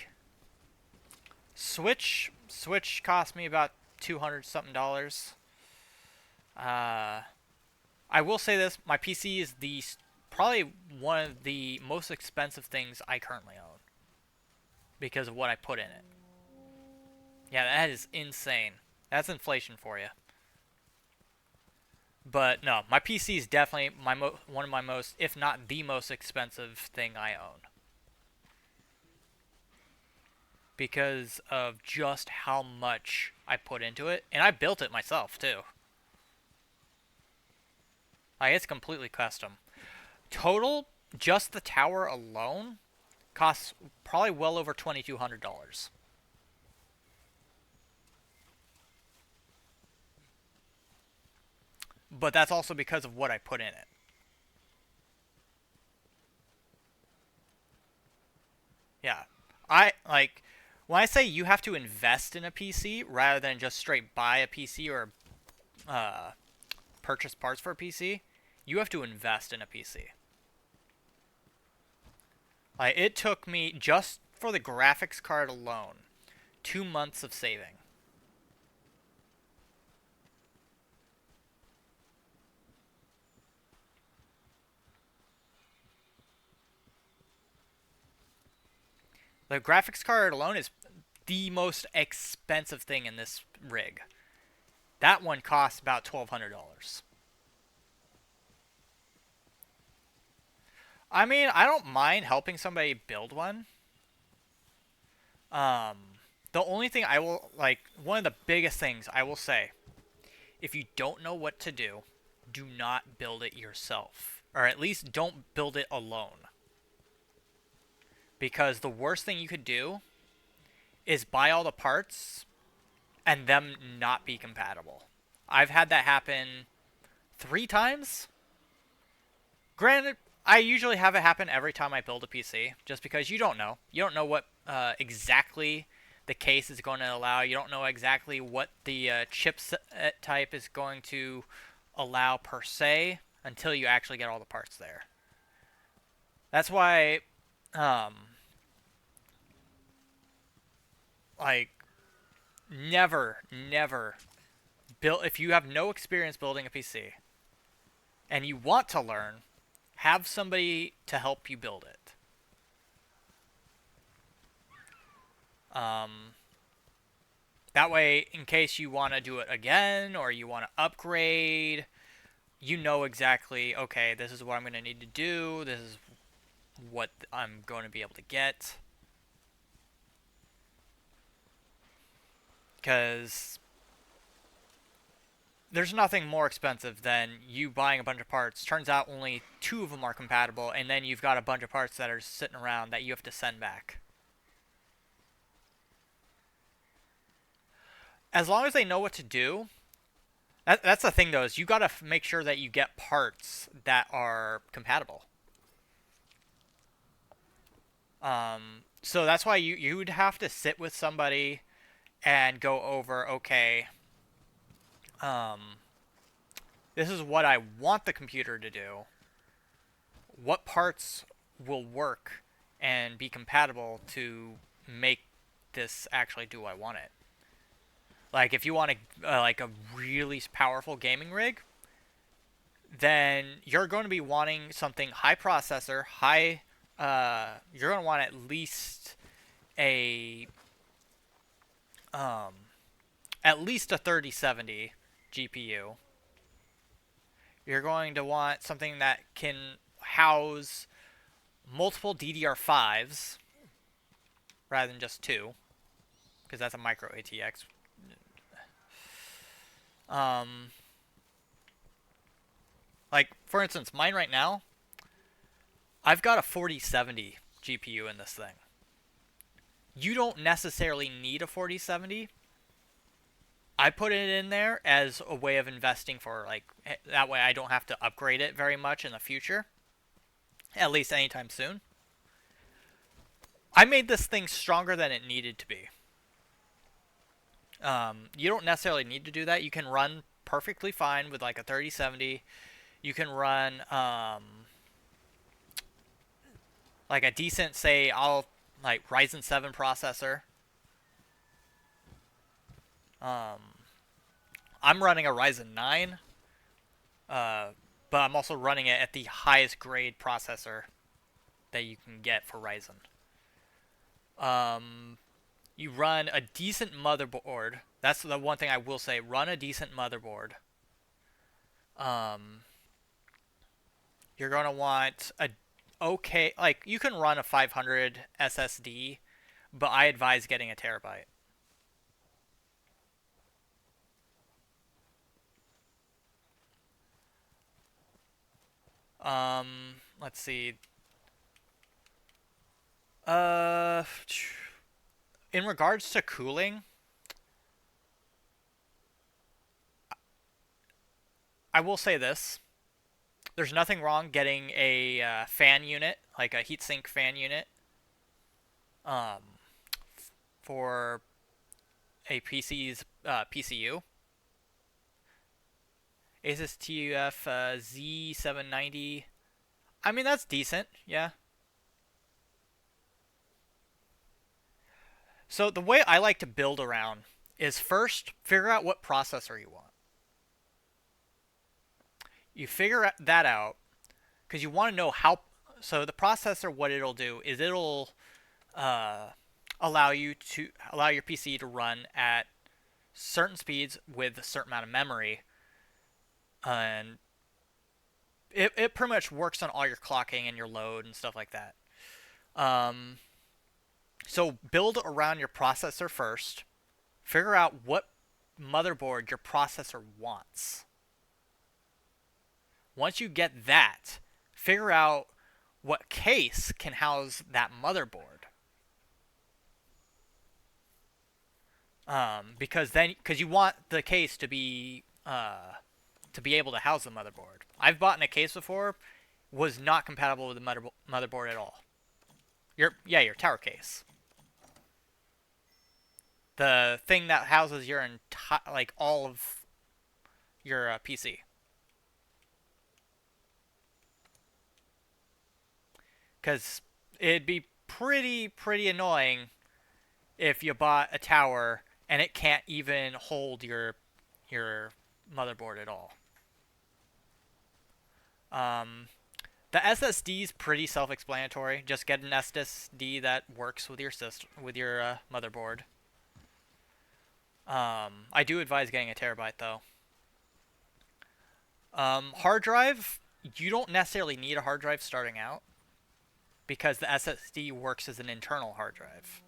Switch cost me about $200 something. I will say this: my PC is probably one of the most expensive things I currently own, because of what I put in it. Yeah, that is insane. That's inflation for you. But no, my PC is definitely one of my most, if not the most expensive thing I own. Because of just how much I put into it. And I built it myself, too. Like, it's completely custom. Total, just the tower alone, costs probably well over $2,200. But that's also because of what I put in it. Yeah. When I say you have to invest in a PC rather than just straight buy a PC or purchase parts for a PC, you have to invest in a PC. It took me, just for the graphics card alone, 2 months of saving. The graphics card alone is the most expensive thing in this rig. That one costs about $1,200. I mean, I don't mind helping somebody build one. Um, the only thing I will, like, one of the biggest things I will say, if you don't know what to do not build it yourself. Or at least don't build it alone. Because the worst thing you could do is buy all the parts and them not be compatible. I've had that happen 3 times. Granted, I usually have it happen every time I build a PC, just because you don't know. You don't know what exactly the case is going to allow. You don't know exactly what the chipset type is going to allow per se until you actually get all the parts there. That's why, like, never build if you have no experience building a PC and you want to learn, have somebody to help you build it. That way, in case you want to do it again or you want to upgrade, you know exactly, okay, this is what I'm going to need to do. This is what I'm going to be able to get. Because there's nothing more expensive than you buying a bunch of parts. Turns out only 2 of them are compatible, and then you've got a bunch of parts that are sitting around that you have to send back. As long as they know what to do, that's the thing though, is you gotta make sure that you get parts that are compatible. So that's why you would have to sit with somebody and go over, okay, this is what I want the computer to do. What parts will work and be compatible to make this actually do what I want it. Like, if you want like a really powerful gaming rig, then you're going to be wanting something high processor, you're going to want at least a 3070 GPU. You're going to want something that can house multiple DDR5s rather than just 2, because that's a micro ATX. Like, for instance, mine right now, I've got a 4070 GPU in this thing. You don't necessarily need a 4070. I put it in there as a way of investing for, like, that way I don't have to upgrade it very much in the future. At least anytime soon. I made this thing stronger than it needed to be. You don't necessarily need to do that. You can run perfectly fine with like a 3070. You can run like a decent, say, like Ryzen 7 processor. I'm running a Ryzen 9, but I'm also running it at the highest grade processor that you can get for Ryzen. You run a decent motherboard. That's the one thing I will say. Run a decent motherboard. You're going to want a okay, like, you can run a 500 SSD, but I advise getting a terabyte. Let's see. In regards to cooling, I will say this. There's nothing wrong getting a fan unit, like a heatsink fan unit, for a PC's PCU. Asus TUF Z790. I mean, that's decent, yeah. So the way I like to build around is first figure out what processor you want. You figure that out because you want to know how. So the processor, what it'll do is it'll allow your PC to run at certain speeds with a certain amount of memory, and it pretty much works on all your clocking and your load and stuff like that. Um, so build around your processor first. Figure out what motherboard your processor wants. Once you get that, figure out what case can house that motherboard. Because you want the case to be able to house the motherboard. I've bought in a case before, was not compatible with the motherboard at all. Your tower case. The thing that houses your all of your PC. Because it'd be pretty annoying if you bought a tower and it can't even hold your motherboard at all. The SSD is pretty self-explanatory. Just get an SSD that works with your motherboard. I do advise getting a terabyte though. Hard drive, you don't necessarily need a hard drive starting out because the SSD works as an internal hard drive.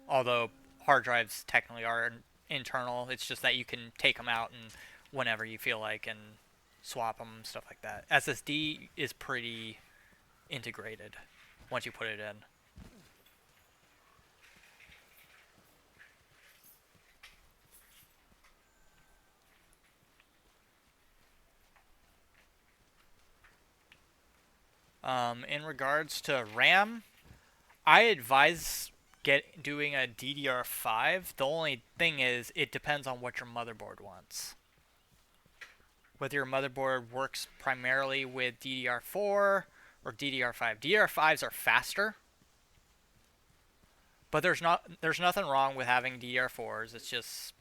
Although hard drives technically are internal, it's just that you can take them out and whenever you feel like and swap them, stuff like that. SSD is pretty integrated once you put it in. In regards to RAM, I advise doing a DDR5. The only thing is, it depends on what your motherboard wants. Whether your motherboard works primarily with DDR4 or DDR5. DDR5s are faster, but there's nothing wrong with having DDR4s. It's just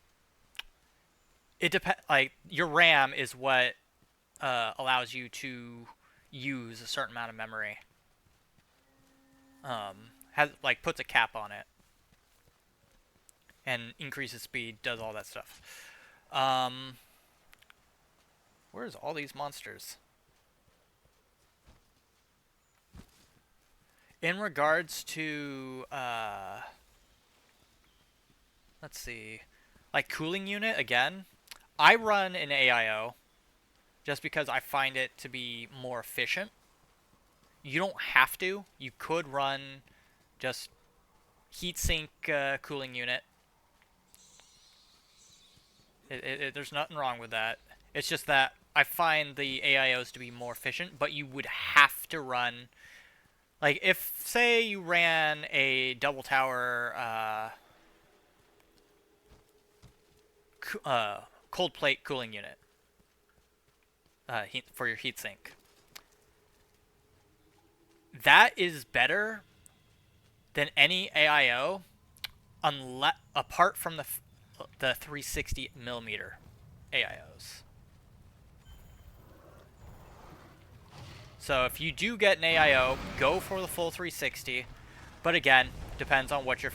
your RAM is what allows you to use a certain amount of memory. Puts a cap on it and increases speed, does all that stuff. Where's all these monsters? In regards to let's see, like cooling unit again, I run an AIO just because I find it to be more efficient. You don't have to. You could run just heatsink cooling unit. There's nothing wrong with that. It's just that I find the AIOs to be more efficient, but you would have to run... Like, if, say, you ran a double tower cold plate cooling unit for your heatsink. That is better than any AIO, apart from the 360 millimeter AIOs. So if you do get an AIO, go for the full 360. But again, depends on what your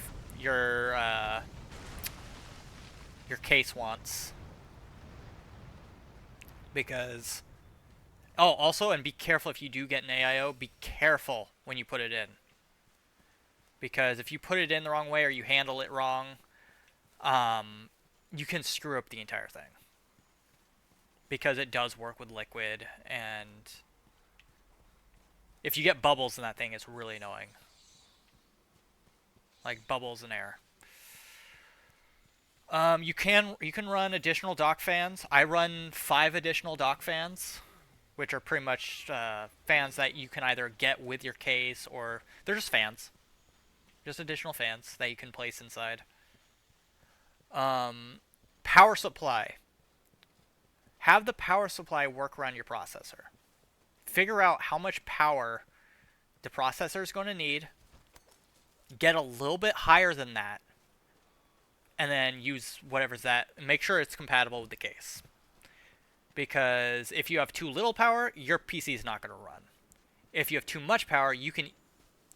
case wants. Because also, and be careful if you do get an AIO, be careful when you put it in. Because if you put it in the wrong way or you handle it wrong, you can screw up the entire thing. Because it does work with liquid, and if you get bubbles in that thing, it's really annoying. Like bubbles in air. You can run additional dock fans. I run 5 additional dock fans, which are pretty much fans that you can either get with your case, or they're just fans. Just additional fans that you can place inside. Power supply. Have the power supply work around your processor. Figure out how much power the processor is going to need. Get a little bit higher than that. And then use whatever's that. Make sure it's compatible with the case. Because if you have too little power, your PC is not going to run. If you have too much power, you can,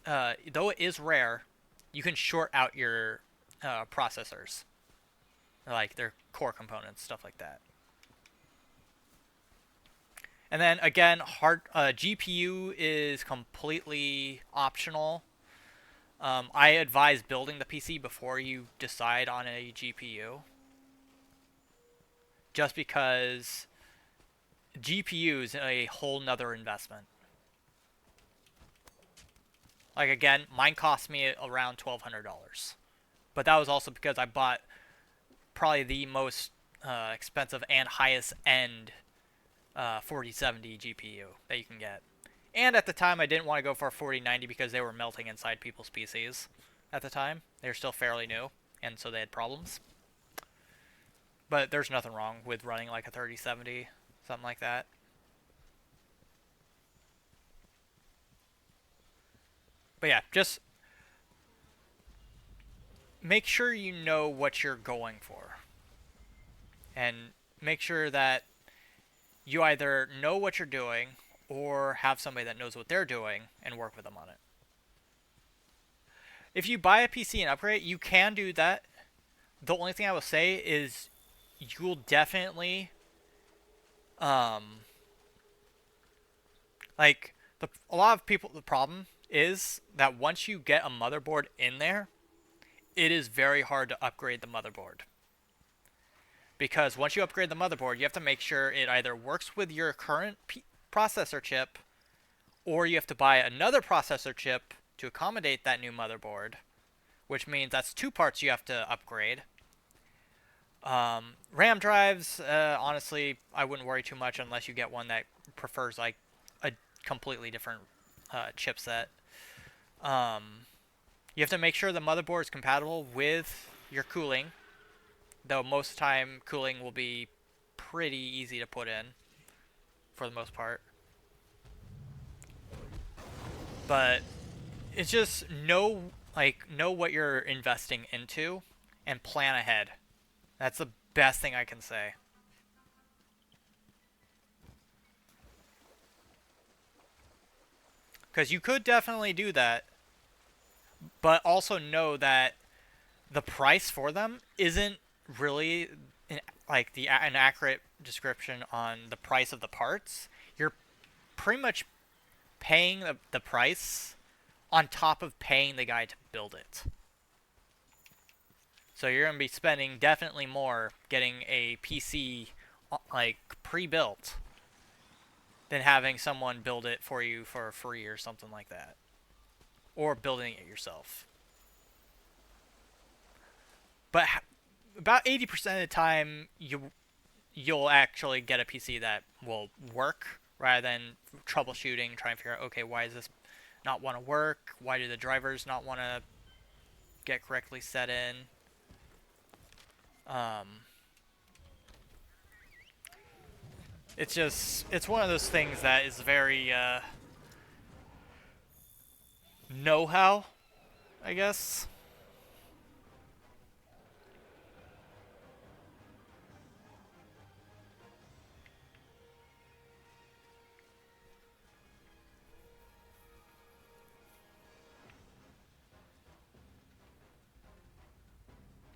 though it is rare, you can short out your processors. Like their core components, stuff like that. And then again, GPU is completely optional. I advise building the PC before you decide on a GPU. Just because GPU is a whole nother investment. Like again, mine cost me around $1,200. But that was also because I bought probably the most expensive and highest end 4070 GPU that you can get. And at the time, I didn't want to go for a 4090 because they were melting inside people's PCs at the time. They were still fairly new, and so they had problems. But there's nothing wrong with running like a 3070, something like that. But yeah, just make sure you know what you're going for. And make sure that you either know what you're doing or have somebody that knows what they're doing and work with them on it. If you buy a PC and upgrade, you can do that. The only thing I will say is you'll definitely a lot of people, the problem is that once you get a motherboard in there, it is very hard to upgrade the motherboard. Because once you upgrade the motherboard, you have to make sure it either works with your current processor chip, or you have to buy another processor chip to accommodate that new motherboard, which means that's 2 parts you have to upgrade. RAM drives, honestly, I wouldn't worry too much unless you get one that prefers like a completely different chipset. You have to make sure the motherboard is compatible with your cooling, though most of the time cooling will be pretty easy to put in for the most part. But it's just know what you're investing into and plan ahead. That's the best thing I can say. Because you could definitely do that, but also know that the price for them isn't really an accurate description on the price of the parts. You're pretty much paying the price on top of paying the guy to build it. So you're going to be spending definitely more getting a PC like pre-built than having someone build it for you for free or something like that. Or building it yourself. But about 80% of the time, you'll actually get a PC that will work rather than troubleshooting, trying to figure out, okay, why does this not want to work? Why do the drivers not want to get correctly set in? It's one of those things that is very know-how, I guess.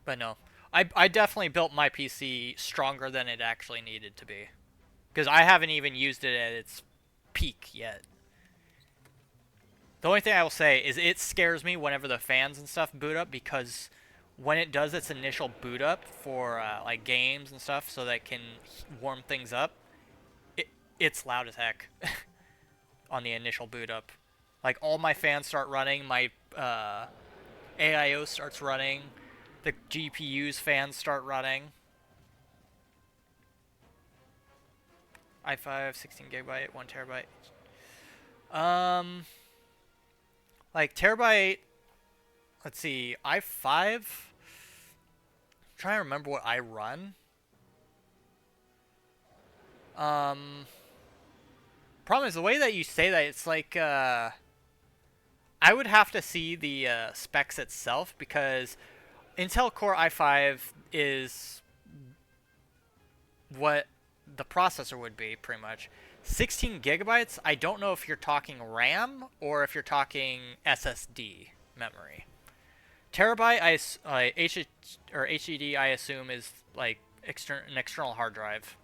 But no, I definitely built my PC stronger than it actually needed to be. Because I haven't even used it at its peak yet. The only thing I will say is it scares me whenever the fans and stuff boot up, because when it does its initial boot up for like games and stuff so that it can warm things up, it's loud as heck on the initial boot up. Like all my fans start running, my AIO starts running, the GPU's fans start running. i5, 16 gigabyte, 1 terabyte. Like terabyte. Let's see, i5. I'm trying to remember what I run. Problem is the way that you say that, it's like I would have to see the specs itself, because Intel Core i5 is what the processor would be, pretty much. 16 gigabytes, I don't know if you're talking RAM or if you're talking SSD memory. Terabyte, HDD, I assume, is like an external hard drive.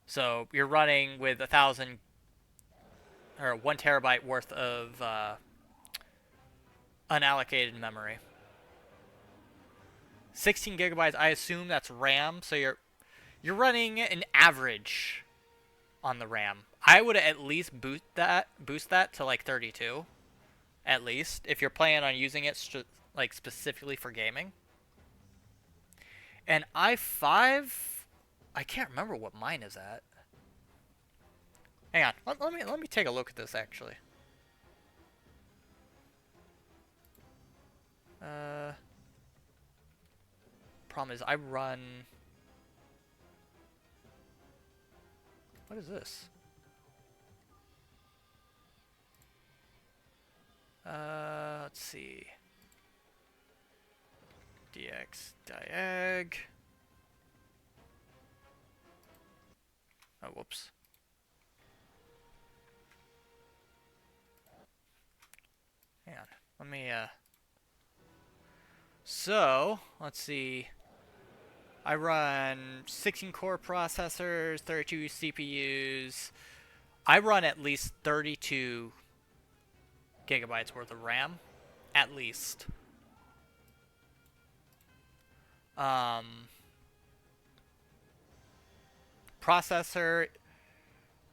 So you're running with 1,000 or 1 terabyte worth of unallocated memory. 16 gigabytes. I assume that's RAM. So you're running an average on the RAM. I would at least boost that to like 32, at least if you're planning on using it like specifically for gaming. And i5, I can't remember what mine is at. Hang on, let me take a look at this actually. Problem is I run. What is this? Let's see. DX diag. Oh, whoops. Hang on. Let me, So, let's see. I run 16 core processors, 32 CPUs. I run at least 32 gigabytes worth of RAM. At least. Processor,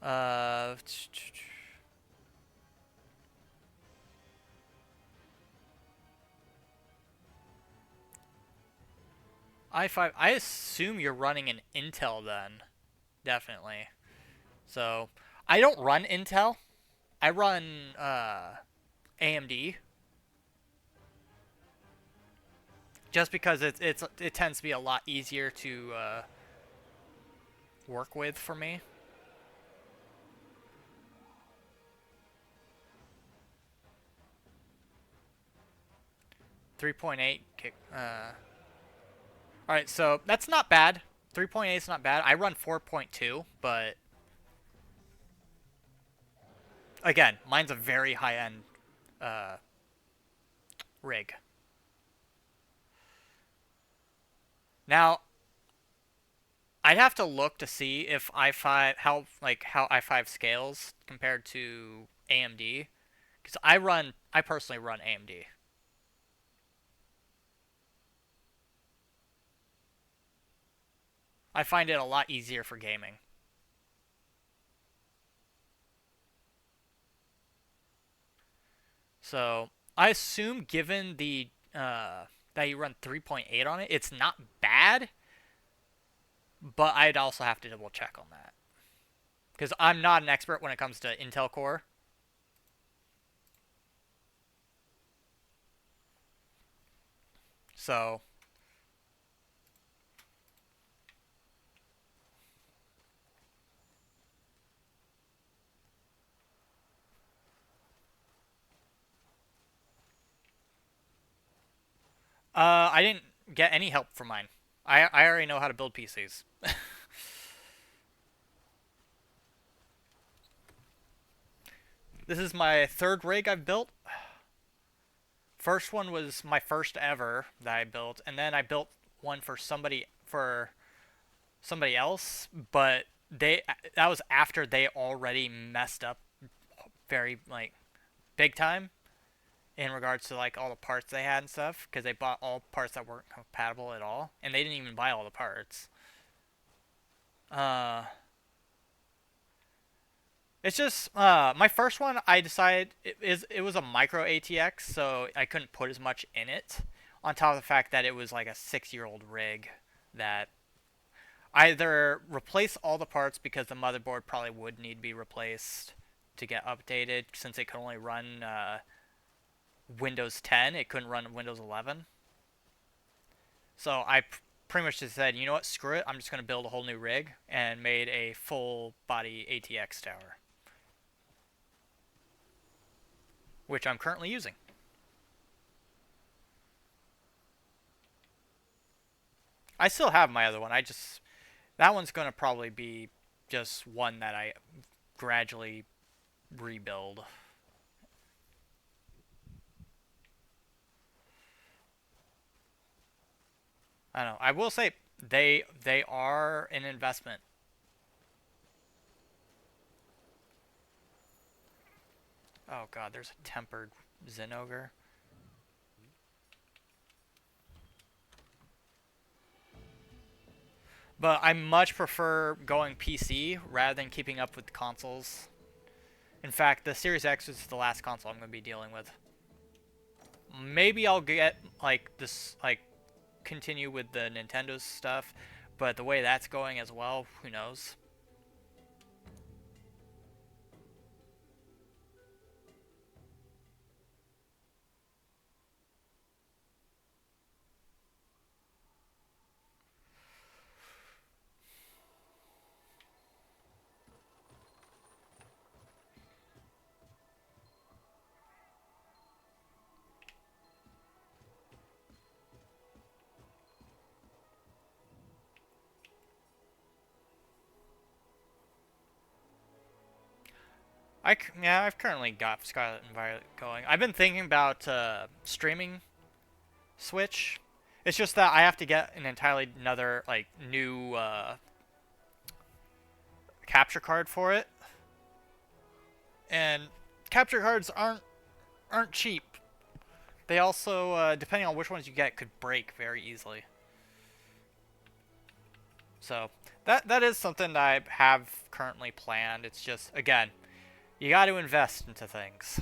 i5. I assume you're running an Intel then. Definitely. So, I don't run Intel. I run AMD. Just because it tends to be a lot easier to work with for me. .8 kick. Alright, so that's not bad. 3.8 is not bad. I run 4.2, but again, mine's a very high-end rig. Now, I'd have to look to see if i5 how i5 scales compared to AMD, because I personally run AMD. I find it a lot easier for gaming. So I assume, given the that you run 3.8 on it, it's not bad. But I'd also have to double check on that, because I'm not an expert when it comes to Intel Core. So I didn't get any help from mine. I already know how to build PCs. This is my third rig I've built. First one was my first ever that I built, and then I built one for somebody else, but that was after they already messed up very like big time in regards to like all the parts they had and stuff, because they bought all parts that weren't compatible at all, and they didn't even buy all the parts. It's just my first one. I decided it was a micro ATX, so I couldn't put as much in it. On top of the fact that it was like a 6-year-old rig that either replace all the parts, because the motherboard probably would need to be replaced to get updated, since it could only run Windows 10. It couldn't run Windows 11. So I pretty much just said, you know what, screw it. I'm just going to build a whole new rig, and made a full body ATX tower, which I'm currently using. I still have my other one. That one's going to probably be just one that I gradually rebuild. I don't know. I will say they are an investment. Oh god, there's a tempered Zinogre. But I much prefer going PC rather than keeping up with consoles. In fact, the Series X is the last console I'm going to be dealing with. Maybe I'll get, like, this, like, continue with the Nintendo stuff, but the way that's going as well, who knows? Yeah, I've currently got Scarlet and Violet going. I've been thinking about streaming Switch. It's just that I have to get an entirely another like new capture card for it, and capture cards aren't cheap. They also, depending on which ones you get, could break very easily. So that is something that I have currently planned. It's just, again, you got to invest into things.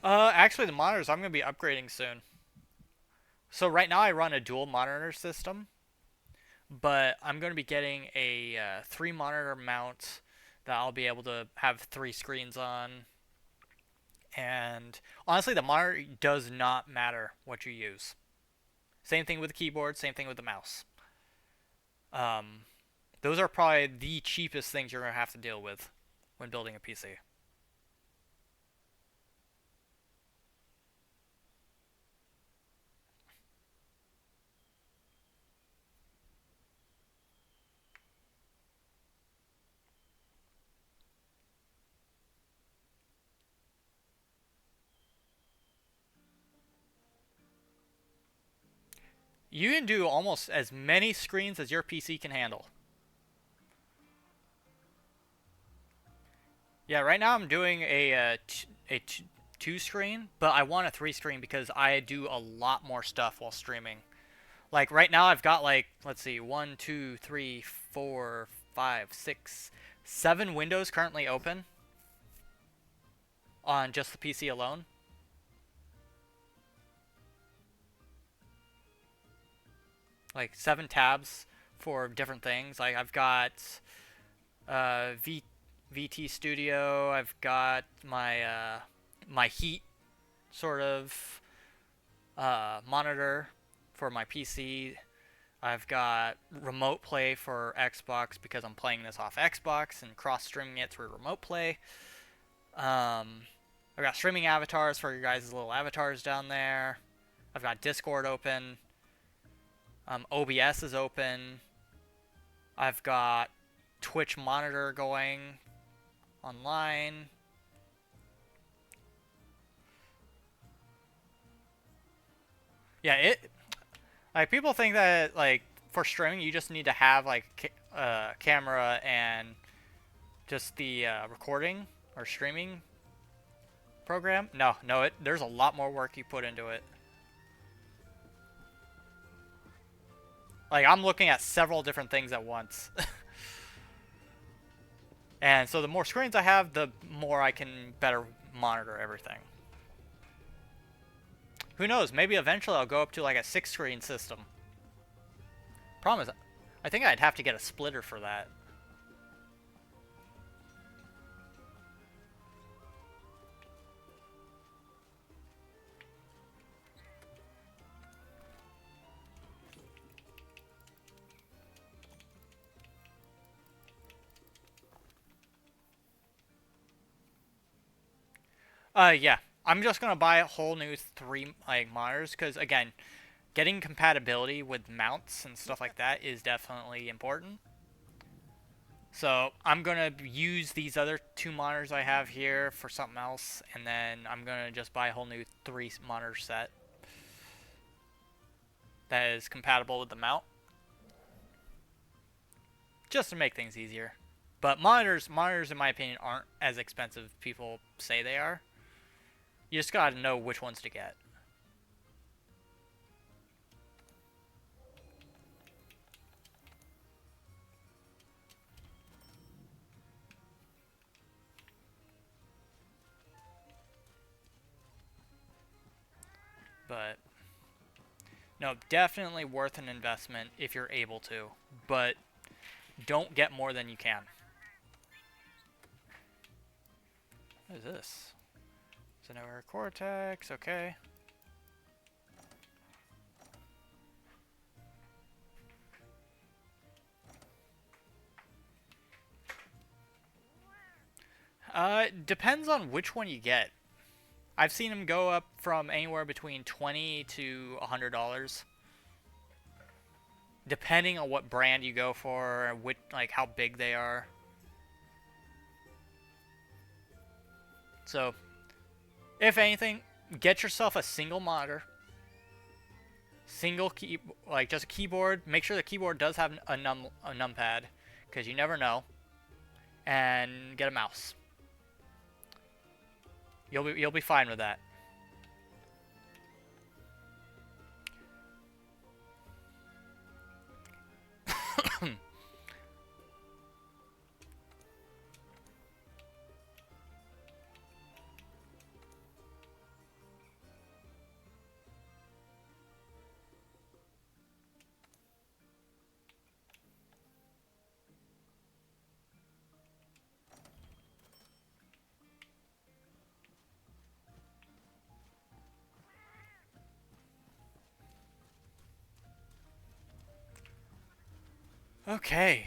Actually, the monitors I'm going to be upgrading soon. So right now I run a dual monitor system, but I'm going to be getting a 3 monitor mount that I'll be able to have 3 screens on. And honestly, the monitor does not matter what you use. Same thing with the keyboard, same thing with the mouse. Um, those are probably the cheapest things you're going to have to deal with when building a PC. You can do almost as many screens as your PC can handle. Yeah, right now I'm doing a 2 screen, but I want a 3 screen because I do a lot more stuff while streaming. Like right now I've got like, let's see, 1, 2, 3, 4, 5, 6, 7 windows currently open on just the PC alone. Like 7 tabs for different things. Like I've got VT Studio. I've got my heat sort of monitor for my PC. I've got remote play for Xbox because I'm playing this off Xbox and cross streaming it through remote play. I've got streaming avatars for your guys' little avatars down there. I've got Discord open. OBS is open. I've got Twitch monitor going online. Yeah, like people think that like for streaming you just need to have like camera and just the recording or streaming program. No, there's a lot more work you put into it. Like I'm looking at several different things at once. And so the more screens I have, the more I can better monitor everything. Who knows? Maybe eventually I'll go up to like a 6-screen system. Problem is, I think I'd have to get a splitter for that. Yeah. I'm just gonna buy a whole new 3 like monitors because again, getting compatibility with mounts and stuff like that is definitely important. So I'm gonna use these other 2 monitors I have here for something else, and then I'm gonna just buy a whole new 3 monitor set that is compatible with the mount, just to make things easier. But monitors in my opinion aren't as expensive as people say they are. You just gotta know which ones to get. But no, definitely worth an investment if you're able to. But don't get more than you can. What is this? Sonora Cortex, okay. Depends on which one you get. I've seen them go up from anywhere between $20 to $100, depending on what brand you go for and which, like how big they are. So, if anything, get yourself a single monitor, single key, like just a keyboard. Make sure the keyboard does have a numpad, because you never know, and get a mouse. You'll be fine with that. Okay.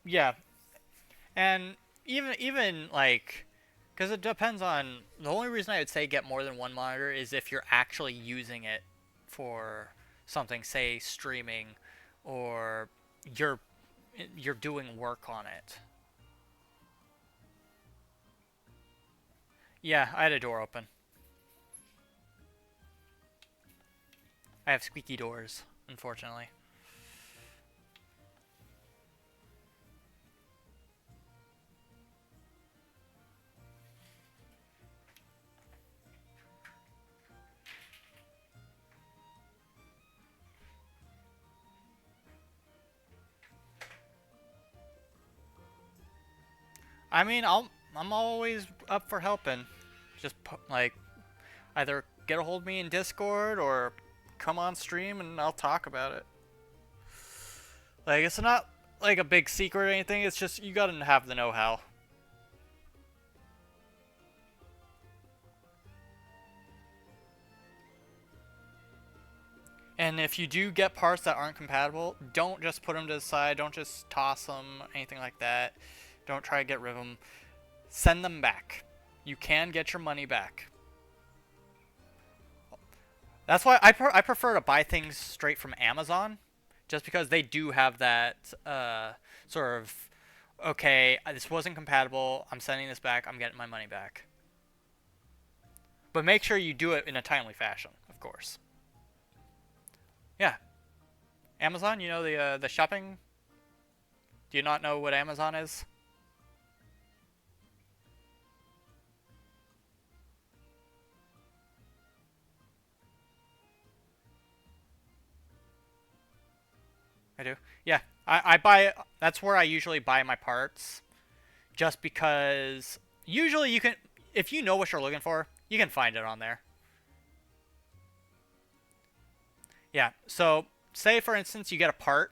Yeah, and even like, because it depends on. The only reason I would say get more than one monitor is if you're actually using it for something, say streaming, or you're you're doing work on it. Yeah, I had a door open. I have squeaky doors, unfortunately. I mean, I'm always up for helping. Just like either get a hold of me in Discord or come on stream and I'll talk about it. Like it's not like a big secret or anything. It's just you gotta have the know-how. And if you do get parts that aren't compatible, don't just put them to the side. Don't just toss them, anything like that. Don't try to get rid of them. Send them back. You can get your money back. That's why I prefer to buy things straight from Amazon, just because they do have that sort of, okay, this wasn't compatible, I'm sending this back, I'm getting my money back. But make sure you do it in a timely fashion, of course. Yeah. Amazon, you know the shopping? Do you not know what Amazon is? I do. Yeah, I buy. That's where I usually buy my parts, just because usually you can, if you know what you're looking for, you can find it on there. Yeah. So say for instance you get a part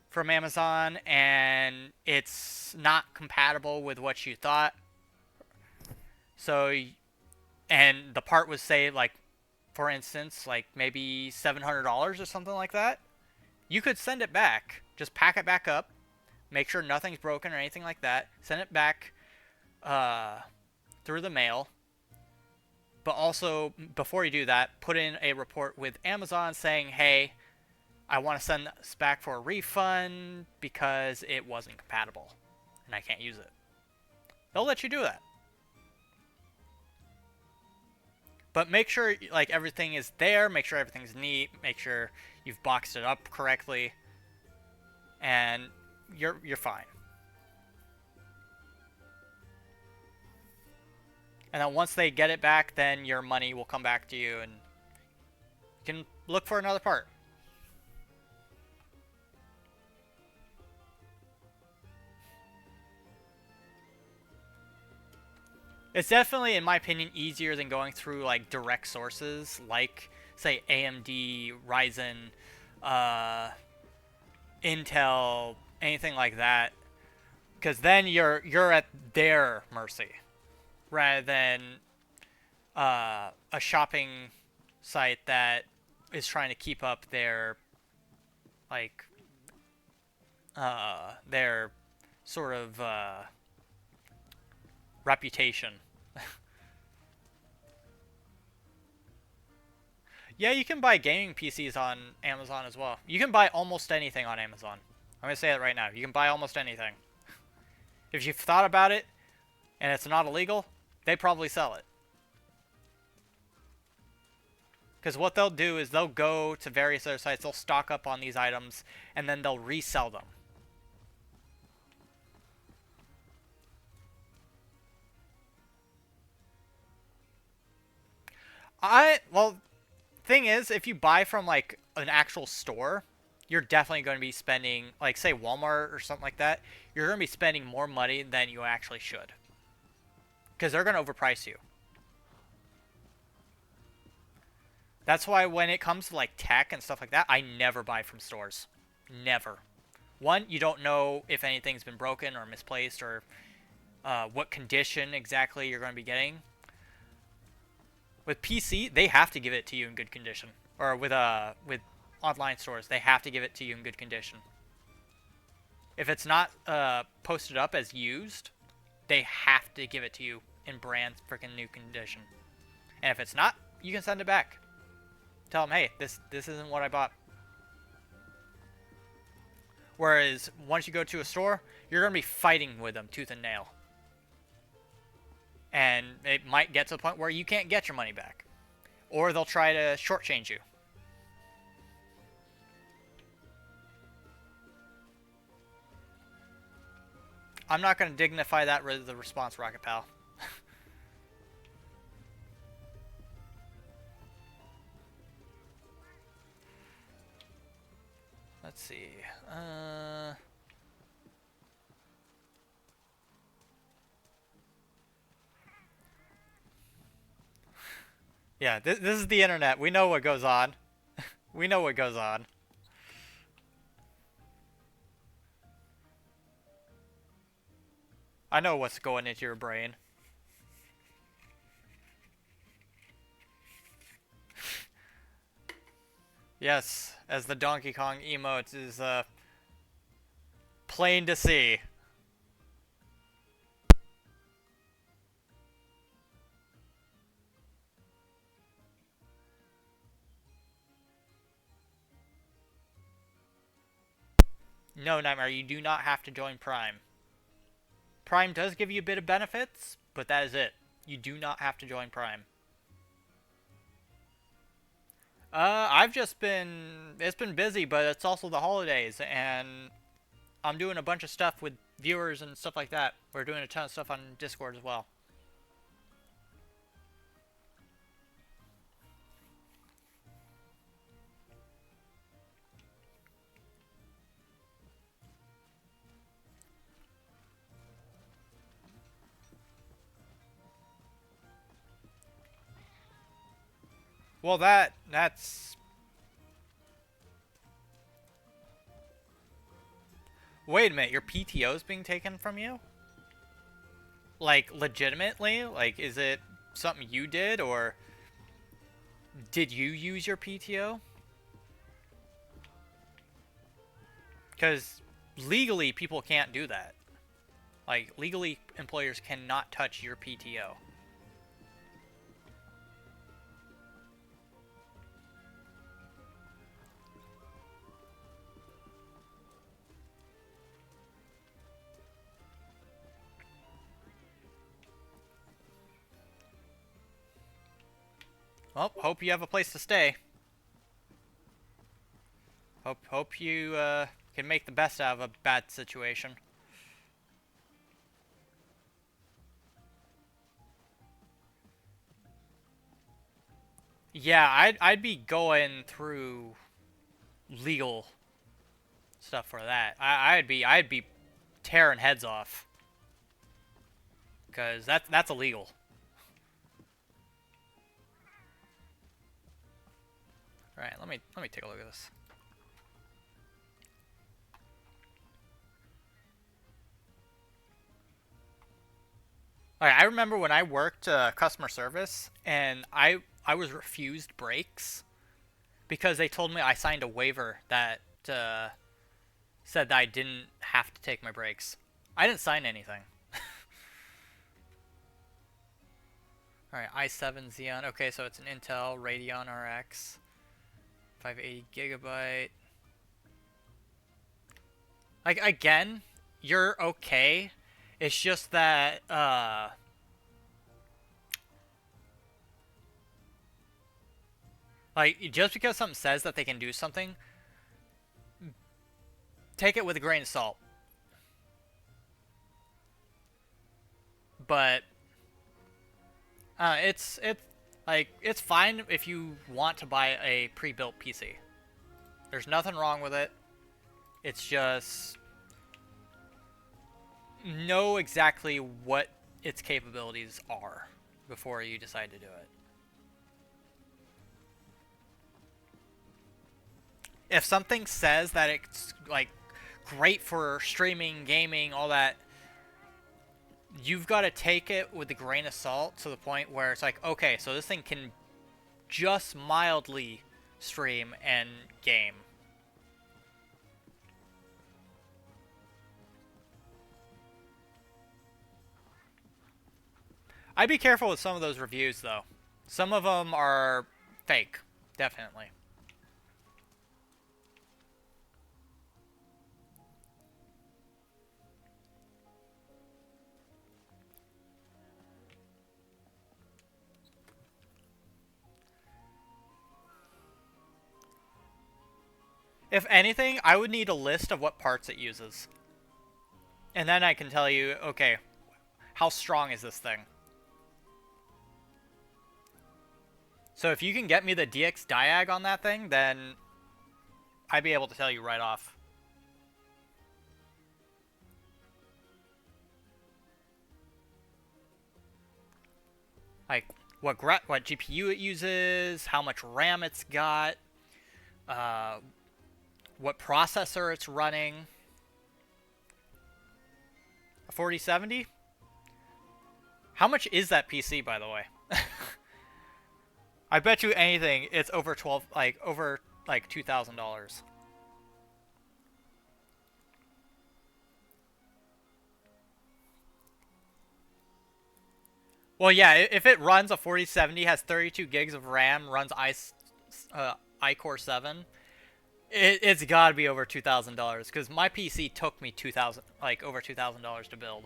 from Amazon and it's not compatible with what you thought. So, and the part was, say, like, for instance, like maybe $700 or something like that. You could send it back. Just pack it back up. Make sure nothing's broken or anything like that. Send it back through the mail. But also, before you do that, put in a report with Amazon saying, hey, I want to send this back for a refund because it wasn't compatible and I can't use it. They'll let you do that. But make sure like everything is there, make sure everything's neat, make sure you've boxed it up correctly, and you're fine. And then once they get it back, then your money will come back to you and you can look for another part. It's definitely, in my opinion, easier than going through like direct sources like, say, AMD, Ryzen, Intel, anything like that, because then you're at their mercy, rather than a shopping site that is trying to keep up their like their sort of reputation. Yeah, you can buy gaming PCs on Amazon as well. You can buy almost anything on Amazon. I'm going to say it right now. You can buy almost anything. If you've thought about it and it's not illegal, they probably sell it. Because what they'll do is they'll go to various other sites, they'll stock up on these items, and then they'll resell them. Well, thing is, if you buy from like an actual store, you're definitely going to be spending, like, say, Walmart or something like that, you're going to be spending more money than you actually should. Because they're going to overprice you. That's why when it comes to like tech and stuff like that, I never buy from stores. Never. One, you don't know if anything's been broken or misplaced or what condition exactly you're going to be getting. With PC, they have to give it to you in good condition. Or with online stores, they have to give it to you in good condition. If it's not posted up as used, they have to give it to you in brand freaking new condition. And if it's not, you can send it back. Tell them, hey, this isn't what I bought. Whereas once you go to a store, you're going to be fighting with them tooth and nail. And it might get to the point where you can't get your money back. Or they'll try to shortchange you. I'm not going to dignify that with the response, Rocket Pal. Let's see. Yeah, this is the internet. We know what goes on. We know what goes on. I know what's going into your brain. Yes, as the Donkey Kong emote is plain to see. No, Nightmare, you do not have to join Prime. Prime does give you a bit of benefits, but that is it. You do not have to join Prime. I've just been... It's been busy, but it's also the holidays, and I'm doing a bunch of stuff with viewers and stuff like that. We're doing a ton of stuff on Discord as well. Well, that's... Wait a minute, your PTO is being taken from you? Like, legitimately? Like, is it something you did, or did you use your PTO? Because legally, people can't do that. Like, legally, employers cannot touch your PTO. Well, hope you have a place to stay. Hope you can make the best out of a bad situation. Yeah, I'd be going through legal stuff for that. I'd be tearing heads off, because that's illegal. All right, let me take a look at this. All right, I remember when I worked customer service, and I was refused breaks because they told me I signed a waiver that said that I didn't have to take my breaks. I didn't sign anything. Alright, i7 Xeon. Okay, so it's an Intel Radeon RX. 580 gigabyte. Like, again, you're okay. It's just that, like, just because something says that they can do something, take it with a grain of salt. But it's like, it's fine if you want to buy a pre-built PC. There's nothing wrong with it. It's just know exactly what its capabilities are before you decide to do it. If something says that it's like great for streaming, gaming, all that, you've got to take it with a grain of salt to the point where it's like, okay, so this thing can just mildly stream and game. I'd be careful with some of those reviews, though. Some of them are fake, definitely. If anything, I would need a list of what parts it uses. And then I can tell you, okay, how strong is this thing? So if you can get me the DX diag on that thing, then I'd be able to tell you right off. Like, what GPU it uses, how much RAM it's got, what processor it's running. A 4070? How much is that PC, by the way? I bet you anything it's over $2,000. Well, yeah, if it runs a 4070, has 32 gigs of RAM, runs iCore 7, it's got to be over $2,000, because my PC took me over $2,000 to build,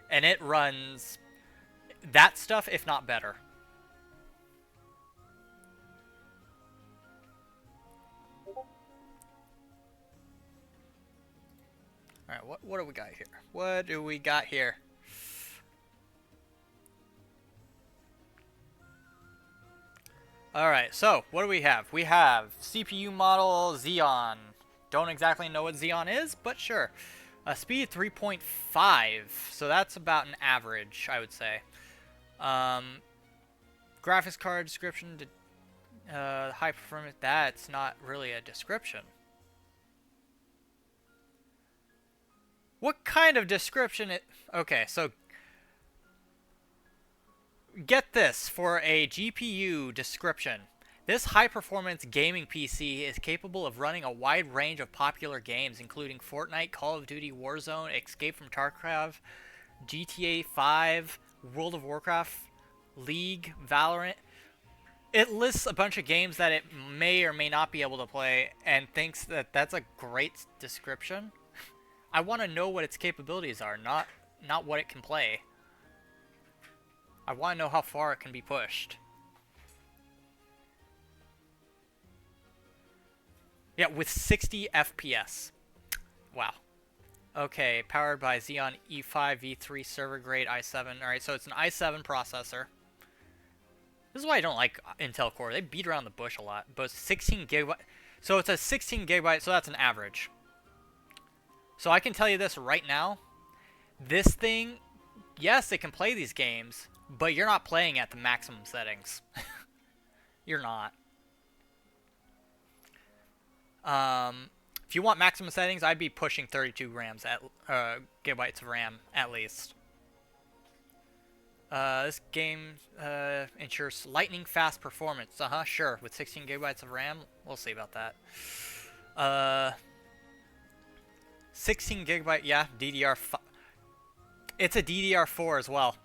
and it runs that stuff, if not better. All right, what do we got here? What do we got here? All right, so what do we have? We have CPU model Xeon. Don't exactly know what Xeon is, but sure. Speed 3.5, so that's about an average, I would say. Graphics card description, high performance. That's not really a description. What kind of description it... Okay, so... Get this for a GPU description. This high-performance gaming PC is capable of running a wide range of popular games, including Fortnite, Call of Duty Warzone, Escape from Tarkov, GTA 5, World of Warcraft, League, Valorant. It lists a bunch of games that it may or may not be able to play and thinks that that's a great description. I want to know what its capabilities are, not what it can play. I want to know how far it can be pushed. Yeah, with 60 FPS. Wow. Okay, powered by Xeon E5 V3 server grade i7. Alright, so it's an i7 processor. This is why I don't like Intel Core. They beat around the bush a lot. But it's 16 gigabyte. So it's a 16 gigabyte, so that's an average. So I can tell you this right now. This thing, yes, it can play these games, but you're not playing at the maximum settings. You're not. If you want maximum settings, I'd be pushing 32 grams at gigabytes of RAM at least. This game ensures lightning fast performance. Sure. With 16 gigabytes of RAM, we'll see about that. 16 gigabyte, yeah, DDR5. It's a DDR4 as well.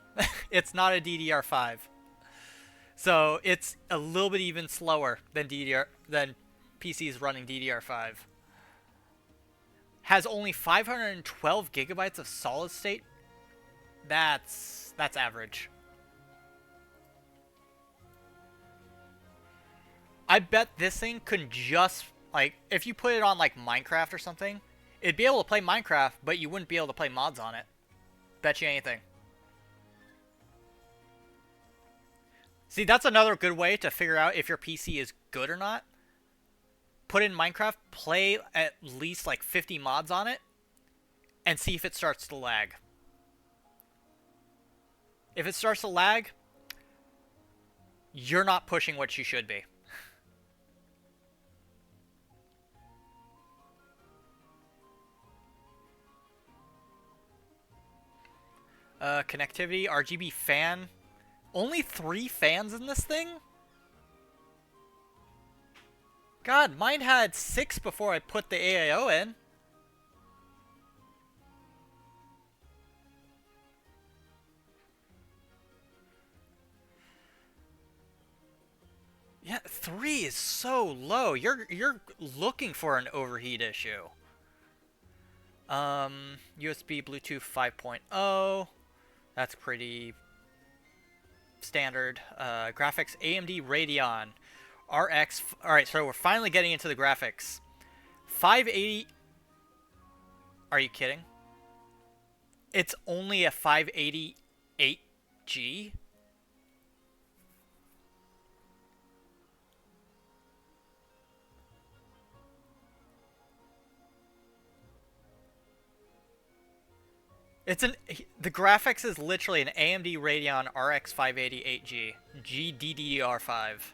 It's not a DDR5. So it's a little bit even slower than PCs running DDR5. Has only 512 gigabytes of solid state. That's average. I bet this thing could just, like, if you put it on like Minecraft or something, it'd be able to play Minecraft, but you wouldn't be able to play mods on it. Bet you anything. See, that's another good way to figure out if your PC is good or not. Put in Minecraft, play at least like 50 mods on it, and see if it starts to lag. If it starts to lag, you're not pushing what you should be. Connectivity, RGB fan. Only 3 fans in this thing? God, mine had 6 before I put the AIO in. Yeah, 3 is so low. You're looking for an overheat issue. USB Bluetooth 5.0. That's pretty standard. Graphics AMD Radeon RX. Alright, so we're finally getting into the graphics. 580. Are you kidding? It's only a 588G? The graphics is literally an AMD Radeon RX 588G GDDR5.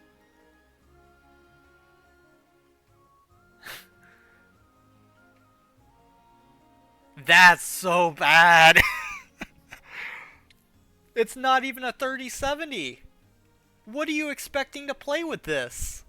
That's so bad. It's not even a 3070. What are you expecting to play with this?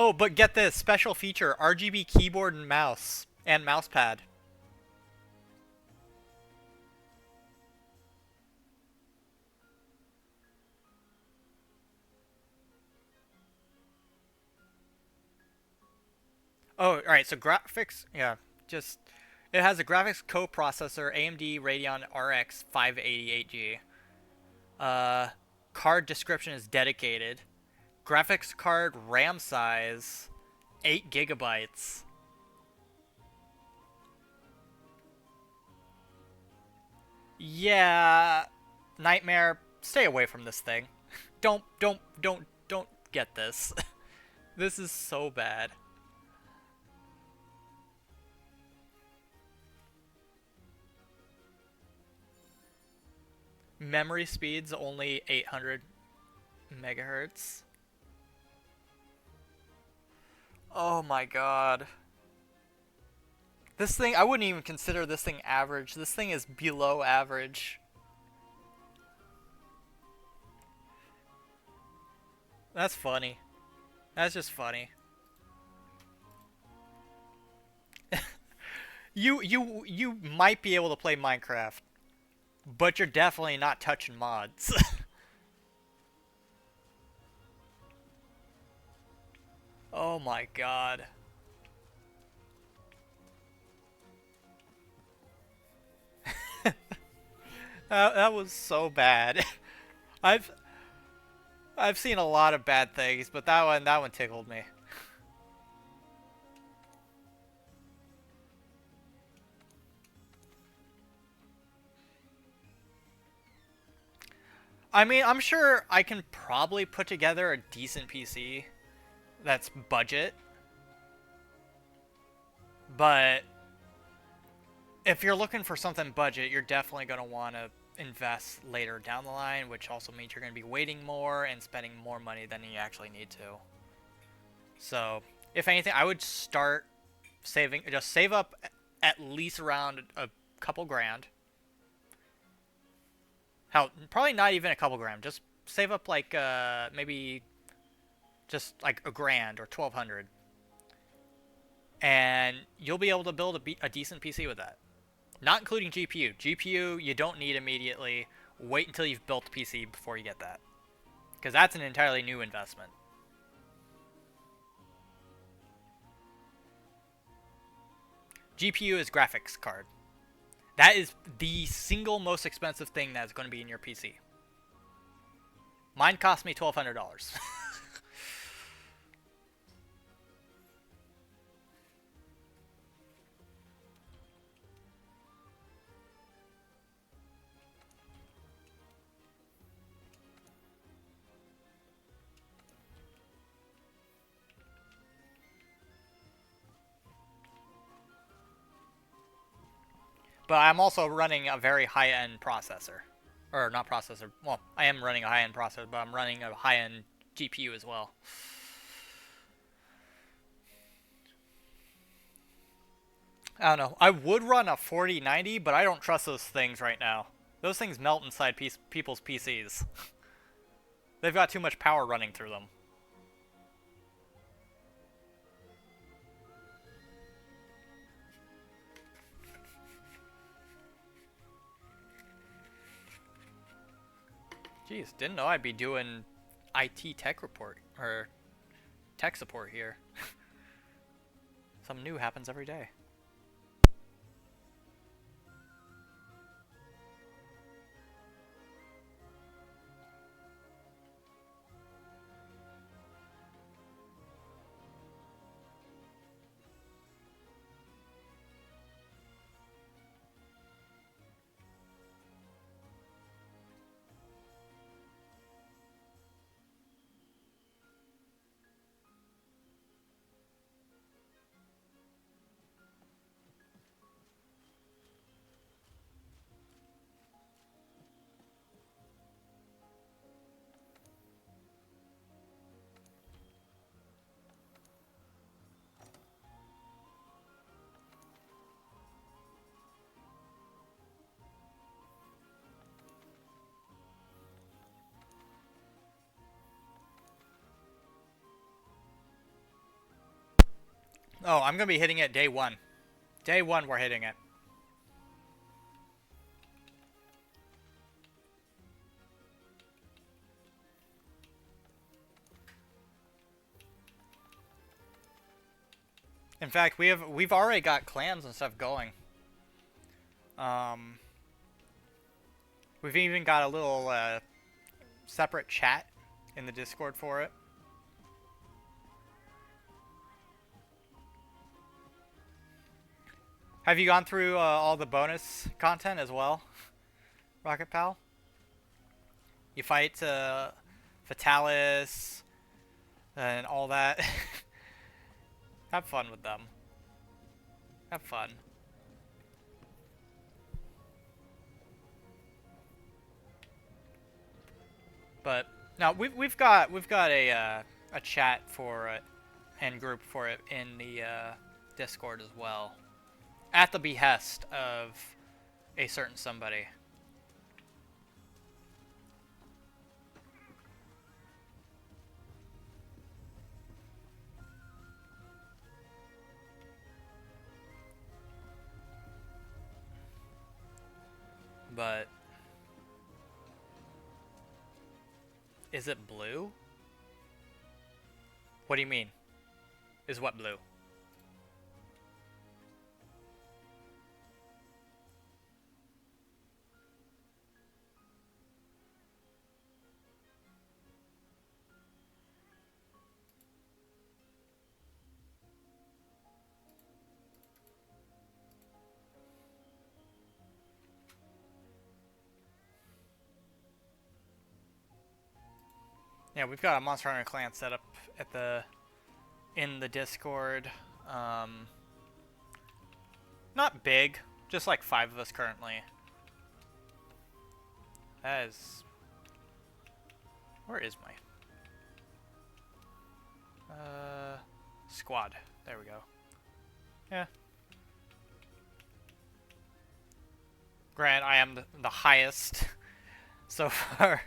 Oh, but get this special feature: RGB keyboard and mouse and mousepad. Oh, alright, so graphics, yeah, just, it has a graphics co-processor, AMD Radeon RX 588G. Card description is dedicated. Graphics card RAM size, 8 gigabytes. Yeah, Nightmare, stay away from this thing. Don't get this. This is so bad. Memory speed's only 800 megahertz. Oh my god. This thing, I wouldn't even consider this thing average. This thing is below average. That's funny. That's just funny. You might be able to play Minecraft, but you're definitely not touching mods. Oh my god. That was so bad. I've seen a lot of bad things, but that one tickled me. I mean, I'm sure I can probably put together a decent PC that's budget. But if you're looking for something budget, you're definitely going to want to invest later down the line, which also means you're going to be waiting more and spending more money than you actually need to. So, if anything, I would start saving, just save up at least around a couple grand. Hell, probably not even a couple grand. Just save up like maybe just like a grand or 1,200, and you'll be able to build a decent PC with that. Not including GPU. GPU you don't need immediately. Wait until you've built the PC before you get that, because that's an entirely new investment. GPU is graphics card. That is the single most expensive thing that's going to be in your PC. Mine cost me $1,200. But I'm also running a very high-end processor. Or not processor. Well, I am running a high-end processor, but I'm running a high-end GPU as well. I don't know. I would run a 4090, but I don't trust those things right now. Those things melt inside people's PCs. They've got too much power running through them. Jeez, didn't know I'd be doing IT tech report, or tech support here. Something new happens every day. Oh, I'm gonna be hitting it day one. Day one, we're hitting it. In fact, we've already got clans and stuff going. We've even got a little separate chat in the Discord for it. Have you gone through all the bonus content as well, Rocket Pal? You fight Fatalis and all that. Have fun with them. Have fun. But now we've got a chat for it and group for it in the Discord as well, at the behest of a certain somebody. But is it blue? What do you mean? Is what blue? Yeah, we've got a Monster Hunter clan set up at in the Discord. Not big, just like 5 of us currently. That is... Where is my... Squad. There we go. Yeah. Grant, I am the highest so far.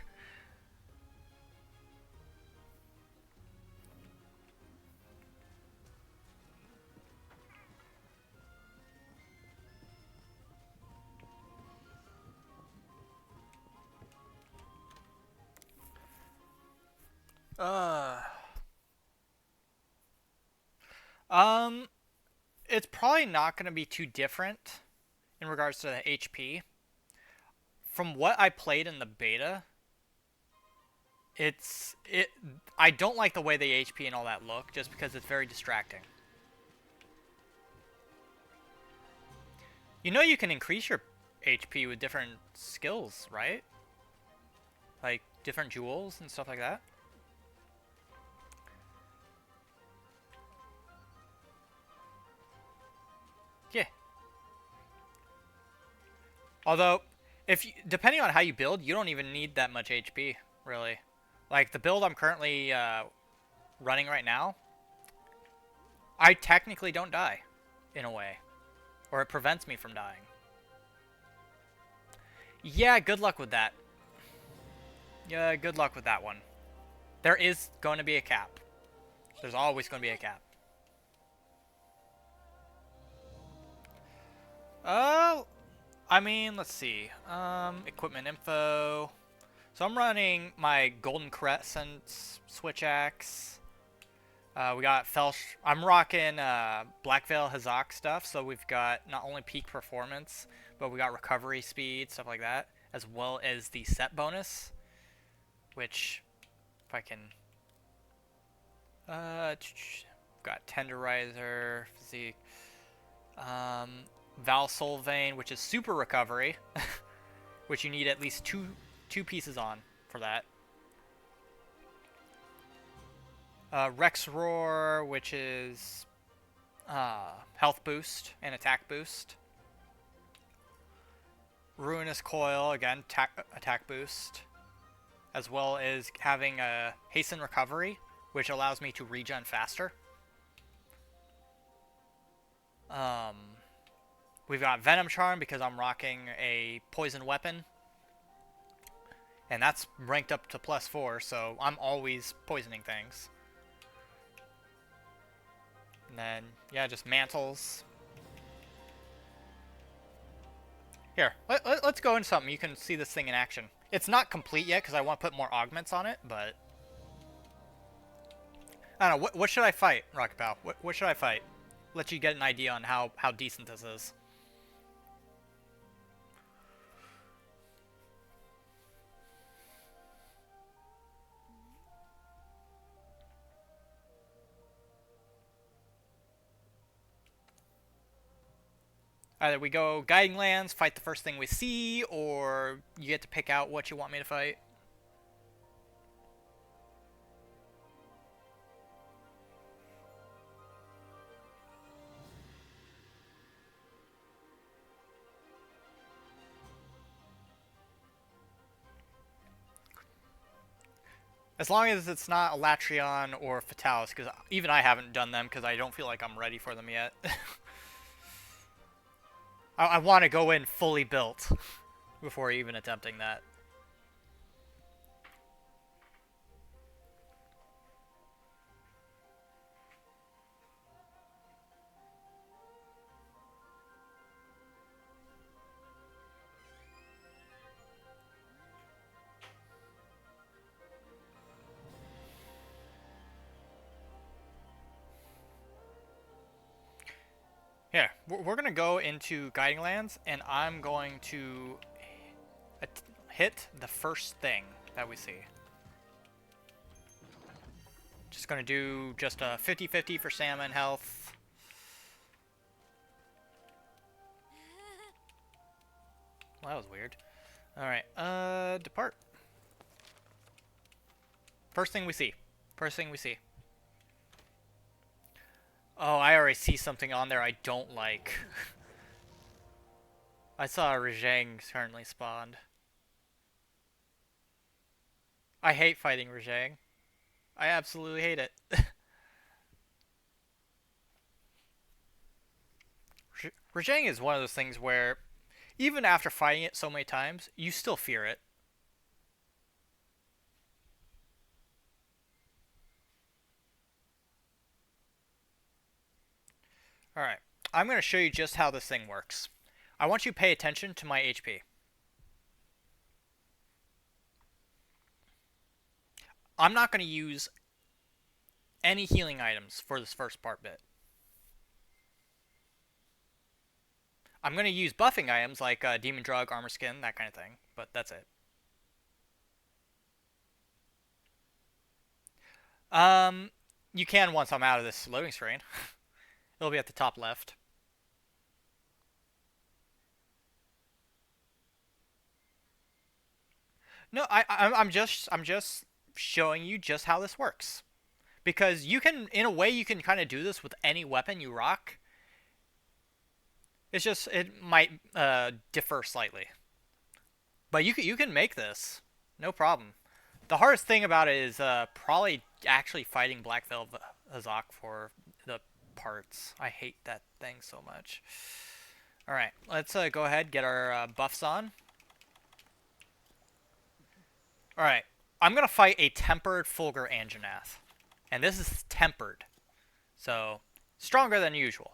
It's probably not going to be too different in regards to the HP. From what I played in the beta, I don't like the way the HP and all that look, just because it's very distracting. You know you can increase your HP with different skills, right? Like different jewels and stuff like that. Yeah. Although, depending on how you build, you don't even need that much HP, really. Like the build I'm currently running right now, I technically don't die, in a way, or it prevents me from dying. Yeah, good luck with that. Yeah, good luck with that one. There is going to be a cap. There's always going to be a cap. I mean, let's see. Equipment info. So I'm running my Golden Crescent Switch Axe. We got I'm rocking Black Veil Hazak stuff, so we've got not only peak performance, but we got recovery speed, stuff like that, as well as the set bonus, which, if I can... got Tenderizer, Physique, Val Solvane, which is super recovery, which you need at least two pieces on for that. Rex Roar, which is health boost and attack boost. Ruinous Coil, again, attack boost. As well as having a Hasten Recovery, which allows me to regen faster. We've got Venom Charm because I'm rocking a poison weapon. And that's ranked up to +4, so I'm always poisoning things. And then, yeah, just mantles. Here, let's go into something. You can see this thing in action. It's not complete yet because I want to put more augments on it, but... I don't know, what should I fight, Rocket Pal? What should I fight? Let you get an idea on how decent this is. Either we go Guiding Lands, fight the first thing we see, or you get to pick out what you want me to fight. As long as it's not a Latreon or Fatalis, because even I haven't done them because I don't feel like I'm ready for them yet. I want to go in fully built before even attempting that. Here, we're going to go into Guiding Lands, and I'm going to hit the first thing that we see. Just going to do just a 50-50 for salmon health. Well, that was weird. Alright, depart. First thing we see. First thing we see. Oh, I already see something on there I don't like. I saw a Rajang currently spawned. I hate fighting Rajang. I absolutely hate it. Rajang is one of those things where, even after fighting it so many times, you still fear it. Alright, I'm going to show you just how this thing works. I want you to pay attention to my HP. I'm not going to use any healing items for this first part bit. I'm going to use buffing items like Demon Drug, Armor Skin, that kind of thing, but that's it. You can once I'm out of this loading screen. It'll be at the top left. No, I'm just showing you just how this works, because you can, in a way, you can kind of do this with any weapon you rock. It's just it might differ slightly, but you can make this no problem. The hardest thing about it is probably actually fighting Black Velvet Hazak for the parts. I hate that thing so much. Alright, let's go ahead, get our buffs on. Alright, I'm going to fight a tempered Fulgur Anjanath. And this is tempered. So, stronger than usual.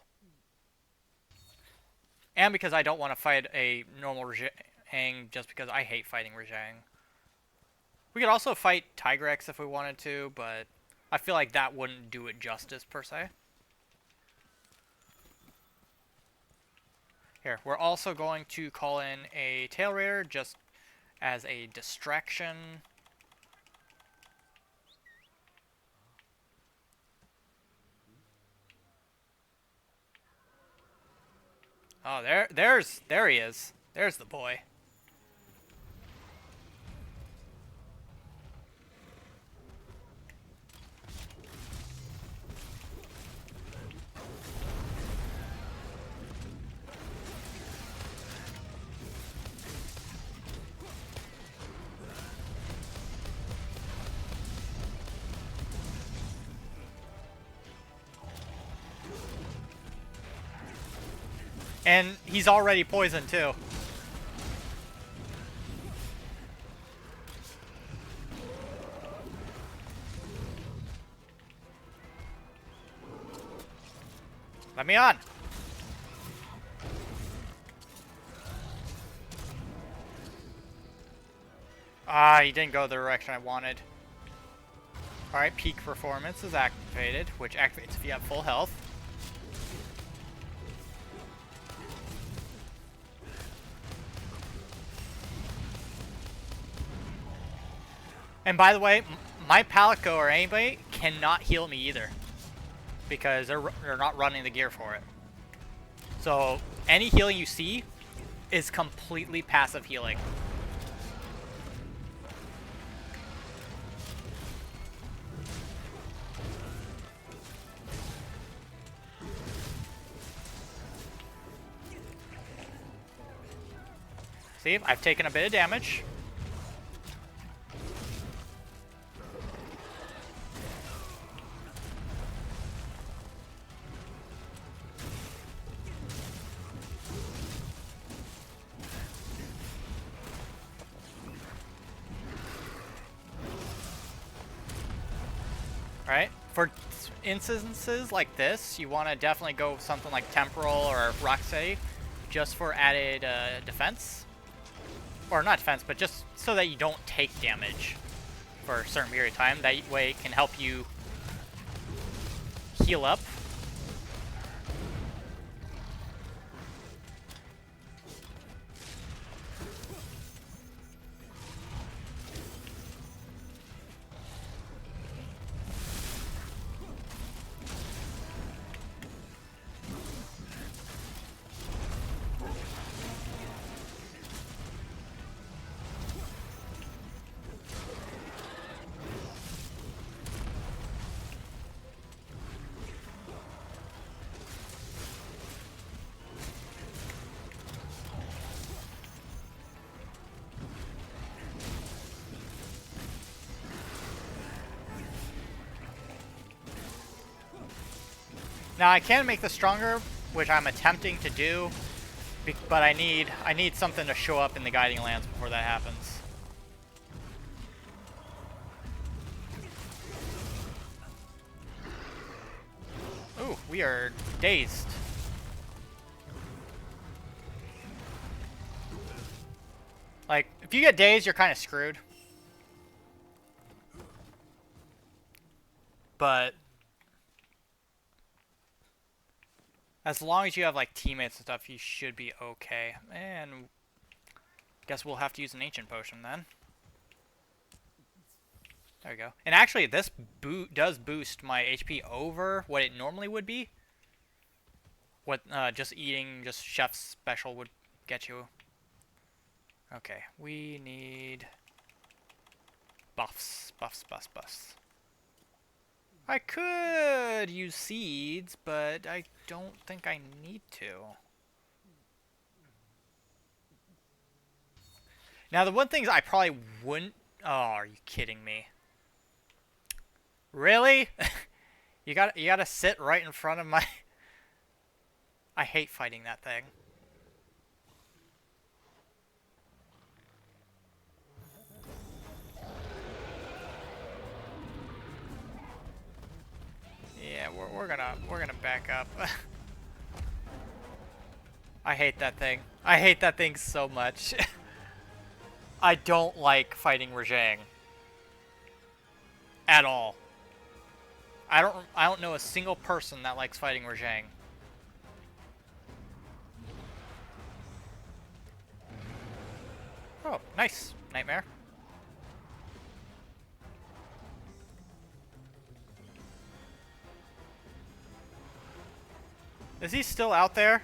And because I don't want to fight a normal Rajang, just because I hate fighting Rajang. We could also fight Tigrex if we wanted to, but I feel like that wouldn't do it justice, per se. Here, we're also going to call in a Tail Raider just as a distraction. Oh, there he is. There's the boy. And he's already poisoned too. Let me on. Ah, he didn't go the direction I wanted. Alright, peak performance is activated, which activates if you have full health. And by the way, my Palico or anybody cannot heal me either, because they're not running the gear for it. So any healing you see is completely passive healing. See, I've taken a bit of damage. Right? For instances like this, you want to definitely go with something like Temporal or Rocksteady, just for added defense. Or not defense, but just so that you don't take damage for a certain period of time. That way it can help you heal up. Now I can make this stronger, which I'm attempting to do, but I need something to show up in the Guiding Lands before that happens. Ooh, we are dazed. Like, if you get dazed, you're kind of screwed. But as long as you have like teammates and stuff, you should be okay. And guess we'll have to use an ancient potion then. There we go. And actually, this does boost my HP over what it normally would be. What just eating just chef's special would get you. Okay, we need buffs, buffs, buffs, buffs. I could use seeds, but I don't think I need to. Now, the one thing I probably wouldn't... Oh, are you kidding me? Really? you gotta sit right in front of my... I hate fighting that thing. Yeah, we're gonna back up. I hate that thing. I hate that thing so much. I don't like fighting Rajang at all. I don't know a single person that likes fighting Rajang. Oh, nice. Nightmare. Is he still out there?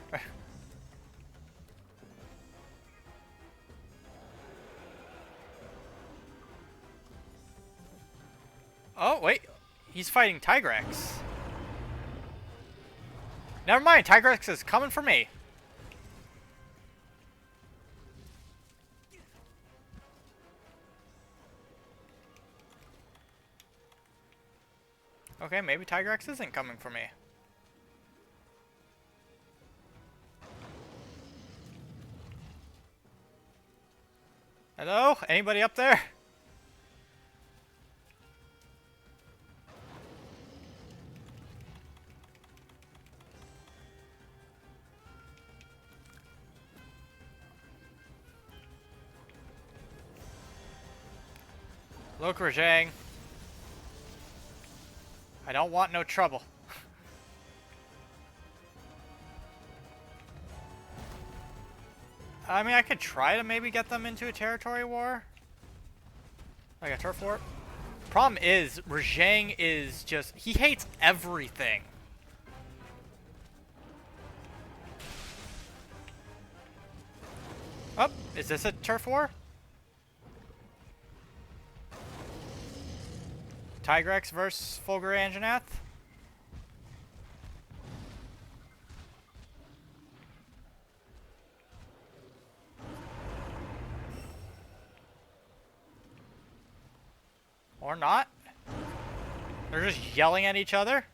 Oh, wait. He's fighting Tigrex. Never mind. Tigrex is coming for me. Okay, maybe Tigrex isn't coming for me. Hello? Anybody up there? Look, Rajang. I don't want no trouble. I mean, I could try to maybe get them into a territory war. Like a turf war. Problem is, Rajang is just... He hates everything. Oh, is this a turf war? Tigrex versus Fulgur Anjanath? Or not? They're just yelling at each other?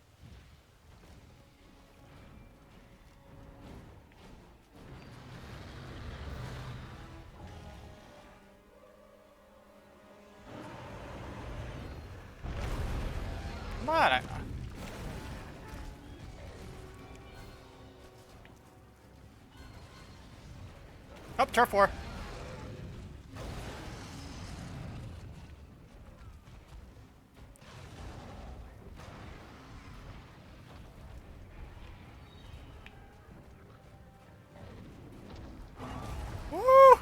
Come on. Oh, turf war. Woo!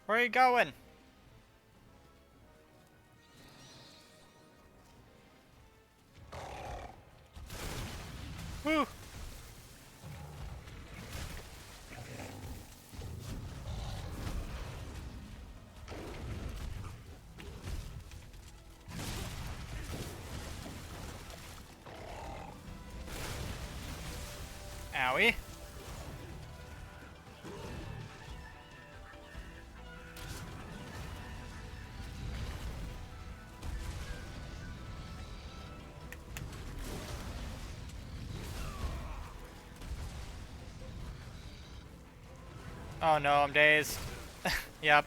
Where are you going? Woo! Owie. Oh no, I'm dazed. Yep.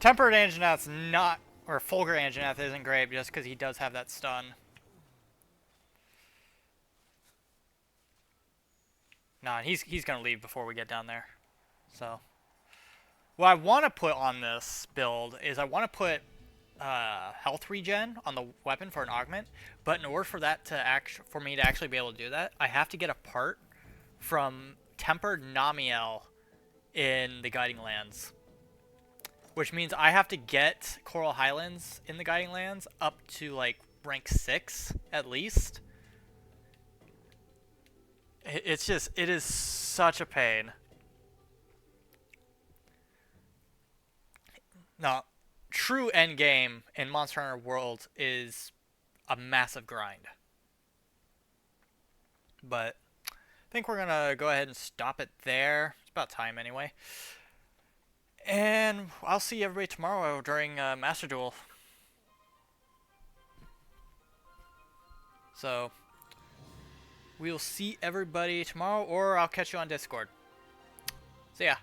Tempered Anjanath's not, or Fulgur Anjanath isn't great just because he does have that stun. Nah, he's gonna leave before we get down there. So, what I want to put on this build is I want to put health regen on the weapon for an augment. But in order for that to for me to actually be able to do that, I have to get a part from Tempered Namiel in the Guiding Lands, which means I have to get Coral Highlands in the Guiding Lands up to like rank 6 at least. It's just, it is such a pain. Now, true endgame in Monster Hunter World is a massive grind. But I think we're going to go ahead and stop it there. It's about time anyway. And I'll see everybody tomorrow during Master Duel. So, we'll see everybody tomorrow, or I'll catch you on Discord. See ya.